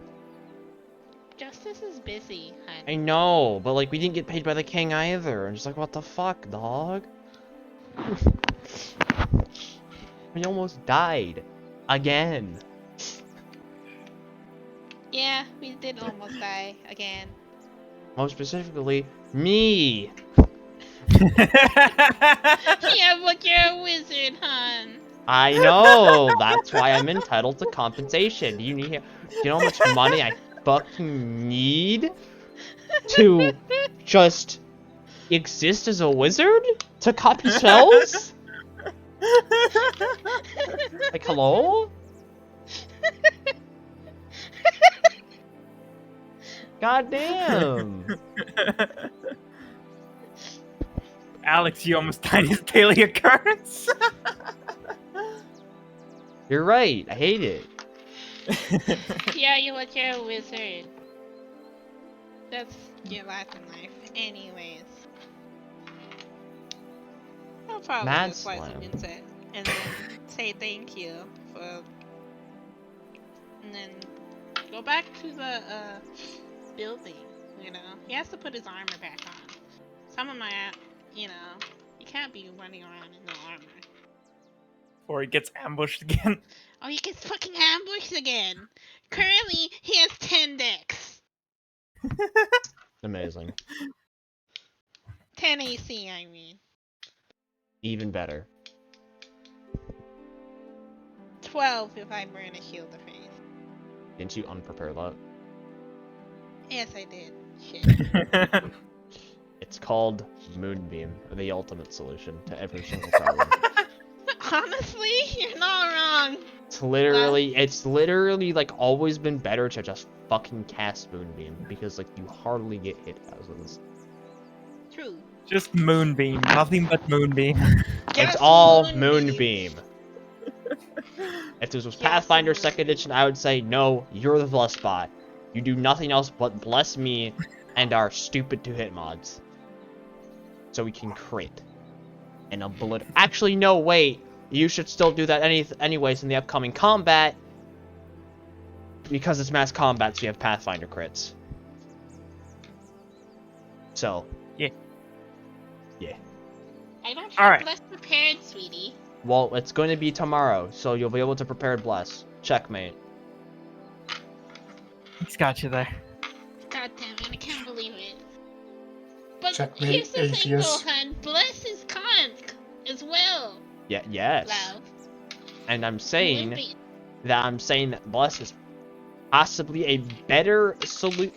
Justice is busy, honey. I know, but like we didn't get paid by the king either. I'm just like, what the fuck, dog? We almost died. Again. Yeah, we did almost die again. Most specifically, me. Yeah, but you're a wizard, hon. I know. That's why I'm entitled to compensation. Do you know how much money I fucking need to just exist as a wizard? To copy spells? Like, hello? God damn. Alex, you almost died his daily occurrence. You're right. I hate it. Yeah, you're a wizard. That's your life in life. Anyways. I'll probably Mad just slice Slam. some insect and then say thank you for, and then go back to the building. You know, he has to put his armor back on. Some of my, you know, you can't be running around in no armor. Or he gets ambushed again. Oh, he gets fucking ambushed again. Currently, he has 10 decks. Amazing. 10 AC, I mean. Even better. 12 if I burn a shield of face. Didn't you unprepare that? Yes, I did. Shit. It's called Moonbeam, the ultimate solution to every single problem. Honestly, you're not wrong. It's literally like always been better to just fucking cast Moonbeam because like you hardly get hit as this. True. Just Moonbeam. Nothing but Moonbeam. It's Just all Moonbeam. Moonbeam. If this was Just Pathfinder 2nd Moonbeam. edition, I would say no, you're the bless bot. You do nothing else but bless me and our stupid 2-hit mods. So we can crit. And obliterate. Actually, no, wait. You should still do that anyways in the upcoming combat. Because it's mass combat, so you have Pathfinder crits. So. Yeah. Yeah. I don't All have right. blessed prepared, sweetie. Well, it's going to be tomorrow, so you'll be able to prepare bless. Checkmate. He's got you there. God damn it, I can't believe it. But Checkmate here's the is thing, yes. Gohan. Bless is conk as well. Yeah, yes. Love. And I'm Would saying be- that bless is possibly a better solution.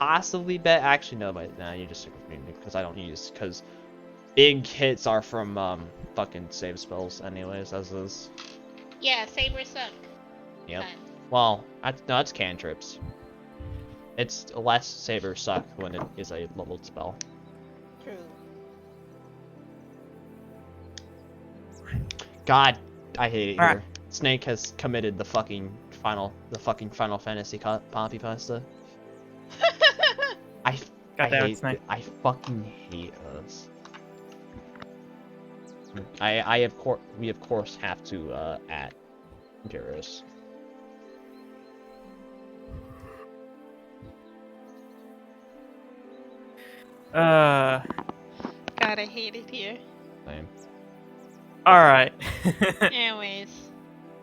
Actually, no, but nah, you just stick with me because I don't use because big hits are from fucking save spells anyways, as is. Yeah, sabers suck. Yep. Fun. Well, no, it's cantrips. It's less sabers suck when it is a leveled spell. True. God, I hate it All here. right. Snake has committed the fucking Final Fantasy copy pasta. I God damn it, hate Snake. I fucking hate us. We of course have to at Imperius. Uh. God, I hate it here. Same. All right. Anyways.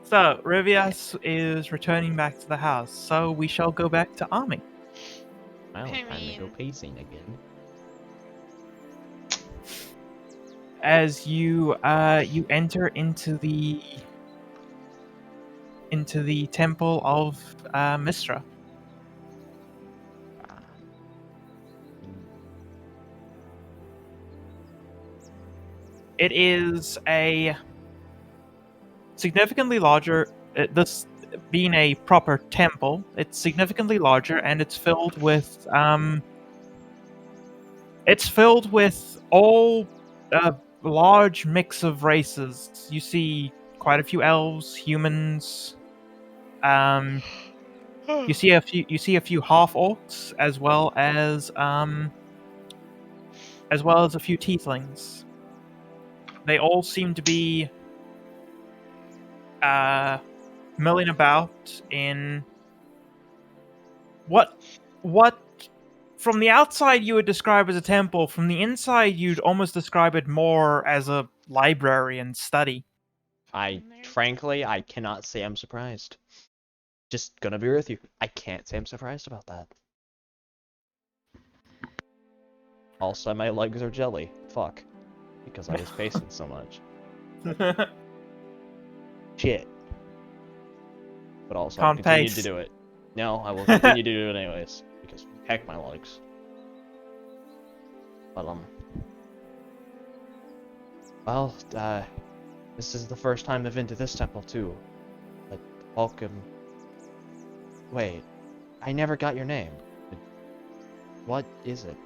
So Rivias is returning back to the house. So we shall go back to Ami. Well, I time to go mean- pacing again. As you enter into the temple of Mistra. It is a significantly larger. This being a proper temple, it's significantly larger, and it's filled with all large mix of races. You see quite a few elves, humans. You see a few half orcs, as well as a few tieflings. They all seem to be milling about in what from the outside you would describe as a temple. From the inside, you'd almost describe it more as a library and study. Frankly, I cannot say I'm surprised. Just gonna be with you. I can't say I'm surprised about that. Also, my legs are jelly. Fuck. Because I was pacing so much. Shit. But also, I'll Can't continue pace. to do it. No, I will continue to do it anyways. Because heck my legs. But, well, this is the first time I've been to this temple, too. But, welcome. Wait, I never got your name. What is it?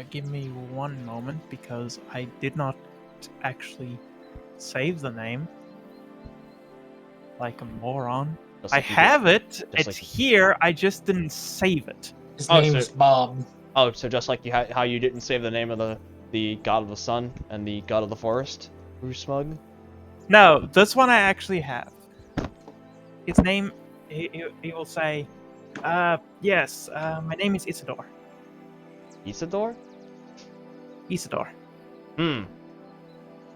Give me one moment, because I did not actually save the name. Like a moron. Just I like you did- have it. just It's like- here. I just didn't save it. His Oh, name's so- Bob. Oh, so just like how you didn't save the name of the god of the sun and the god of the forest, Rouge Smug? No, this one I actually have. His name, he will say, yes, my name is Isidore. Isidore? Isidore. Hmm.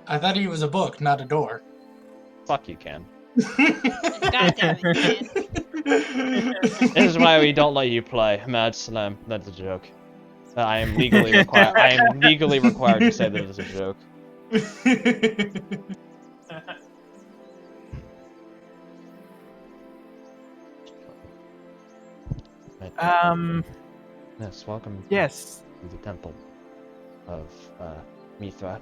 I thought he was a book, not a door. Fuck you, Ken. God damn it, Ken. This is why we don't let you play Mad Slam. That's a joke. I am legally required. I am legally required to say that it is a joke. Yes, welcome Yes. to the temple of Mithra.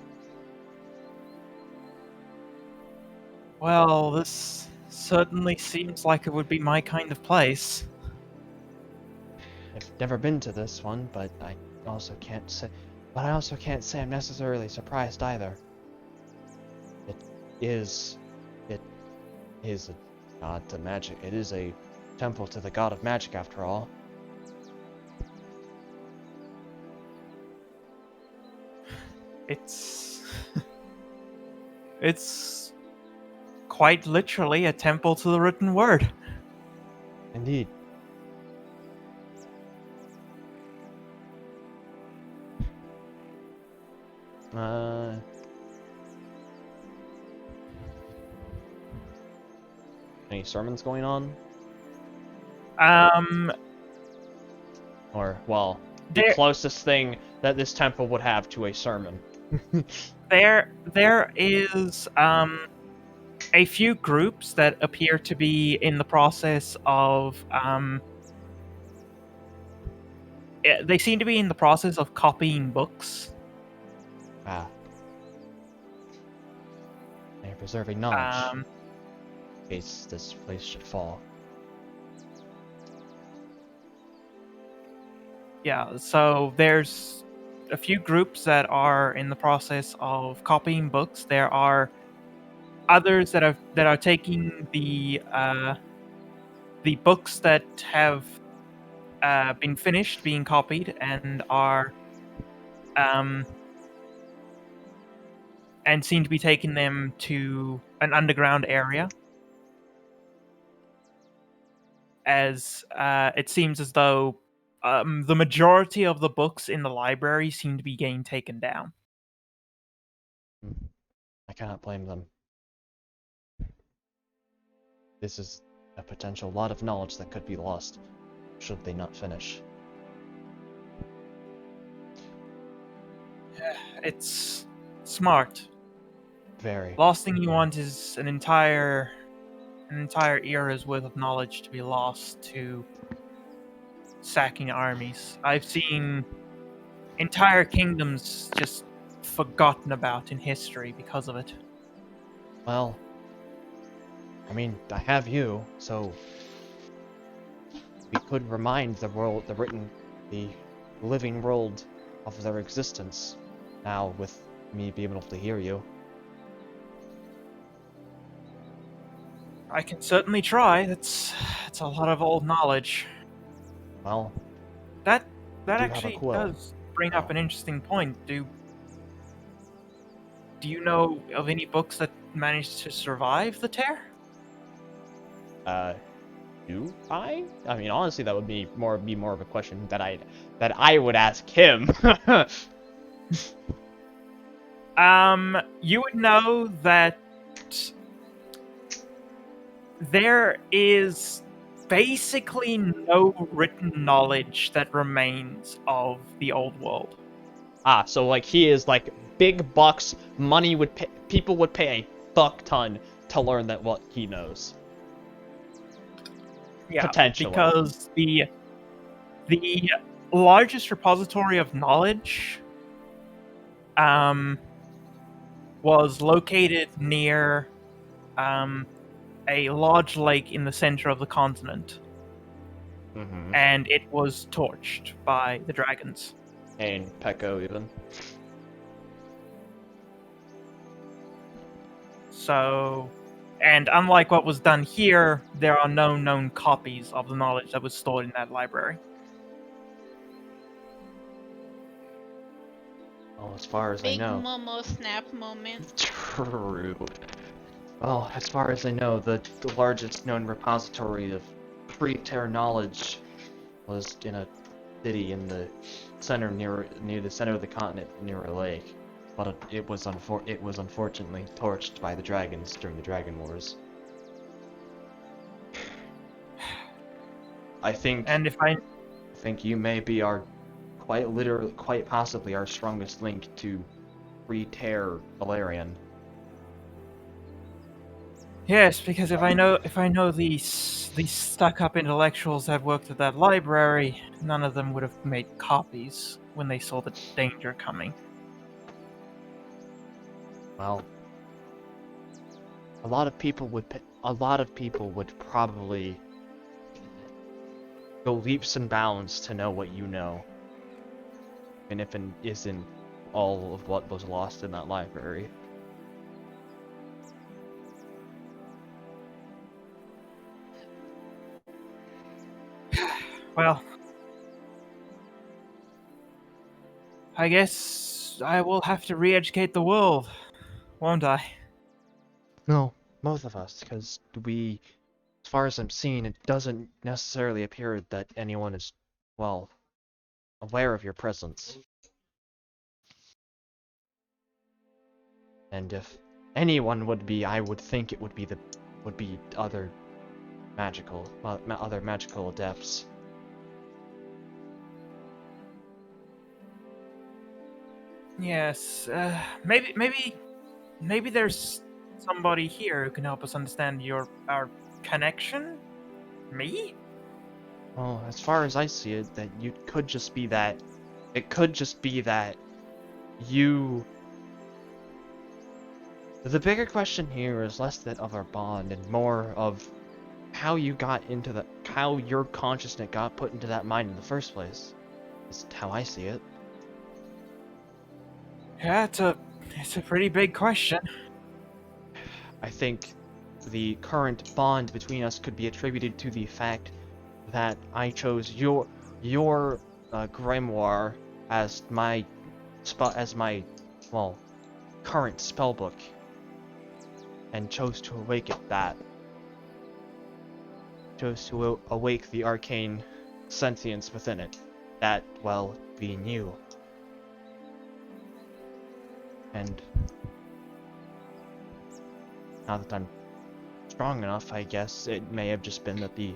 Well, this certainly seems like it would be my kind of place. I've never been to this one, but I also can't say. But I also can't say I'm necessarily surprised either. It is a god to magic. It is a temple to the god of magic, after all. It's it's quite literally a temple to the written word. Indeed. Any sermons going on? Or, well, the There- closest thing that this temple would have to a sermon. There is a few groups that appear to be in the process of they seem to be in the process of copying books. Ah. They are preserving knowledge, in case this place should fall. Yeah, so there's a few groups that are in the process of copying books. There are others that are taking the books that have been finished being copied and are and seem to be taking them to an underground area, as it seems as though the majority of the books in the library seem to be getting taken down. I cannot blame them. This is a potential lot of knowledge that could be lost, should they not finish. It's smart. Very. Last thing you want is an entire era's worth of knowledge to be lost to sacking armies. I've seen entire kingdoms just forgotten about in history because of it. Well, I mean, I have you, so we could remind the world, the living world of their existence. Now, with me being able to hear you. I can certainly try. That's a lot of old knowledge. Well, That do have a actually quill. does bring up an interesting point. Do you know of any books that managed to survive the tear? Do I? I mean, honestly, that would be more of a question that I would ask him. You would know that there is basically no written knowledge that remains of the old world. Ah, so like he is like big bucks, money would pay, people would pay a fuck ton to learn that what he knows. Yeah, Potentially. because the largest repository of knowledge was located near a large lake in the center of the continent, Mm-hmm. and it was torched by the dragons. And Pecco even. So And unlike what was done here, there are no known copies of the knowledge that was stored in that library. Well, as far as I Big know. Momo snap moment. True. Well, as far as I know, the largest known repository of pre-Terra knowledge was in a city in the center near the center of the continent near a lake, but it was unfortunately torched by the dragons during the Dragon Wars. I think you may be our quite possibly our strongest link to pre-Terra Elerian. Yes, because if I know these stuck-up intellectuals that worked at that library, none of them would have made copies when they saw the danger coming. Well, a lot of people would probably go leaps and bounds to know what you know, and if it isn't all of what was lost in that library. Well, I guess I will have to re-educate the world, won't I? No, both of us, because as far as I'm seeing, it doesn't necessarily appear that anyone is, well, aware of your presence. And if anyone would be, I would think it would be other magical adepts. Yes, maybe there's somebody here who can help us understand our connection. Me? Well, as far as I see it, that you could just be that. It could just be that you. The bigger question here is less that of our bond and more of how you got into how your consciousness got put into that mind in the first place. Is how I see it. Yeah, it's a pretty big question. I think the current bond between us could be attributed to the fact that I chose your grimoire as my current spellbook, and chose to awake that. Chose to awake the arcane sentience within it, that, well, being you. And now that I'm strong enough, I guess it may have just been that the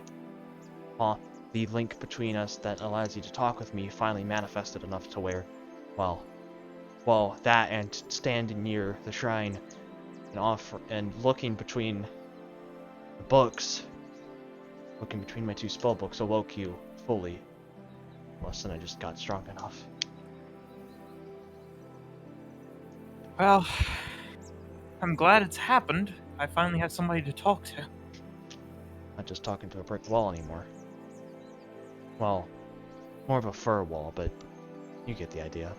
link between us that allows you to talk with me finally manifested enough to where, well, that and standing near the shrine and looking between the books, looking between my two spell books awoke you fully. Less than I just got strong enough. Well, I'm glad it's happened. I finally have somebody to talk to. Not just talking to a brick wall anymore. Well, more of a fur wall, but you get the idea.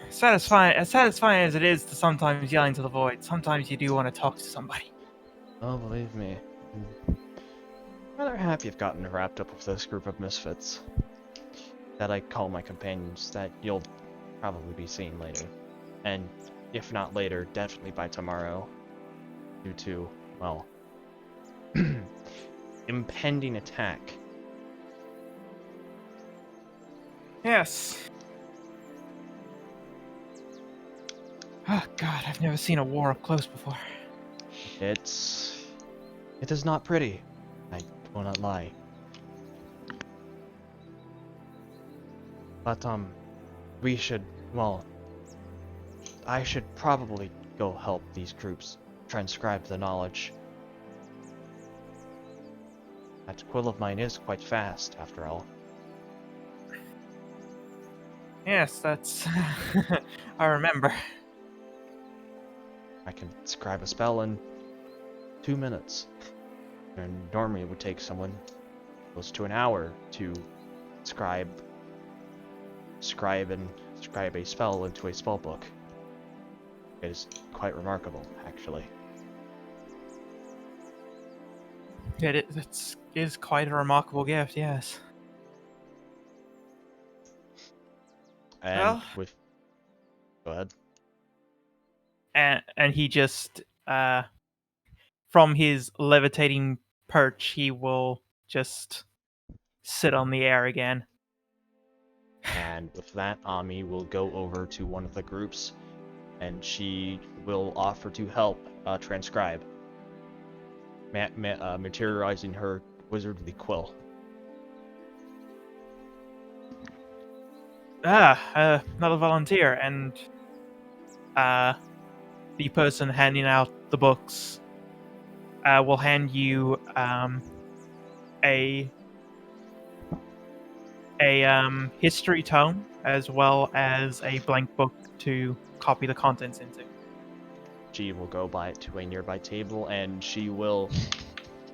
Satisfying as it is to sometimes yell into the void, sometimes you do want to talk to somebody. Oh, believe me. I'm rather happy I've gotten wrapped up with this group of misfits that I call my companions that you'll probably be seeing later. And if not later, definitely by tomorrow. Due to, well, impending attack. Yes. Oh god, I've never seen a war up close before. It is not pretty. I will not lie. But, we should, well, I should probably go help these groups transcribe the knowledge. That quill of mine is quite fast, after all. Yes, that's... I remember. I can scribe a spell in 2 minutes. And normally it would take someone close to an hour to scribe a spell into a spell book. It is quite remarkable, actually. It is quite a remarkable gift, yes. And Well, with go ahead. and he just from his levitating perch, he will just sit on the air again. And with that, Ami will go over to one of the groups, and she will offer to help transcribe, materializing her wizardly quill. Another volunteer, and the person handing out the books will hand you a history tome as well as a blank book to copy the contents into. She will go to a nearby table, and she will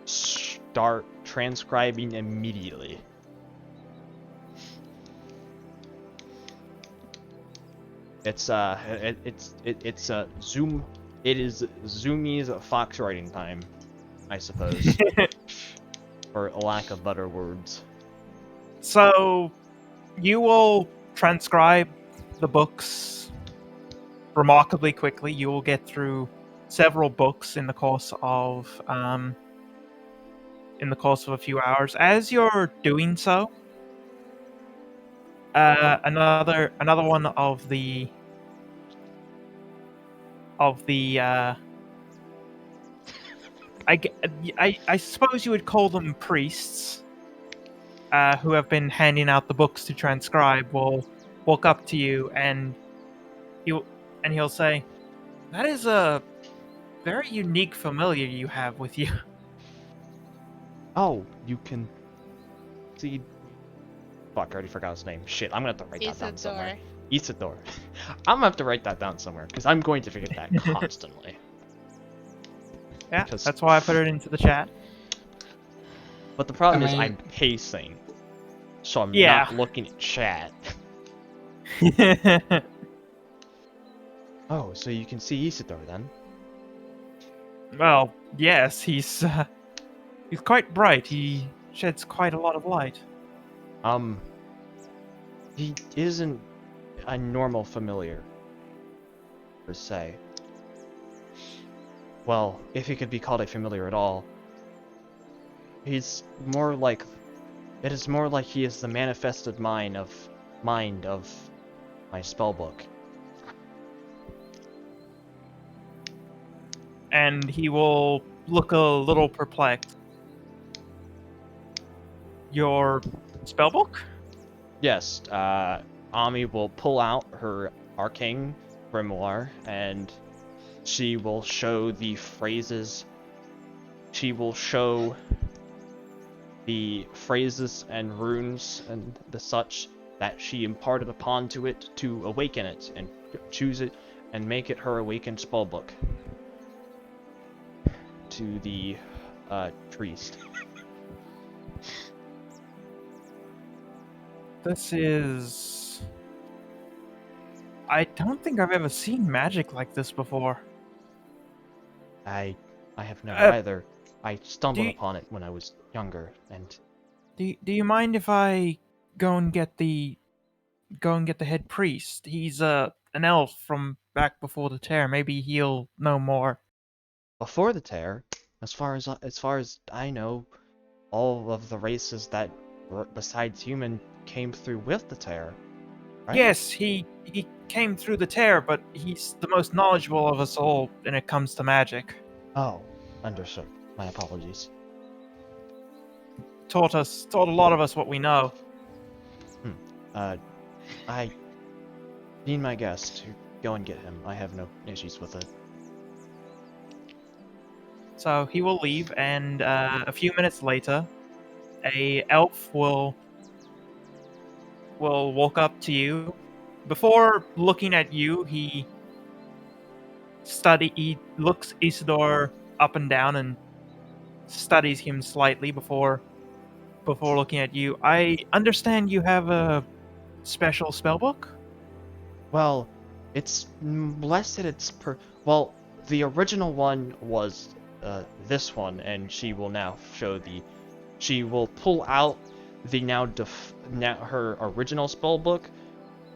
start transcribing immediately. It's Zoom. It is Zoomies fox writing time, I suppose, for lack of better words. So you will transcribe the books remarkably quickly. You will get through several books in the course of a few hours. As you're doing so, another one of the I suppose you would call them priests, who have been handing out the books to transcribe, will walk up to you and he'll say, "That is a very unique familiar you have with you." Oh, you can see. Fuck, I already forgot his name. Shit, I'm gonna have to write that down somewhere. Isidore. I'm gonna have to write that down somewhere, because I'm going to forget that constantly. Yeah, Because- that's why I put it into the chat. But the problem I is mean- I'm pacing, so I'm Yeah. not looking at chat. Oh, so you can see Isidore then? Well, yes, he's quite bright. He sheds quite a lot of light. He isn't a normal familiar, per se. Well, if he could be called a familiar at all. He's more like... It is more like he is the manifested mind of my spellbook. And he will look a little perplexed. Your spellbook? Yes, Ami will pull out her arcane grimoire, and she will show the phrases. She will show the phrases and runes and the such that she imparted upon to it to awaken it and choose it and make it her awakened spellbook to the priest. This is... I don't think I've ever seen magic like this before. I have never Uh, either. I stumbled do you- upon it when I was younger, and Do you mind if I go and get the head priest? He's an elf from back before the tear. Maybe he'll know more. before the tear, as far as I know, all of the races that were besides human came through with the tear, right? Yes, he came through the tear, but he's the most knowledgeable of us all when it comes to magic. Oh, understood. My apologies. Taught a lot of us what we know. I need my guest to go and get him. I have no issues with it. So he will leave, and a few minutes later, a elf will walk up to you. Before looking at you, he looks Isidore up and down and studies him slightly before looking at you. I understand you have a special spellbook? Well, it's less that it's well, the original one was this one, and she will now show the. She will pull out the now her original spell book.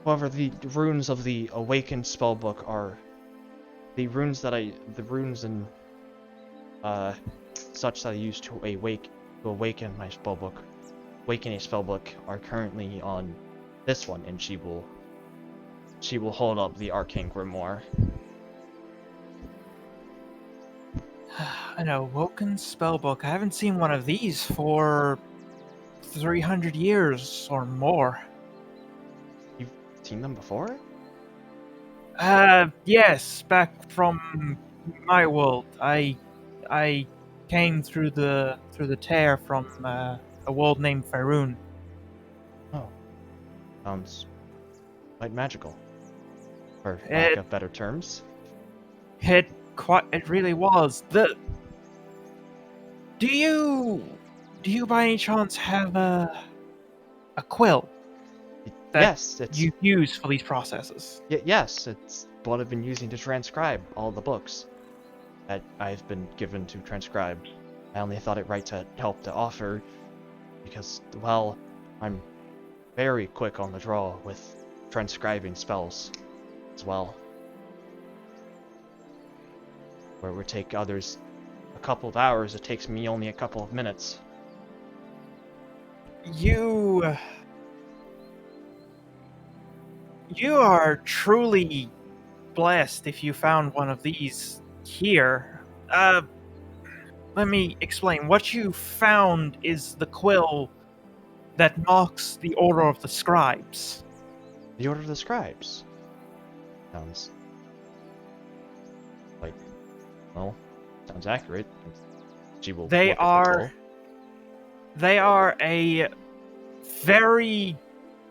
However, the runes of the awakened spell book are the runes and such that I use to awaken my spell book. Awaken a spell book are currently on this one, and she will hold up the arcane grimoire. An awoken spellbook. I haven't seen one of these for 300 years or more. You've seen them before? Yes, back from my world. I came through the tear from a world named Faerun. Oh, sounds quite magical, for lack of better terms. It really was. Do you by any chance have a quill that Yes, it's you use for these processes? yes, it's what I've been using to transcribe all the books that I've been given to transcribe. I only thought it right to help to offer because, well, I'm very quick on the draw with transcribing spells as well. Where it would take others a couple of hours, it takes me only a couple of minutes. You are truly blessed if you found one of these here. Let me explain. What you found is the quill that marks the order of the scribes. The Order of the Scribes. Sounds like, well, sounds accurate. She will They look at the are quill. they are a very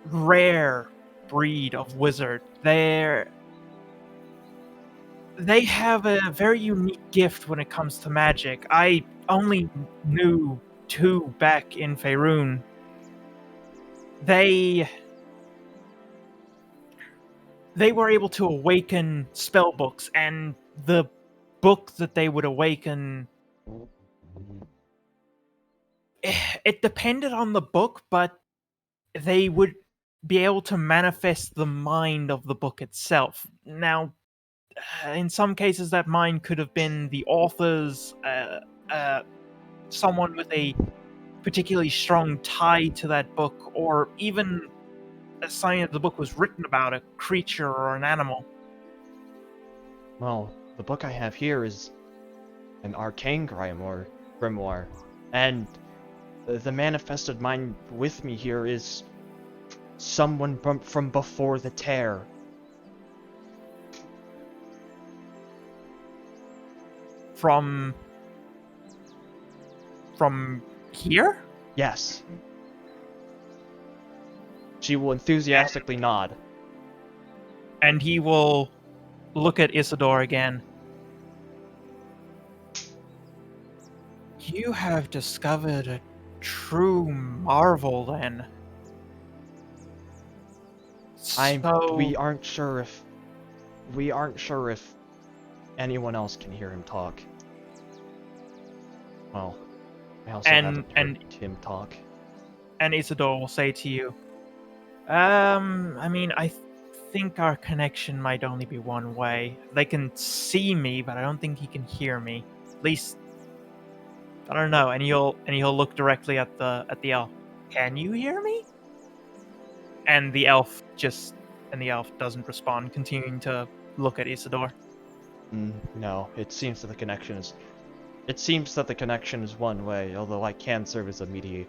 rare breed of wizard. They have a very unique gift when it comes to magic. I only knew two back in Faerun. They were able to awaken spell books, and the book that they would awaken, it depended on the book, but they would be able to manifest the mind of the book itself. Now, in some cases, that mind could have been the author's, someone with a particularly strong tie to that book, or even a sign that the book was written about a creature or an animal. Well, the book I have here is an arcane grimoire, and the manifested mind with me here is someone from before the tear. From here? Yes. She will enthusiastically nod. And he will look at Isidore again. You have discovered a true marvel, then. We aren't sure if anyone else can hear him talk. Well, I also haven't heard him talk. And Isidore will say to you, I mean, I think our connection might only be one way. They can see me, but I don't think he can hear me. At least, I don't know. And he'll look directly at the elf. Can you hear me? And the elf doesn't respond, continuing to look at Isidore. No, it seems that the connection is one way, although I can serve as a mediator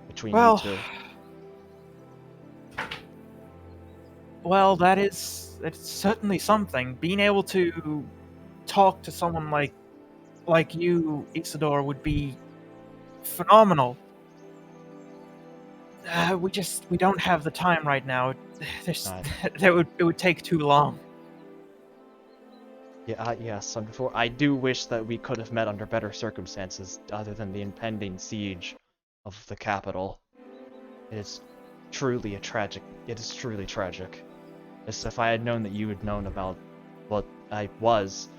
between you two. Well, it's certainly something. Being able to talk to someone like you, Isidore, would be phenomenal. We don't have the time right now. It would take too long. Yeah, yes. I do wish that we could have met under better circumstances, other than the impending siege of the capital. It is truly tragic. As if I had known that you had known about what I was,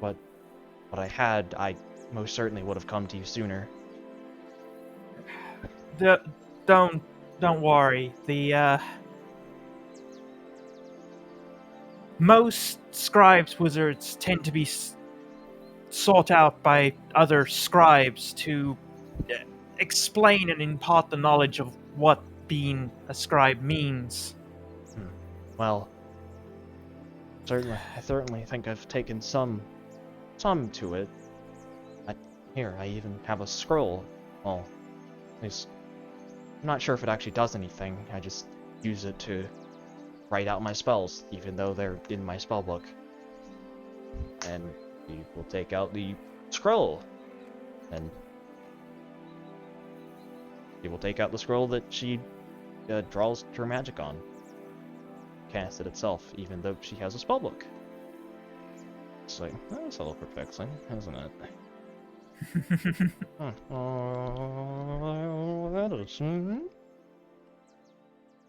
what I had, I most certainly would have come to you sooner. Don't worry. The most scribes wizards tend to be sought out by other scribes to explain and impart the knowledge of what being a scribe means. Well, I certainly think I've taken some to it. Here, I even have a scroll. Well, at least, I'm not sure if it actually does anything. I just use it to write out my spells, even though they're in my spell book. And we will take out the scroll, and he will take out the scroll that she draws her magic on. Cast it itself, even though she has a spell book. It's like, that's a little perplexing, isn't it? That is.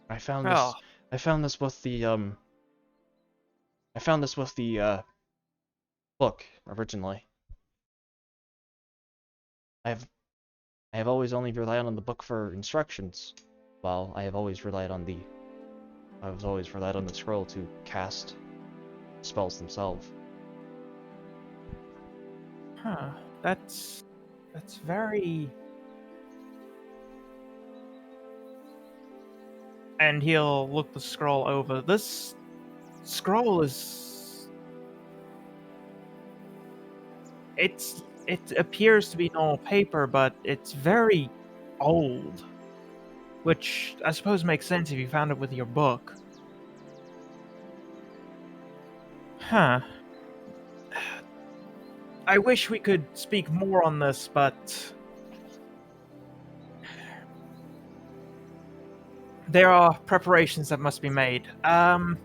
I found this. Oh. I found this with the book originally. I have always only relied on the book for instructions, while I have always relied on the scroll to cast spells themselves. Huh. That's very... And he'll look the scroll over. This scroll is... It appears to be normal paper, but it's very old. Which I suppose makes sense if you found it with your book. Huh. I wish we could speak more on this, but... there are preparations that must be made. After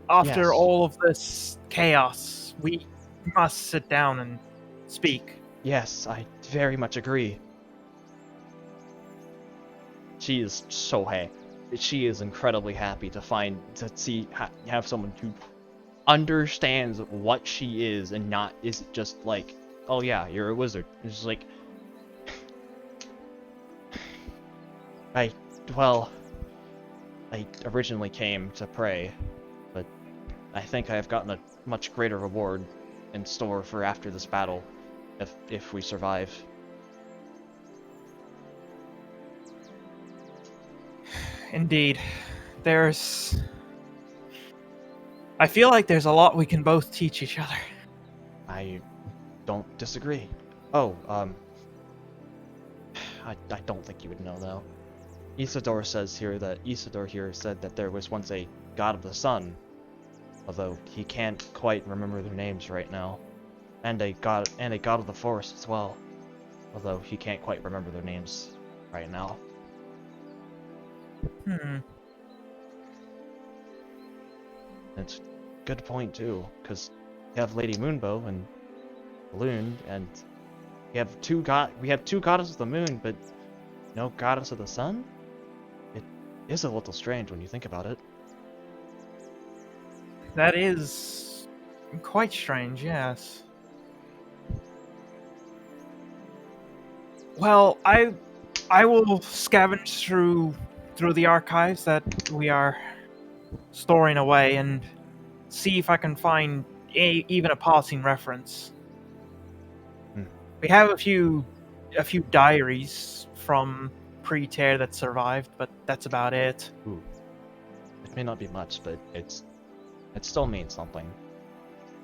Yes. all of this chaos, we must sit down and speak. Yes, I very much agree. She is so happy. She is incredibly happy to have someone who understands what she is and not is just like, oh yeah, you're a wizard. It's just like, I originally came to pray, but I think I have gotten a much greater reward in store for after this battle, if we survive. Indeed. I feel like there's a lot we can both teach each other. I don't disagree. Oh, I don't think you would know, though. Isidore here said that there was once a god of the sun, although he can't quite remember their names right now, and a god of the forest as well, although he can't quite remember their names right now. It's a good point too, because you have Lady Moonbow and Balloon, and we have two goddesses of the moon, but no goddess of the sun? It is a little strange when you think about it. That is quite strange, yes. Well, I will scavenge through the archives that we are storing away and see if I can find even a passing reference. We have a few diaries from pre-tear that survived, but that's about it. Ooh. It may not be much, but it still means something.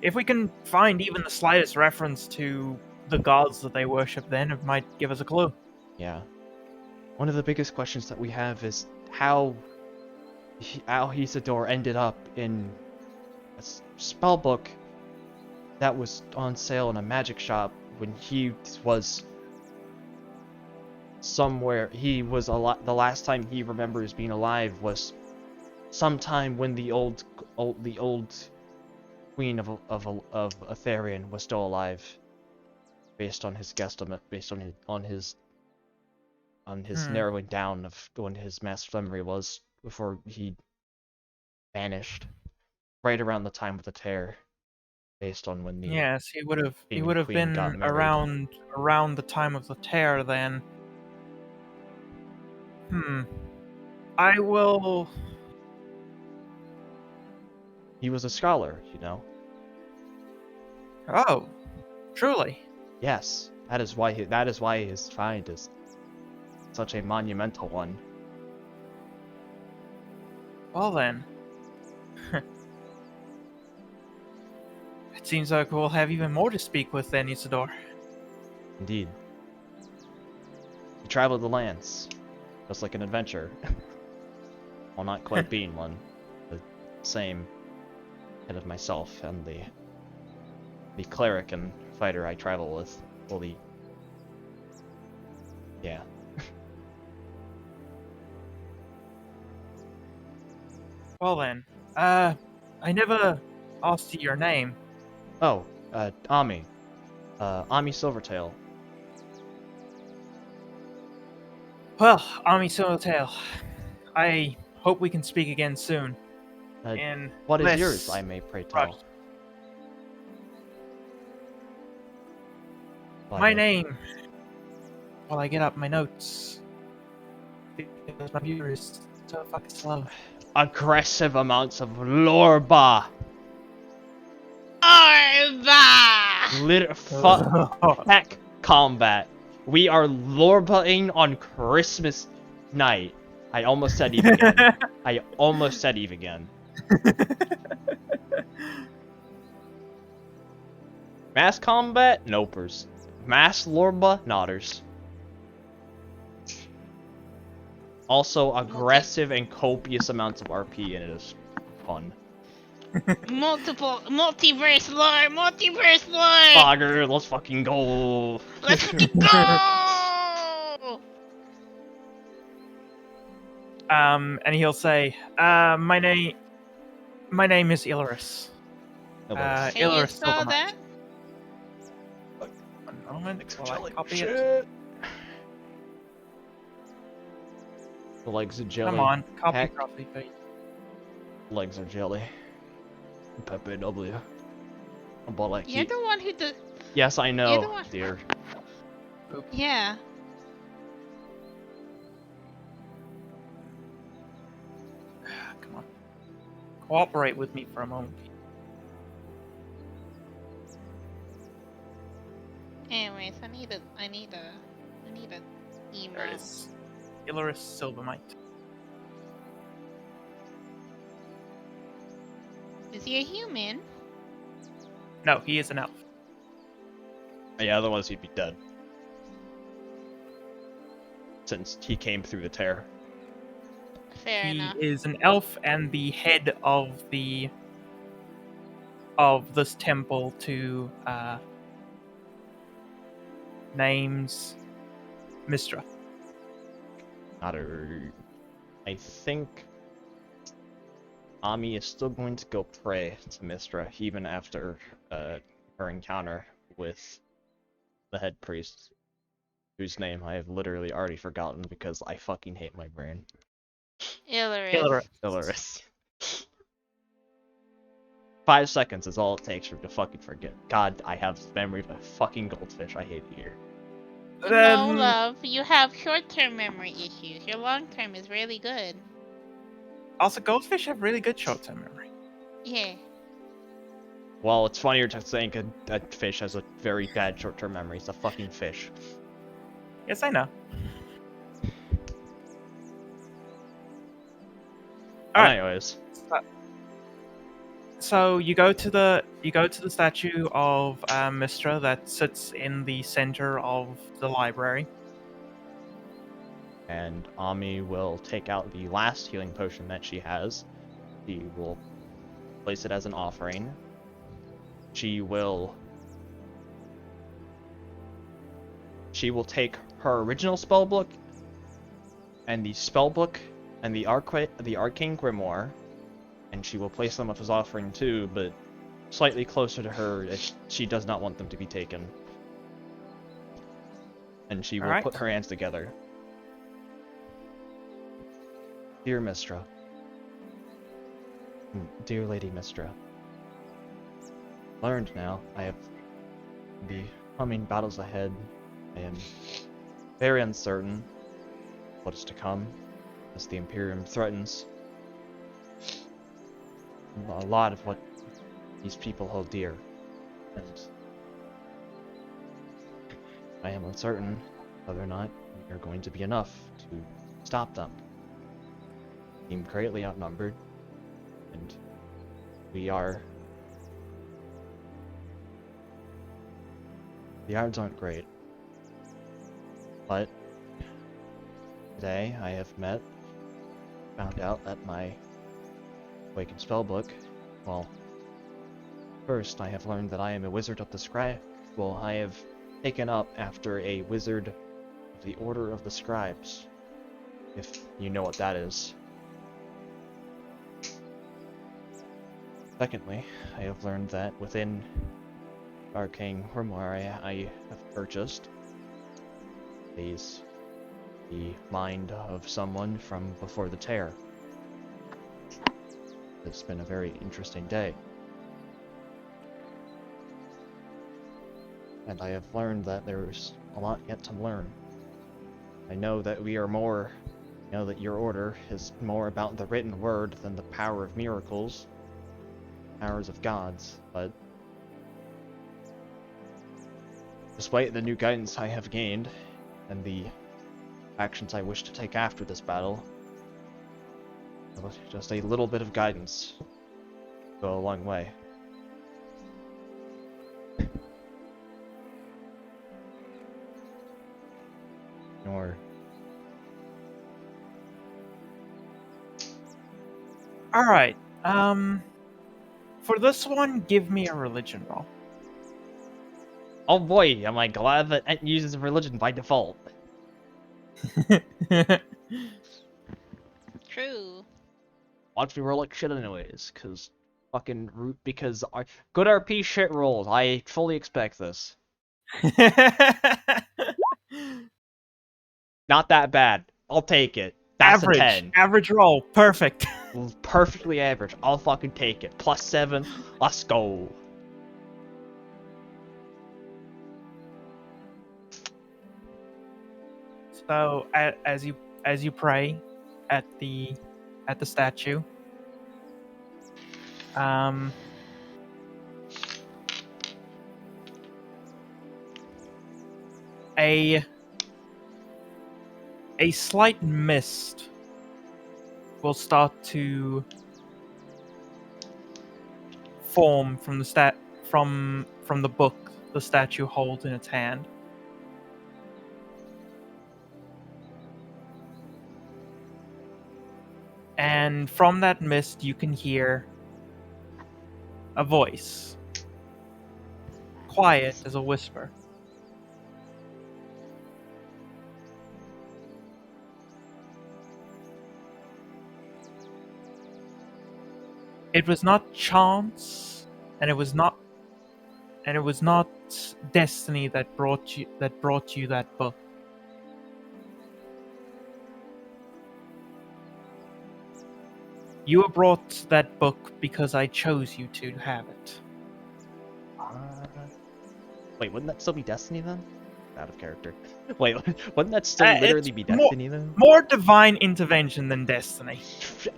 If we can find even the slightest reference to the gods that they worship, then it might give us a clue. Yeah. One of the biggest questions that we have is how Isidore ended up in a spell book that was on sale in a magic shop when he was somewhere. He was the last time he remembers being alive was sometime when the old queen of Elerian was still alive, based on his guesstimate, based on his narrowing down of when his master memory was before he vanished right around the time of the tear, based on when the Yes, he would have. He king would and have queen got been married. around the time of the tear. Then. I will. He was a scholar, you know. Oh, truly. Yes, that is why his find is such a monumental one. Well then. It seems like we'll have even more to speak with then, Isidore. Indeed. He traveled the lands, just like an adventurer. While not quite being one. The same head of myself and the cleric and fighter I travel with. Well, yeah. Well then. I never asked you your name. Oh, Ami. Ami Silvertail. Well, Ami Silvertail, I hope we can speak again soon. In What is less yours, I may pray rush. tell? Well, I My may- name. While I get up my notes. Because my computer is so fucking slow. Aggressive amounts of lorba. Arba! Heck combat. We are lorbaing on Christmas night. I almost said Eve again. I almost said Eve again. Mass combat? Nopers. Mass lorba? Nodders. Also, aggressive and copious amounts of RP, and it is fun. Multiverse lore! Multiverse lore! Fogger, let's fucking go! Let's fucking go! And he'll say, my name is Illuris. Illuris. Can you Illuris spell Silvermite. that? One moment, while I Jelly. copy it. Shit. The legs of jelly. Come on, copy, Heck. copy, paste. Legs are jelly. Pepe W. But like You're the one who does. Yes, I You're the know, one- dear. Yeah. Come on. Cooperate with me for a moment. Anyways, I need a email. There it is. Illuris Silvermite. Is he a human? No, he is an elf. Yeah, otherwise he'd be dead. Since he came through the tear. Fair He enough. is an elf and the head of this temple to names Mistra. I think Ami is still going to go pray to Mistra even after her encounter with the head priest, whose name I have literally already forgotten because I fucking hate my brain. Illyris. Illyris. 5 seconds is all it takes for me to fucking forget. God, I have memory of a fucking goldfish. I hate it here. No, love. You have short-term memory issues. Your long-term is really good. Also, goldfish have really good short-term memory. Yeah. Well, it's funnier to think a fish has a very bad short-term memory. It's a fucking fish. Yes, I know. Alright. Anyways. So you go to the statue of Mistra that sits in the center of the library. And Ami will take out the last healing potion that she has. She will place it as an offering. She will take her original spellbook and the spellbook and the arcane grimoire, and she will place them as his offering too, but slightly closer to her as she does not want them to be taken. And she will Alright. put her hands together. Dear Mistra, Dear Lady Mistra, learned now I have the coming battles ahead. I am very uncertain what is to come as the Imperium threatens a lot of what these people hold dear, and I am uncertain whether or not we are going to be enough to stop them. We seem greatly outnumbered, and the odds aren't great. But today I have found out that my Awakened Spellbook, well, first I have learned that I am a wizard of the scribe. Well, I have taken up after a wizard of the Order of the Scribes, if you know what that is. Secondly, I have learned that within Arcane Grimoire I have purchased is the mind of someone from before the tear. It's been a very interesting day. And I have learned that there's a lot yet to learn. I know that that your order is more about the written word than the power of miracles, powers of gods, but despite the new guidance I have gained, and the actions I wish to take after this battle, just a little bit of guidance go a long way. Or Alright, for this one, give me a religion roll. oh boy, am I glad that it uses religion by default. True. Watch me roll like shit anyways, because our good RP shit rolls. I fully expect this. Not that bad. I'll take it. That's Average. a 10. Average roll. Perfect. Perfectly average. I'll fucking take it. +7. Let's go. So as you pray at the statue, a slight mist will start to form from the book the statue holds in its hand. And from that mist, you can hear a voice, quiet as a whisper. It was not chance, and it was not destiny that brought you that book. You were brought that book because I chose you to have it. Wait, wouldn't that still be Destiny then? Out of character. Wait, wouldn't that still literally be Destiny then? More divine intervention than destiny.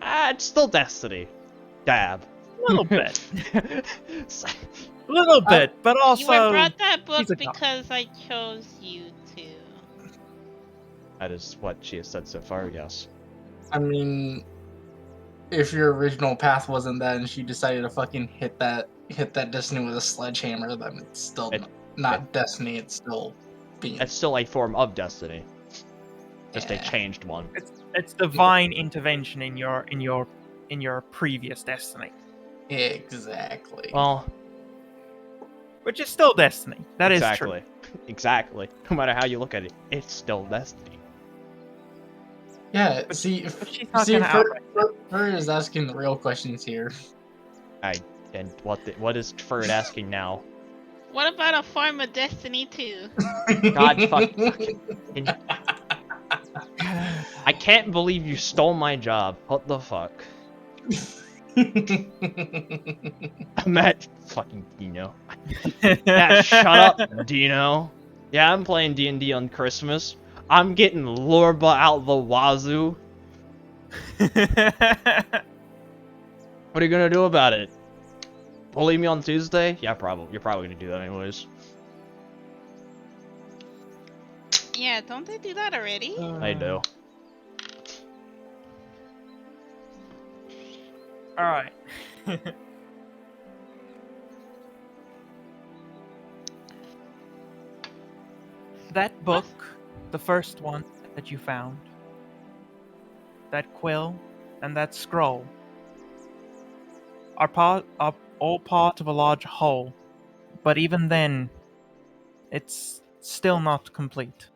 It's still Destiny. Dab. A little bit. A little bit, but also... You were brought that book he's a god. because I chose you to. That is what she has said so far, yes. I mean, if your original path wasn't that and she decided to fucking hit that destiny with a sledgehammer, then it's still not destiny, it's still being... It's still a form of Destiny. Just a Yeah. changed one. It's divine intervention in your previous destiny. Exactly. Well, Which is still destiny. That is true. Exactly. No matter how you look at it, it's still Destiny. Yeah, But see, she's not gonna outright. Fur is asking the real questions here. And what is Ferd asking now? What about a form of Destiny too? God fucking... I can't believe you stole my job. What the fuck? Matt, fucking Dino. Yeah, shut up, Dino. Yeah, I'm playing D&D on Christmas. I'm getting Lorba out the wazoo. What are you gonna do about it? Bully me on Tuesday? Yeah, probably. You're probably gonna do that anyways. Yeah, don't they do that already? I do. Alright. That book, the first one that you found, that quill, and that scroll are all part of a large whole, but even then, it's still not complete.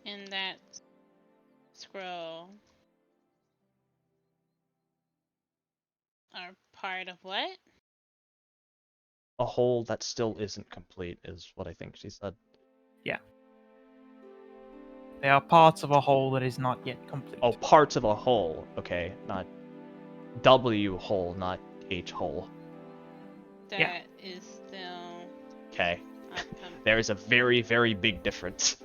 And that scroll are part of what? A whole that still isn't complete is what I think she said. They are parts of a whole that is not yet complete. Oh, parts of a whole. Okay, not W whole, not H whole. That Yeah. is still Okay. upcoming. There is a very, very big difference.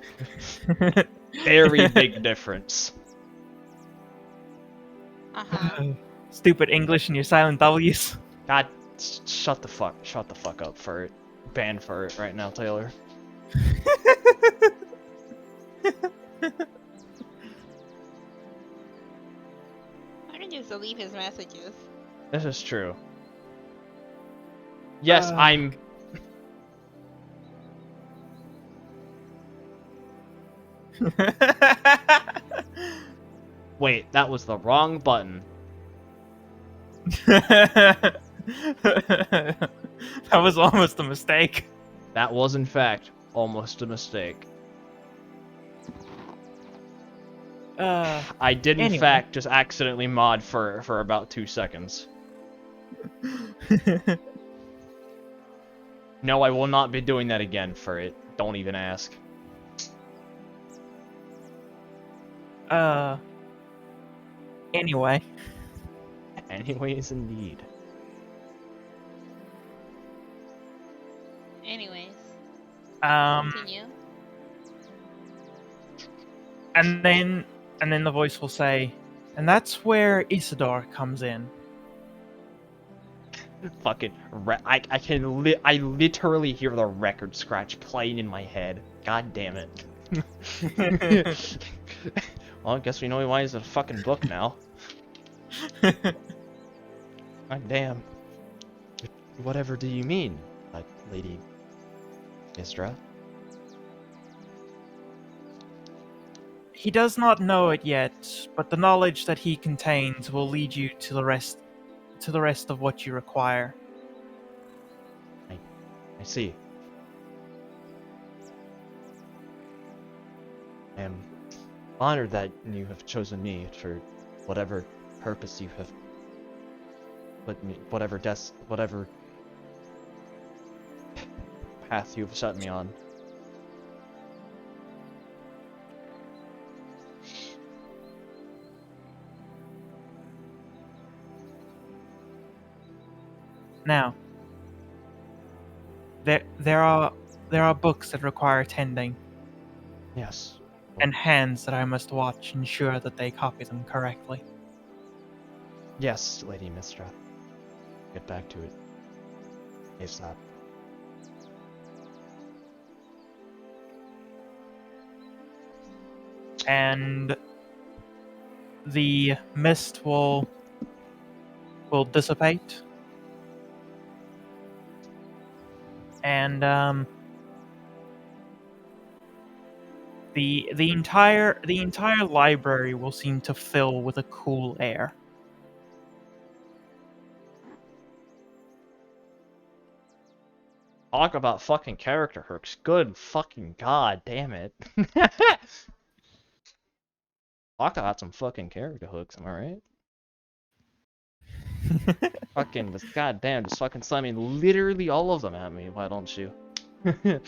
Very big difference. Uh-huh. Stupid English and your silent W's. God, shut the fuck up for it. Ban for it right now, Taylor. I can just delete his messages. This is true. Yes, Uh. I'm. Wait, that was the wrong button. That was almost a mistake. That was, in fact, almost a mistake. I did, in Anyway. fact, just accidentally mod for about 2 seconds. No, I will not be doing that again for it. Don't even ask. Anyway. Anyways, indeed. Anyways, Um, continue. and then the voice will say, and that's where Isidore comes in. Fucking I literally hear the record scratch playing in my head. God damn it. Well, I guess we know why he's a fucking book now. God damn. Whatever do you mean, Lady Istra? He does not know it yet, but the knowledge that he contains will lead you to the rest of what you require. I see. I am honored that you have chosen me for whatever purpose you have put me, whatever path you have set me on. Now, there are books that require tending, Yes. and hands that I must watch, ensure that they copy them correctly. Yes, Lady Mistra. Get back to it. ASAP. And the mist will dissipate, and the entire library will seem to fill with a cool air. Talk about fucking character hooks. Good fucking god damn it. Talk about some fucking character hooks, am I right? Fucking just goddamn, just fucking slamming literally all of them at me. Why don't you? Make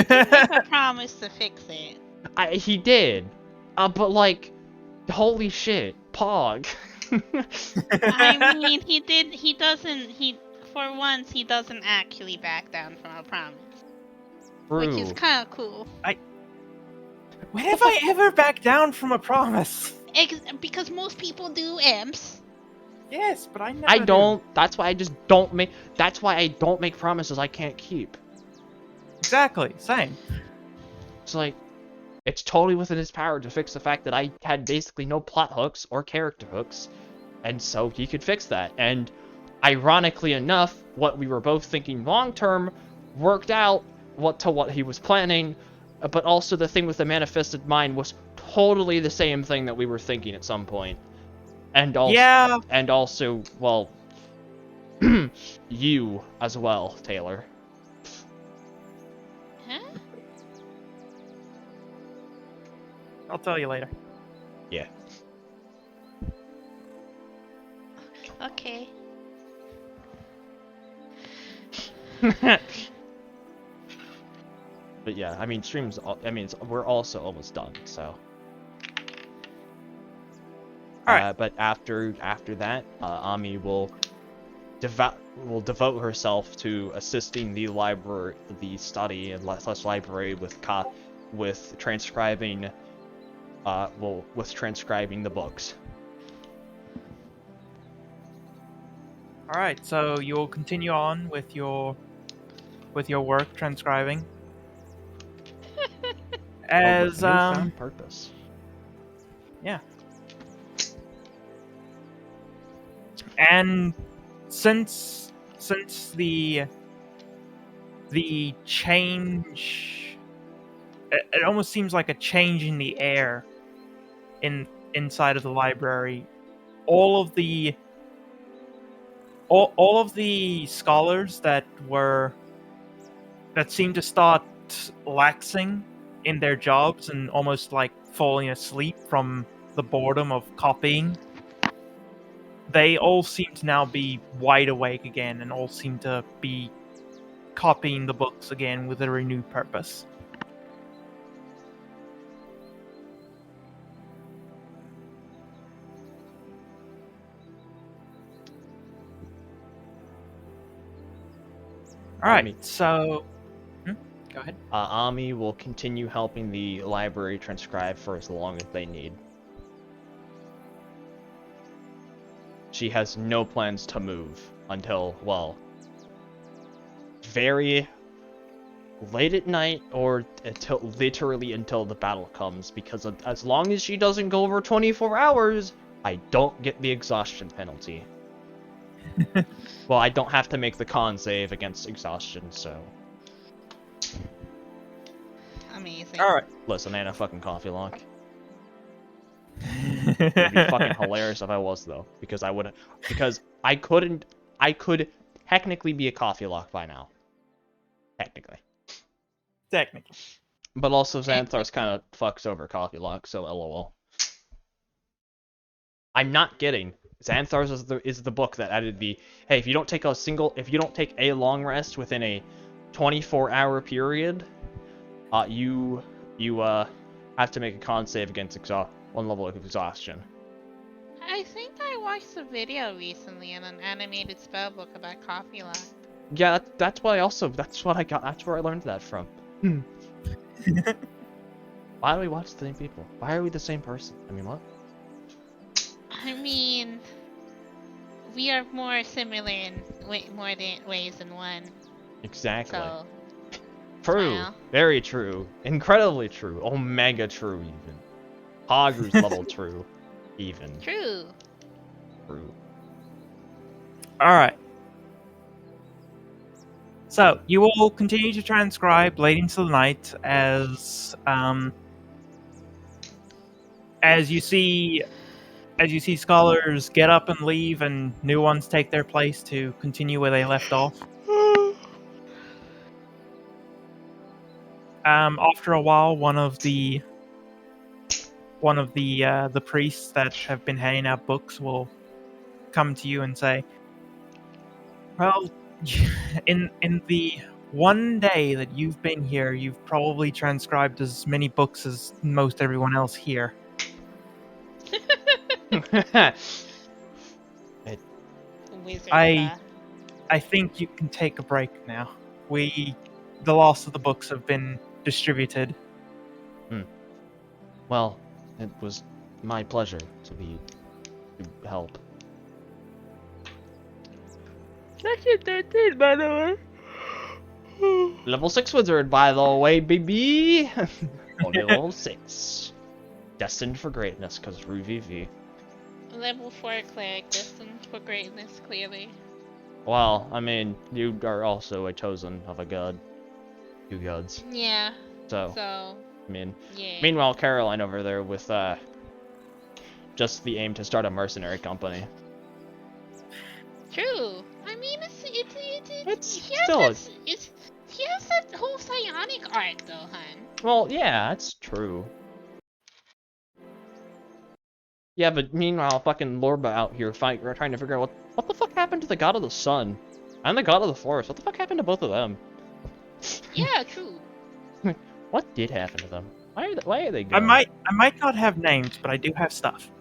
a promise to fix it. He did. But like, holy shit, Pog. I mean, for once, he doesn't actually back down from a promise. Which is True. kind of cool. When have I ever backed down from a promise? Because most people do, imps. Yes, but I never I do. don't. That's why I just don't make. That's why I don't make promises I can't keep. Exactly, same. It's like, it's totally within his power to fix the fact that I had basically no plot hooks or character hooks, and so he could fix that. And ironically enough, what we were both thinking long term worked out to what he was planning, but also the thing with the manifested mind was totally the same thing that we were thinking at some point. And also, Yeah. and also, well, you as well, Taylor. Huh? I'll tell you later. Yeah. Okay. But yeah, I mean, we're also almost done, so. Alright. But after that, Ami will devote herself to assisting the study and / library with transcribing, with transcribing the books. Alright, so you will continue on with your work transcribing. But with As newfound purpose. yeah. And since the change, it almost seems like a change in the air inside of the library. All of the scholars that seemed to start laxing in their jobs and almost like falling asleep from the boredom of copying, they all seem to now be wide awake again and all seem to be copying the books again with a renewed purpose. Alright, so... Go ahead. Ami will continue helping the library transcribe for as long as they need. She has no plans to move until, well, very late at night or literally until the battle comes, because as long as she doesn't go over 24 hours, I don't get the exhaustion penalty. Well, I don't have to make the con save against exhaustion, so... Amazing. Alright. Listen, I ain't a fucking coffee lock. It'd be fucking hilarious if I was, though, because I could technically be a coffee lock by now. Technically. But also Xanthar's kind of fucks over coffee lock, so lol. I'm not kidding. Xanthar's is the book that added the, hey, if you don't take a long rest within a 24-hour period, you have to make a con save against one level of exhaustion. I think I watched a video recently in an animated spellbook about coffee lock. Yeah, that's what I got. That's where I learned that from. Why do we watch the same people? Why are we the same person? I mean, what? I mean, we are more similar in more ways than one. Exactly. So, True. smile. Very true. Incredibly true. Omega true, even. Hogru's level true. Even. True. True. Alright. So, you will continue to transcribe late into the night as you see scholars get up and leave and new ones take their place to continue where they left off. After a while, one of the priests that have been handing out books will come to you and say, "Well, in the one day that you've been here, you've probably transcribed as many books as most everyone else here." wizard. I think you can take a break now. The last of the books have been distributed. Well, it was my pleasure to help. Section 13, by the way. Level 6 wizard, by the way, baby! Only level 6. Destined for greatness, because RuVV. Level 4 cleric, destined for greatness, clearly. Well, I mean, you are also a chosen of a god. 2 gods. Yeah. So, So. I mean, Yeah. meanwhile, Caroline over there with, just the aim to start a mercenary company. True. I mean, It's still he has that whole psionic art, though, hun. Well, yeah, that's true. Yeah, but meanwhile, fucking Lorba out here we're trying to figure out what the fuck happened to the god of the sun and the god of the forest. What the fuck happened to both of them? Yeah, true. What did happen to them? Why are they gone? I might not have names, but I do have stuff.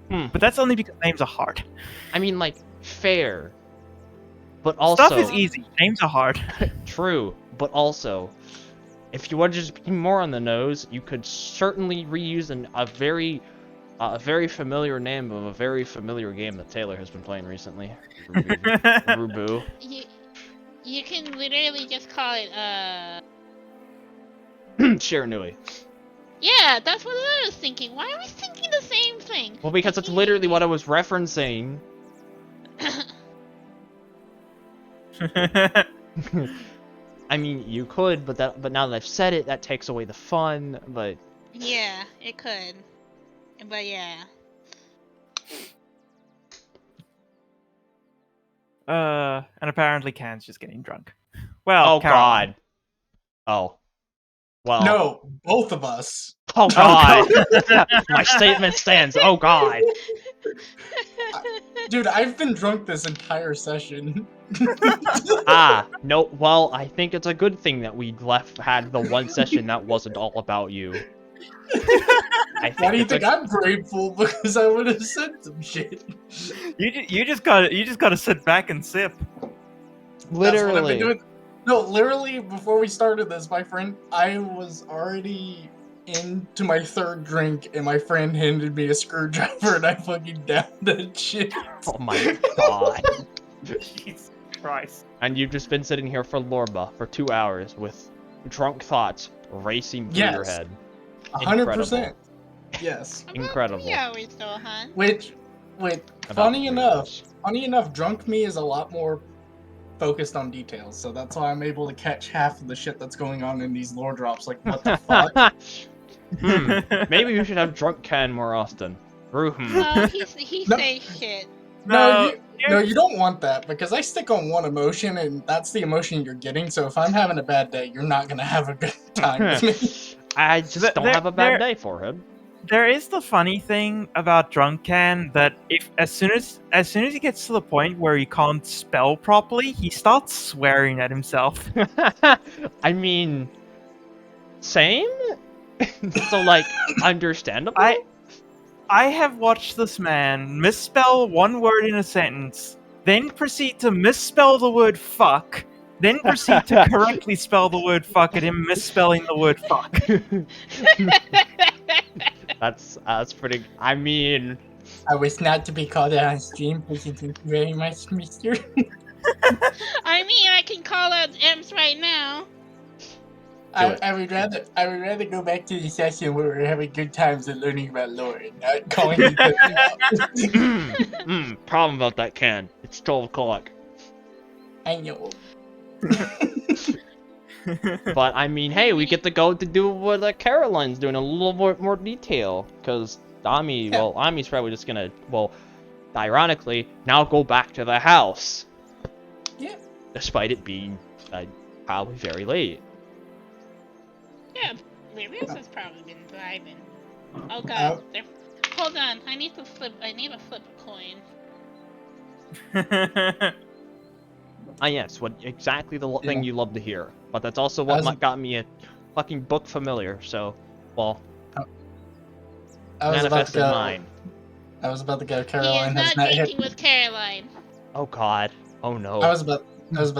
But that's only because names are hard. I mean, like, fair. But also... Stuff is easy. Names are hard. True, but also, if you want to just be more on the nose, you could certainly reuse a very familiar name of a very familiar game that Taylor has been playing recently. Rubu. You can literally just call it, Shiranui. Yeah, that's what I was thinking. Why are we thinking the same thing? Well, because that's literally what I was referencing. I mean, you could, but now that I've said it, that takes away the fun. But yeah, it could. But yeah. And apparently Can's just getting drunk. Well, oh Caroline. god. Oh. Well. No, both of us. Oh god. My statement stands. Oh god. Dude, I've been drunk this entire session. No. Well, I think it's a good thing that we had the one session that wasn't all about you. Why do you think I'm grateful? Because I would have said some shit. You just gotta sit back and sip. That's what I've been doing. No, literally, before we started this, I was already into my third drink, and my friend handed me a screwdriver, and I fucking downed that shit. Oh my god. Jesus Christ. And you've just been sitting here for Lorba for 2 hours with drunk thoughts racing through your head. 100%. Yes. Incredible. 3 hours though, huh? Which, funny enough, drunk me is a lot more focused on details, so that's why I'm able to catch half of the shit that's going on in these lore drops. Like, what the fuck? Maybe we should have drunk Ken more often. No, he says shit. No, you don't want that, because I stick on one emotion, and that's the emotion you're getting, so if I'm having a bad day, you're not gonna have a good time with me. I just don't have a bad day for him. There is the funny thing about Drunk Can that as soon as he gets to the point where he can't spell properly, he starts swearing at himself. I mean, same? So, like, understandable? I have watched this man misspell one word in a sentence, then proceed to misspell the word fuck, then proceed to correctly spell the word fuck at him misspelling the word fuck. That's pretty. I mean, I was not to be called out on stream. Thank you very much, mister. I mean, I can call out M's right now. I would rather go back to the session where we're having good times and learning about lore and not calling you out. Problem about that, Ken. It's 12 o'clock. I know. But I mean, hey, we get to go to do what Caroline's doing, a little more detail, because Ami's probably just gonna, ironically, now go back to the house. Yeah. Despite it being probably very late. Yeah, Larius has probably been driving. Oh god, hold on, I need to flip a coin. Yes, exactly the thing you love to hear. But that's also what got me a fucking book familiar, so, I was about to manifested go. mine. I was about to go. He is Caroline has not not hit. drinking with Caroline. Oh god. Oh no. I was about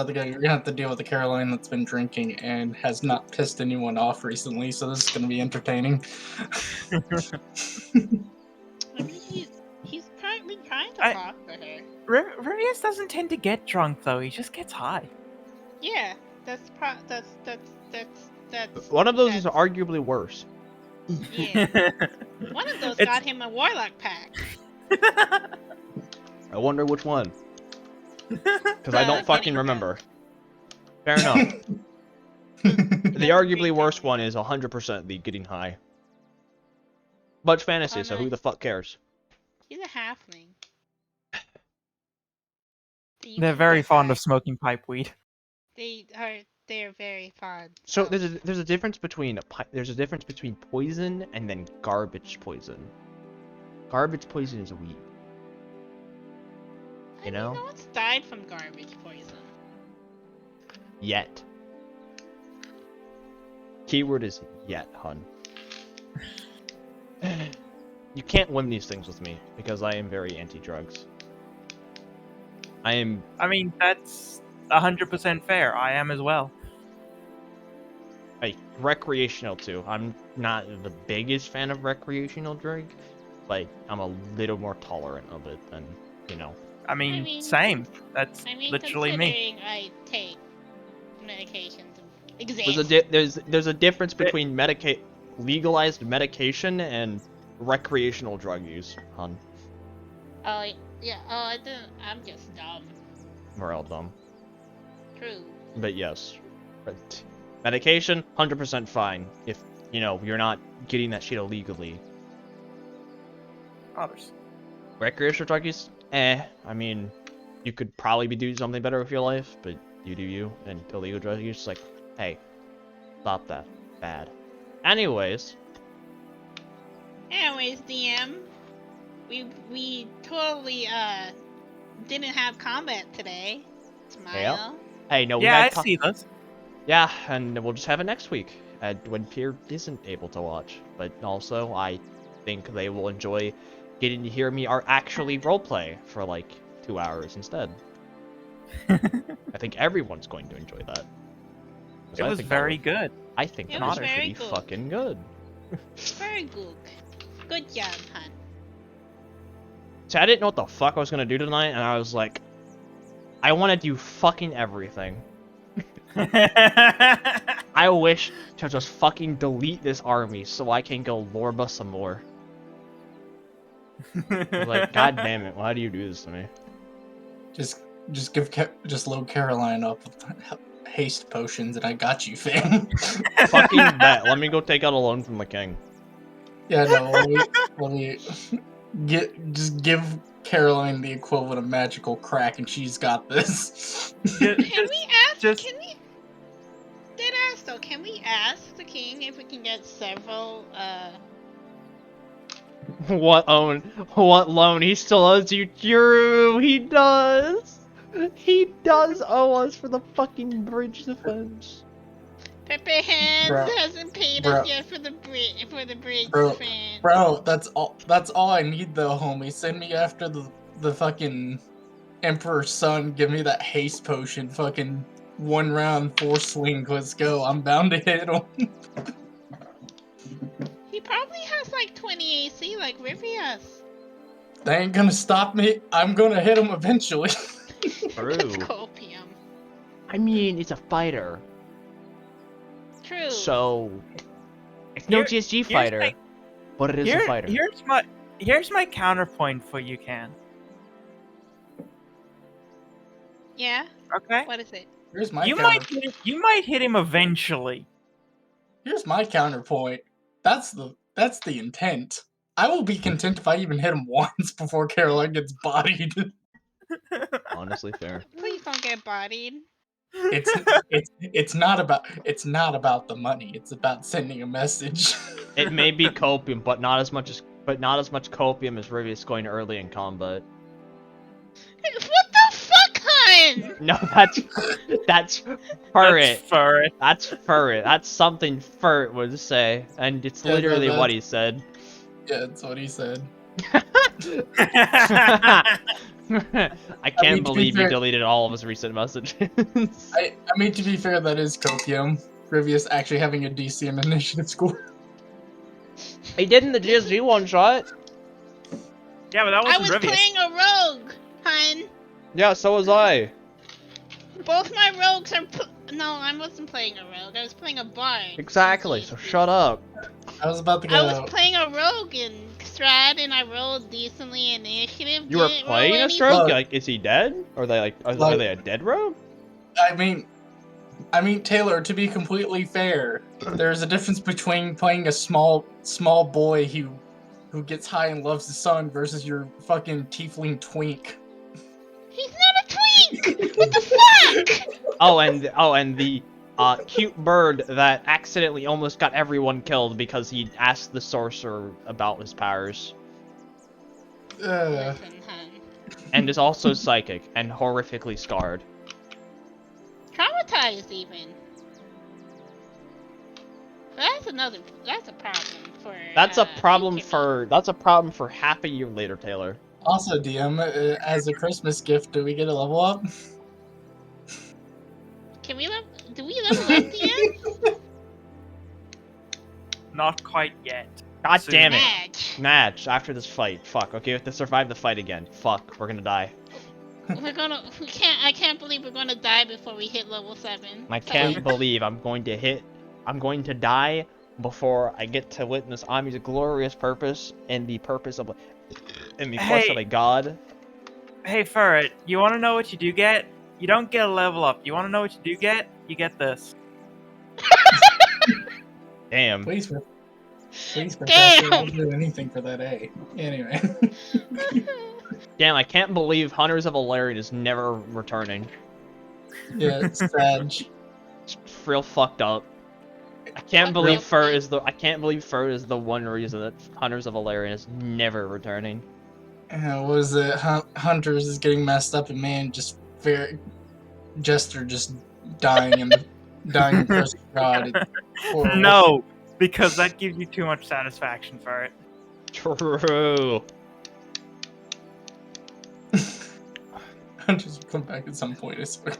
to go. You're gonna have to deal with the Caroline that's been drinking and has not pissed anyone off recently. So this is gonna be entertaining. I mean, he's currently trying to I- talk to her. Rivius doesn't tend to get drunk though. He just gets high. Yeah, that's One of those is that's- arguably worse. yeah. One of those It's- got him a warlock pack. I wonder which one. Because I don't Getting fucking drunk. remember. Fair enough. The arguably worst one is 100% the getting high. But it's fantasy, Oh, so who nice. the fuck cares? He's a halfling. You They're can very get fond high. of smoking pipe weed. They're very fond. So of- there's a difference between poison and then garbage poison. Garbage poison is weed. I You mean, know? no one's died from garbage poison. Yet. Keyword is yet, hun. You can't win these things with me because I am very anti-drugs. I am I mean, that's 100% fair. I am as well. recreational too. I'm not the biggest fan of recreational drug, but I'm a little more tolerant of it than, you know. I mean, mean, same. That's I mean, literally me. considering I take medications and There's exist. there's a difference between legalized medication and recreational drug use, hun. Oh yeah. Oh, I didn't. I'm just dumb. We're all dumb. True. But yes. But medication, 100% fine. If, you know, you're not getting that shit illegally. Others. Recreational drug use? I mean, you could probably be doing something better with your life, but you do you, and illegal drug use is like, hey, stop that. Bad. Anyways, Anyways, DM, we totally didn't have combat today. Smile. hey, no, we Yeah, I had see this. yeah, and we'll just have it next week, when Pierre isn't able to watch. But also, I think they will enjoy getting to hear me actually roleplay for like 2 hours instead. I think everyone's going to enjoy that. 'Cause It I was think that very good. I think It that was was very pretty good. fucking good. Very good. Good job, hun. See, I didn't know what the fuck I was gonna do tonight, and I was like, I want to do fucking everything. I wish to just fucking delete this army so I can go Lorba some more. I was like, god damn it, why do you do this to me? Just load Caroline up with haste potions, and I got you, fam. Fucking bet. Let me go take out a loan from the king. Yeah, no. Let me give Caroline the equivalent of magical crack, and she's got this. Can we ask? just- Can we? Did ask though. Can we ask the king if we can get several? What loan? He still owes you. True, he does. He does owe us for the fucking bridge defense. Pepe Hands Bro. hasn't paid Bro. us yet for the bridge Bro. defense. Bro, that's all I need though, homie. Send me after the fucking Emperor's son. Give me that haste potion. Fucking 1 round, 4 swings. Let's go. I'm bound to hit him. He probably has like 20 AC, like Rivius. They ain't gonna stop me. I'm gonna hit him eventually. True. That's copium. I mean, it's a fighter, True. so it's no Here- GSG here's fighter, my- but it is a fighter. Here's my counterpoint for you, Can. Yeah. Okay. What is it? Here's my You counter- might hit him eventually. Here's my counterpoint. That's the intent. I will be content if I even hit him once before Caroline gets bodied. Honestly, fair. Please don't get bodied. It's not about the money. It's about sending a message. It may be copium, but not as much copium as Rivius going early in combat. What the fuck, hun? No, that's Furret. Furret. That's Furret. That's something Furret would say, and it's Yeah, literally no, what he said. Yeah, that's what he said. I can't mean, to be believe you fair- deleted all of his recent messages. I mean, to be fair, that is copium. Rivius actually having a DC and initiative score. He did in the GSG one shot. Yeah, but that I wasn't was Rivius. playing a rogue, hun. Yeah, so was I. Both my rogues are. No, I wasn't playing a rogue. I was playing a bard. Exactly, so shut up. I was about to I was go. playing a rogue in Strad, and I rolled decently in initiative. You were didn't playing roll a anything. stroke? Look. Like, is he dead? Are they like, are Look. they a dead rogue? I mean, Taylor. To be completely fair, there's a difference between playing a small boy who gets high and loves the sun versus your fucking tiefling twink. He's not a twink. What the fuck? Oh, and the cute bird that accidentally almost got everyone killed because he asked the sorcerer about his powers, Listen, hun. and is also psychic and horrifically scarred. Traumatized even. That's a problem for. That's a problem future for half a year later, Taylor. Also, DM, as a Christmas gift, do we get a level up? me. Do we level up DM? Not quite yet. God Soon. damn it. Match. Match after this fight. Fuck. Okay, we have to survive the fight again. Fuck. We're gonna die. I can't believe we're gonna die before we hit level 7. I can't believe I'm going to die before I get to witness Ami's glorious purpose and the purpose of quest of a god. Hey, Ferret, you want to know what you do get? You don't get a level up. You want to know what you do get? You get this. Damn. Please, Professor, Damn. I'll do anything for that A. Anyway. Damn, I can't believe Hunters of Elerian is never returning. Yeah, it's sad. It's real fucked up. I can't believe Fur is the one reason that Hunters of Elerian is never returning. What was it? Hunters is getting messed up, and man, Jester just dying in the presence of God. It's horrible. No, because that gives you too much satisfaction, Ferret. True. Hunters will come back at some point, I swear.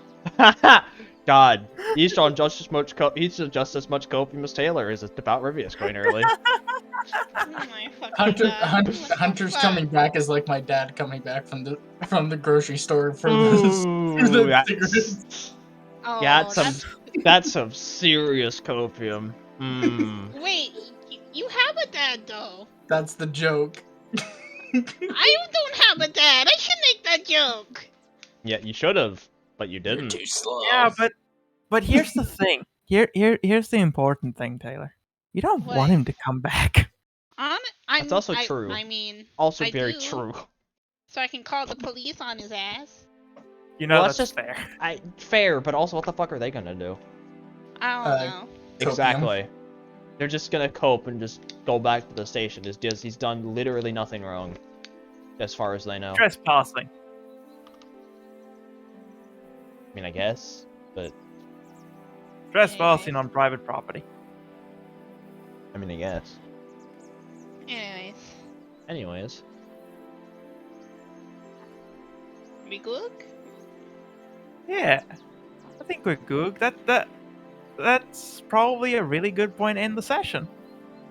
God, he's on just as much copium as Taylor is about Rivius going early. Oh my fucking God. Hunter's coming back is like my dad coming back from the grocery store for Ooh, the cigarettes. Oh, yeah, that's some serious copium. Mm. Wait, you have a dad though. That's the joke. I don't have a dad. I should make that joke. Yeah, you should have, but you You're didn't. too slow. Yeah, but here's the thing. Here's the important thing, Taylor. You don't What? want him to come back. That's also true. I mean, Also I very do. true. So I can call the police on his ass. You know Well, that's that's just- fair. Fair, but also what the fuck are they gonna do? I don't know. Copium. Exactly. They're just gonna cope and just go back to the station. He's done literally nothing wrong, as far as they know. Trespassing. I mean, I guess, but Trespassing on private property. I mean, I guess. Anyways, Anyways, we good? Yeah, I think we're good. That's probably a really good point in the session.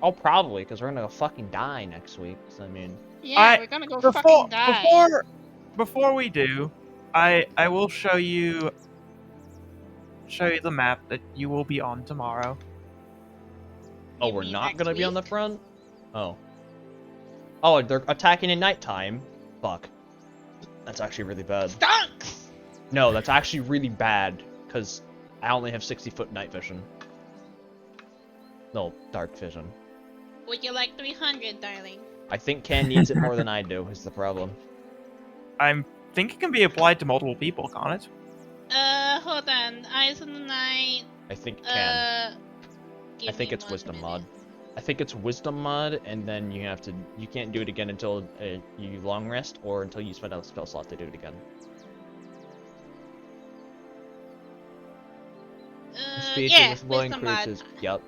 oh, probably because we're gonna fucking die next week. So I mean, Yeah, we're gonna go fucking die. Before we do, I will show you the map that you will be on tomorrow. oh, You we're mean not next gonna be on the week? front. Oh, they're attacking in nighttime. Fuck. That's actually really bad. Stunks! No, that's actually really bad because I only have 60-foot night vision. No, dark vision. Would you like 300, darling? I think Ken needs it more than I do, is the problem. I think it can be applied to multiple people, can't it? Hold on. Eyes on the night. I think it can. Give I think me it's 1 wisdom minute. mod. I think it's wisdom mod, and then you can't do it again until you long rest, or until you spend a spell slot to do it again. Yeah, with blowing wisdom mod. creatures. Yep.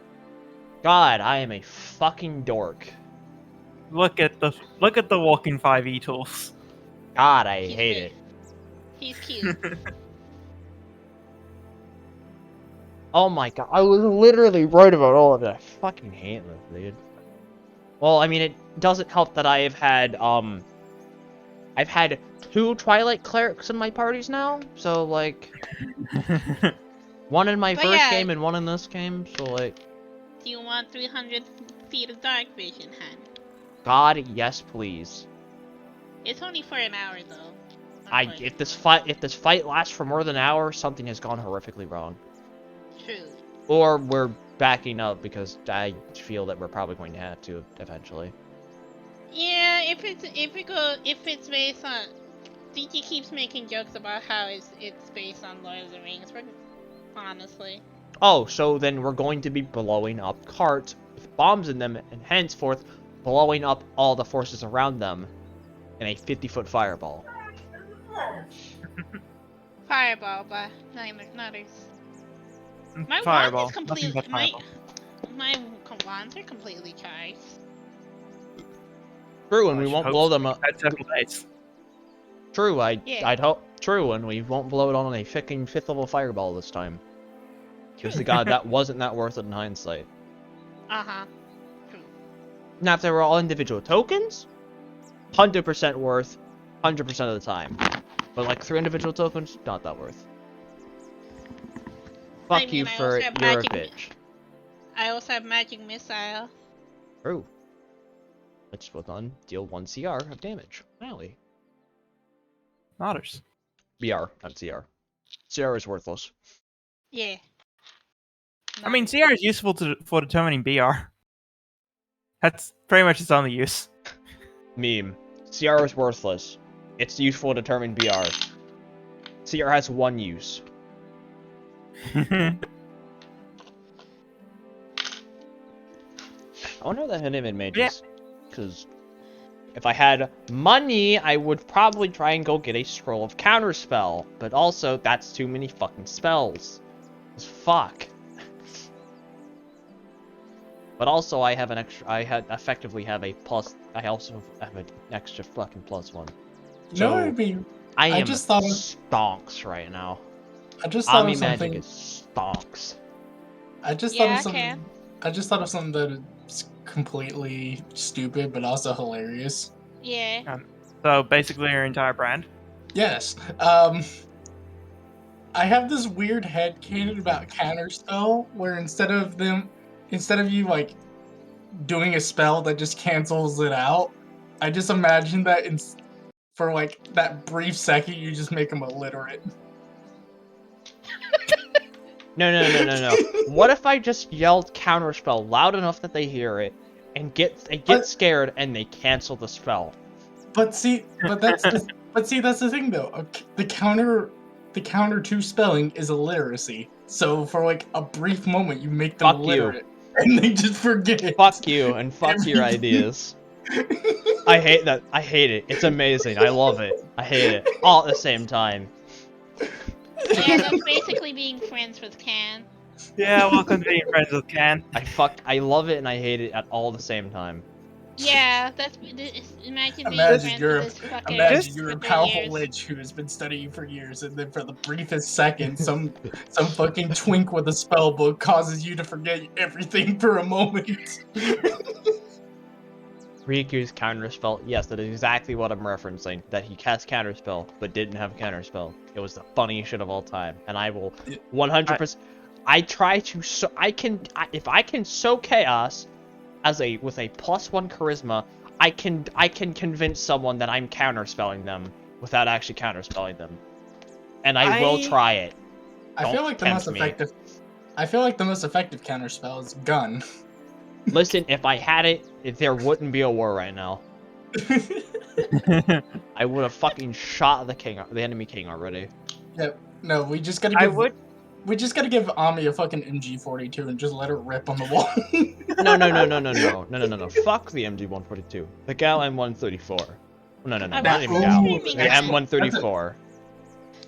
God, I am a fucking dork. Look at the walking 5e tools. God, I He's hate big. it. He's cute. Oh my god, I was literally right about all of it. I fucking hate this, dude. Well, I mean, it doesn't help that I've had 2 Twilight Clerics in my parties now, so, like, one in my But first yeah. game and one in this game, so, like, Do you want 300 feet of dark vision, Han? God, yes, please. It's only for an hour, though. If this fight lasts for more than an hour, something has gone horrifically wrong. True. Or we're backing up because I feel that we're probably going to have to eventually. Yeah, if it's based on, DG keeps making jokes about how it's based on Lord of the Rings. Honestly. Oh, so then we're going to be blowing up carts with bombs in them, and henceforth blowing up all the forces around them in a 50-foot fireball. Fireball, but nutters. My Fireball. wand is Nothing completely but fireball. my wands are completely charged. True, and I we should won't hope blow so. them up. Had several days. True, Yeah. I'd hope. True, and we won't blow it on a fucking 5th level fireball this time. Just to God, that wasn't that worth it in hindsight. Uh-huh. True. Now, if they were all individual tokens, 100% worth, 100% of the time. But like 3 individual tokens, not that worth. Fuck I mean, you I for also you're have a magic bitch. I also have magic missile. True. Which will then deal 1 CR of damage. Finally. Otters. BR, not CR. CR is worthless. Yeah. I mean, CR is useful for determining BR. That's pretty much its only use. Meme. CR is worthless. It's useful to determine BR. CR has 1 use. I I wonder what the hidden in mages. Because if I had money, I would probably try and go get a scroll of counterspell. But also, that's too many fucking spells. 'Cause fuck. But also, I have an extra. Effectively have a plus. I also have an extra fucking +1. No, I mean, I am just thought of- stonks right now. I just thought Ami of magic something. is stonks. I just Yeah, thought of I something. can. I just thought of something that is completely stupid, but also hilarious. Yeah. So basically, your entire brand. Yes. I have this weird headcanon about counterspell where instead of you like doing a spell that just cancels it out, I just imagine that for like that brief second you just make them illiterate. No. What if I just yelled counterspell loud enough that they hear it, and they get scared and they cancel the spell? But that's the thing though. The counter to spelling is illiteracy. So for like a brief moment you make them Fuck you. illiterate and they just forget. Fuck you and fuck your ideas. I hate that. I hate it. It's amazing. I love it. I hate it. All at the same time. Yeah, that's basically being friends with Can. Yeah, welcome to being friends with Can. I love it and I hate it at all the same time. Yeah, imagine being Imagine friends you're with this fucker Imagine you're for a 3 powerful years. lich who has been studying for years, and then for the briefest second, some fucking twink with a spell book causes you to forget everything for a moment. Riku's counterspell. Yes, that is exactly what I'm referencing. That he cast counterspell, but didn't have counterspell. It was the funniest shit of all time, and I will 100%. I try to if I can sow chaos with a +1 charisma, I can convince someone that I'm counterspelling them without actually counterspelling them, and I will try it. I feel like the most effective counterspell is gun. Listen, if I had it, there wouldn't be a war right now. I would have fucking shot the enemy king already. Yep. No, we just gotta give Ami a fucking MG42 and just let her rip on the wall. No. Fuck the MG142. The Gal M134. No. Not even Gal. The M134.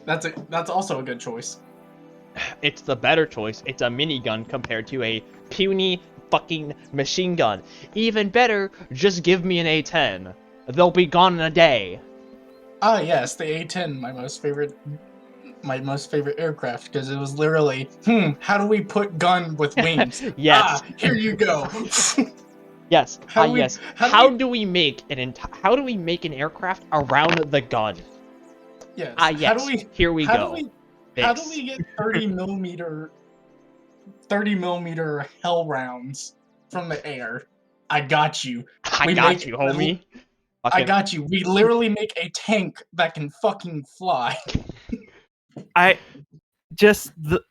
That's also a good choice. It's the better choice. It's a minigun compared to a puny fucking machine gun. Even better, just give me an A10. They'll be gone in a day. Ah, yes, the A-10, my most favorite aircraft, because it was literally, how do we put gun with wings? Yes. Ah, here you go. Yes. How How do do we make an aircraft around the gun? Yes. Ah, yes. Here we How go. do we get 30 millimeter hell rounds from the air? I got you. I got you, homie. I got you. We literally make a tank that can fucking fly. I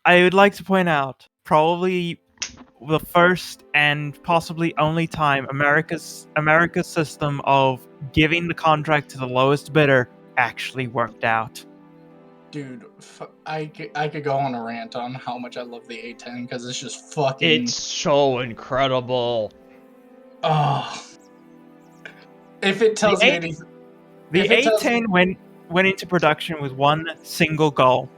would like to point out probably the first and possibly only time America's system of giving the contract to the lowest bidder actually worked out. Dude, I could go on a rant on how much I love the A-10 because it's just fucking. It's so incredible. Oh. If it tells The you A- anything. The If it tells A10 went into production with one single goal.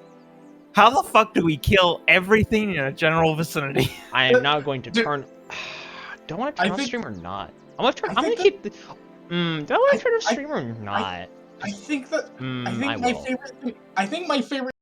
How the fuck do we kill everything in a general vicinity? I am now going to Dude, turn. Do I want to I turn off think- stream or not? I'm gonna turn. I I'm gonna think keep. Do I want to turn off I- stream or not? I think that. I I think my will. favorite thing. I think my favorite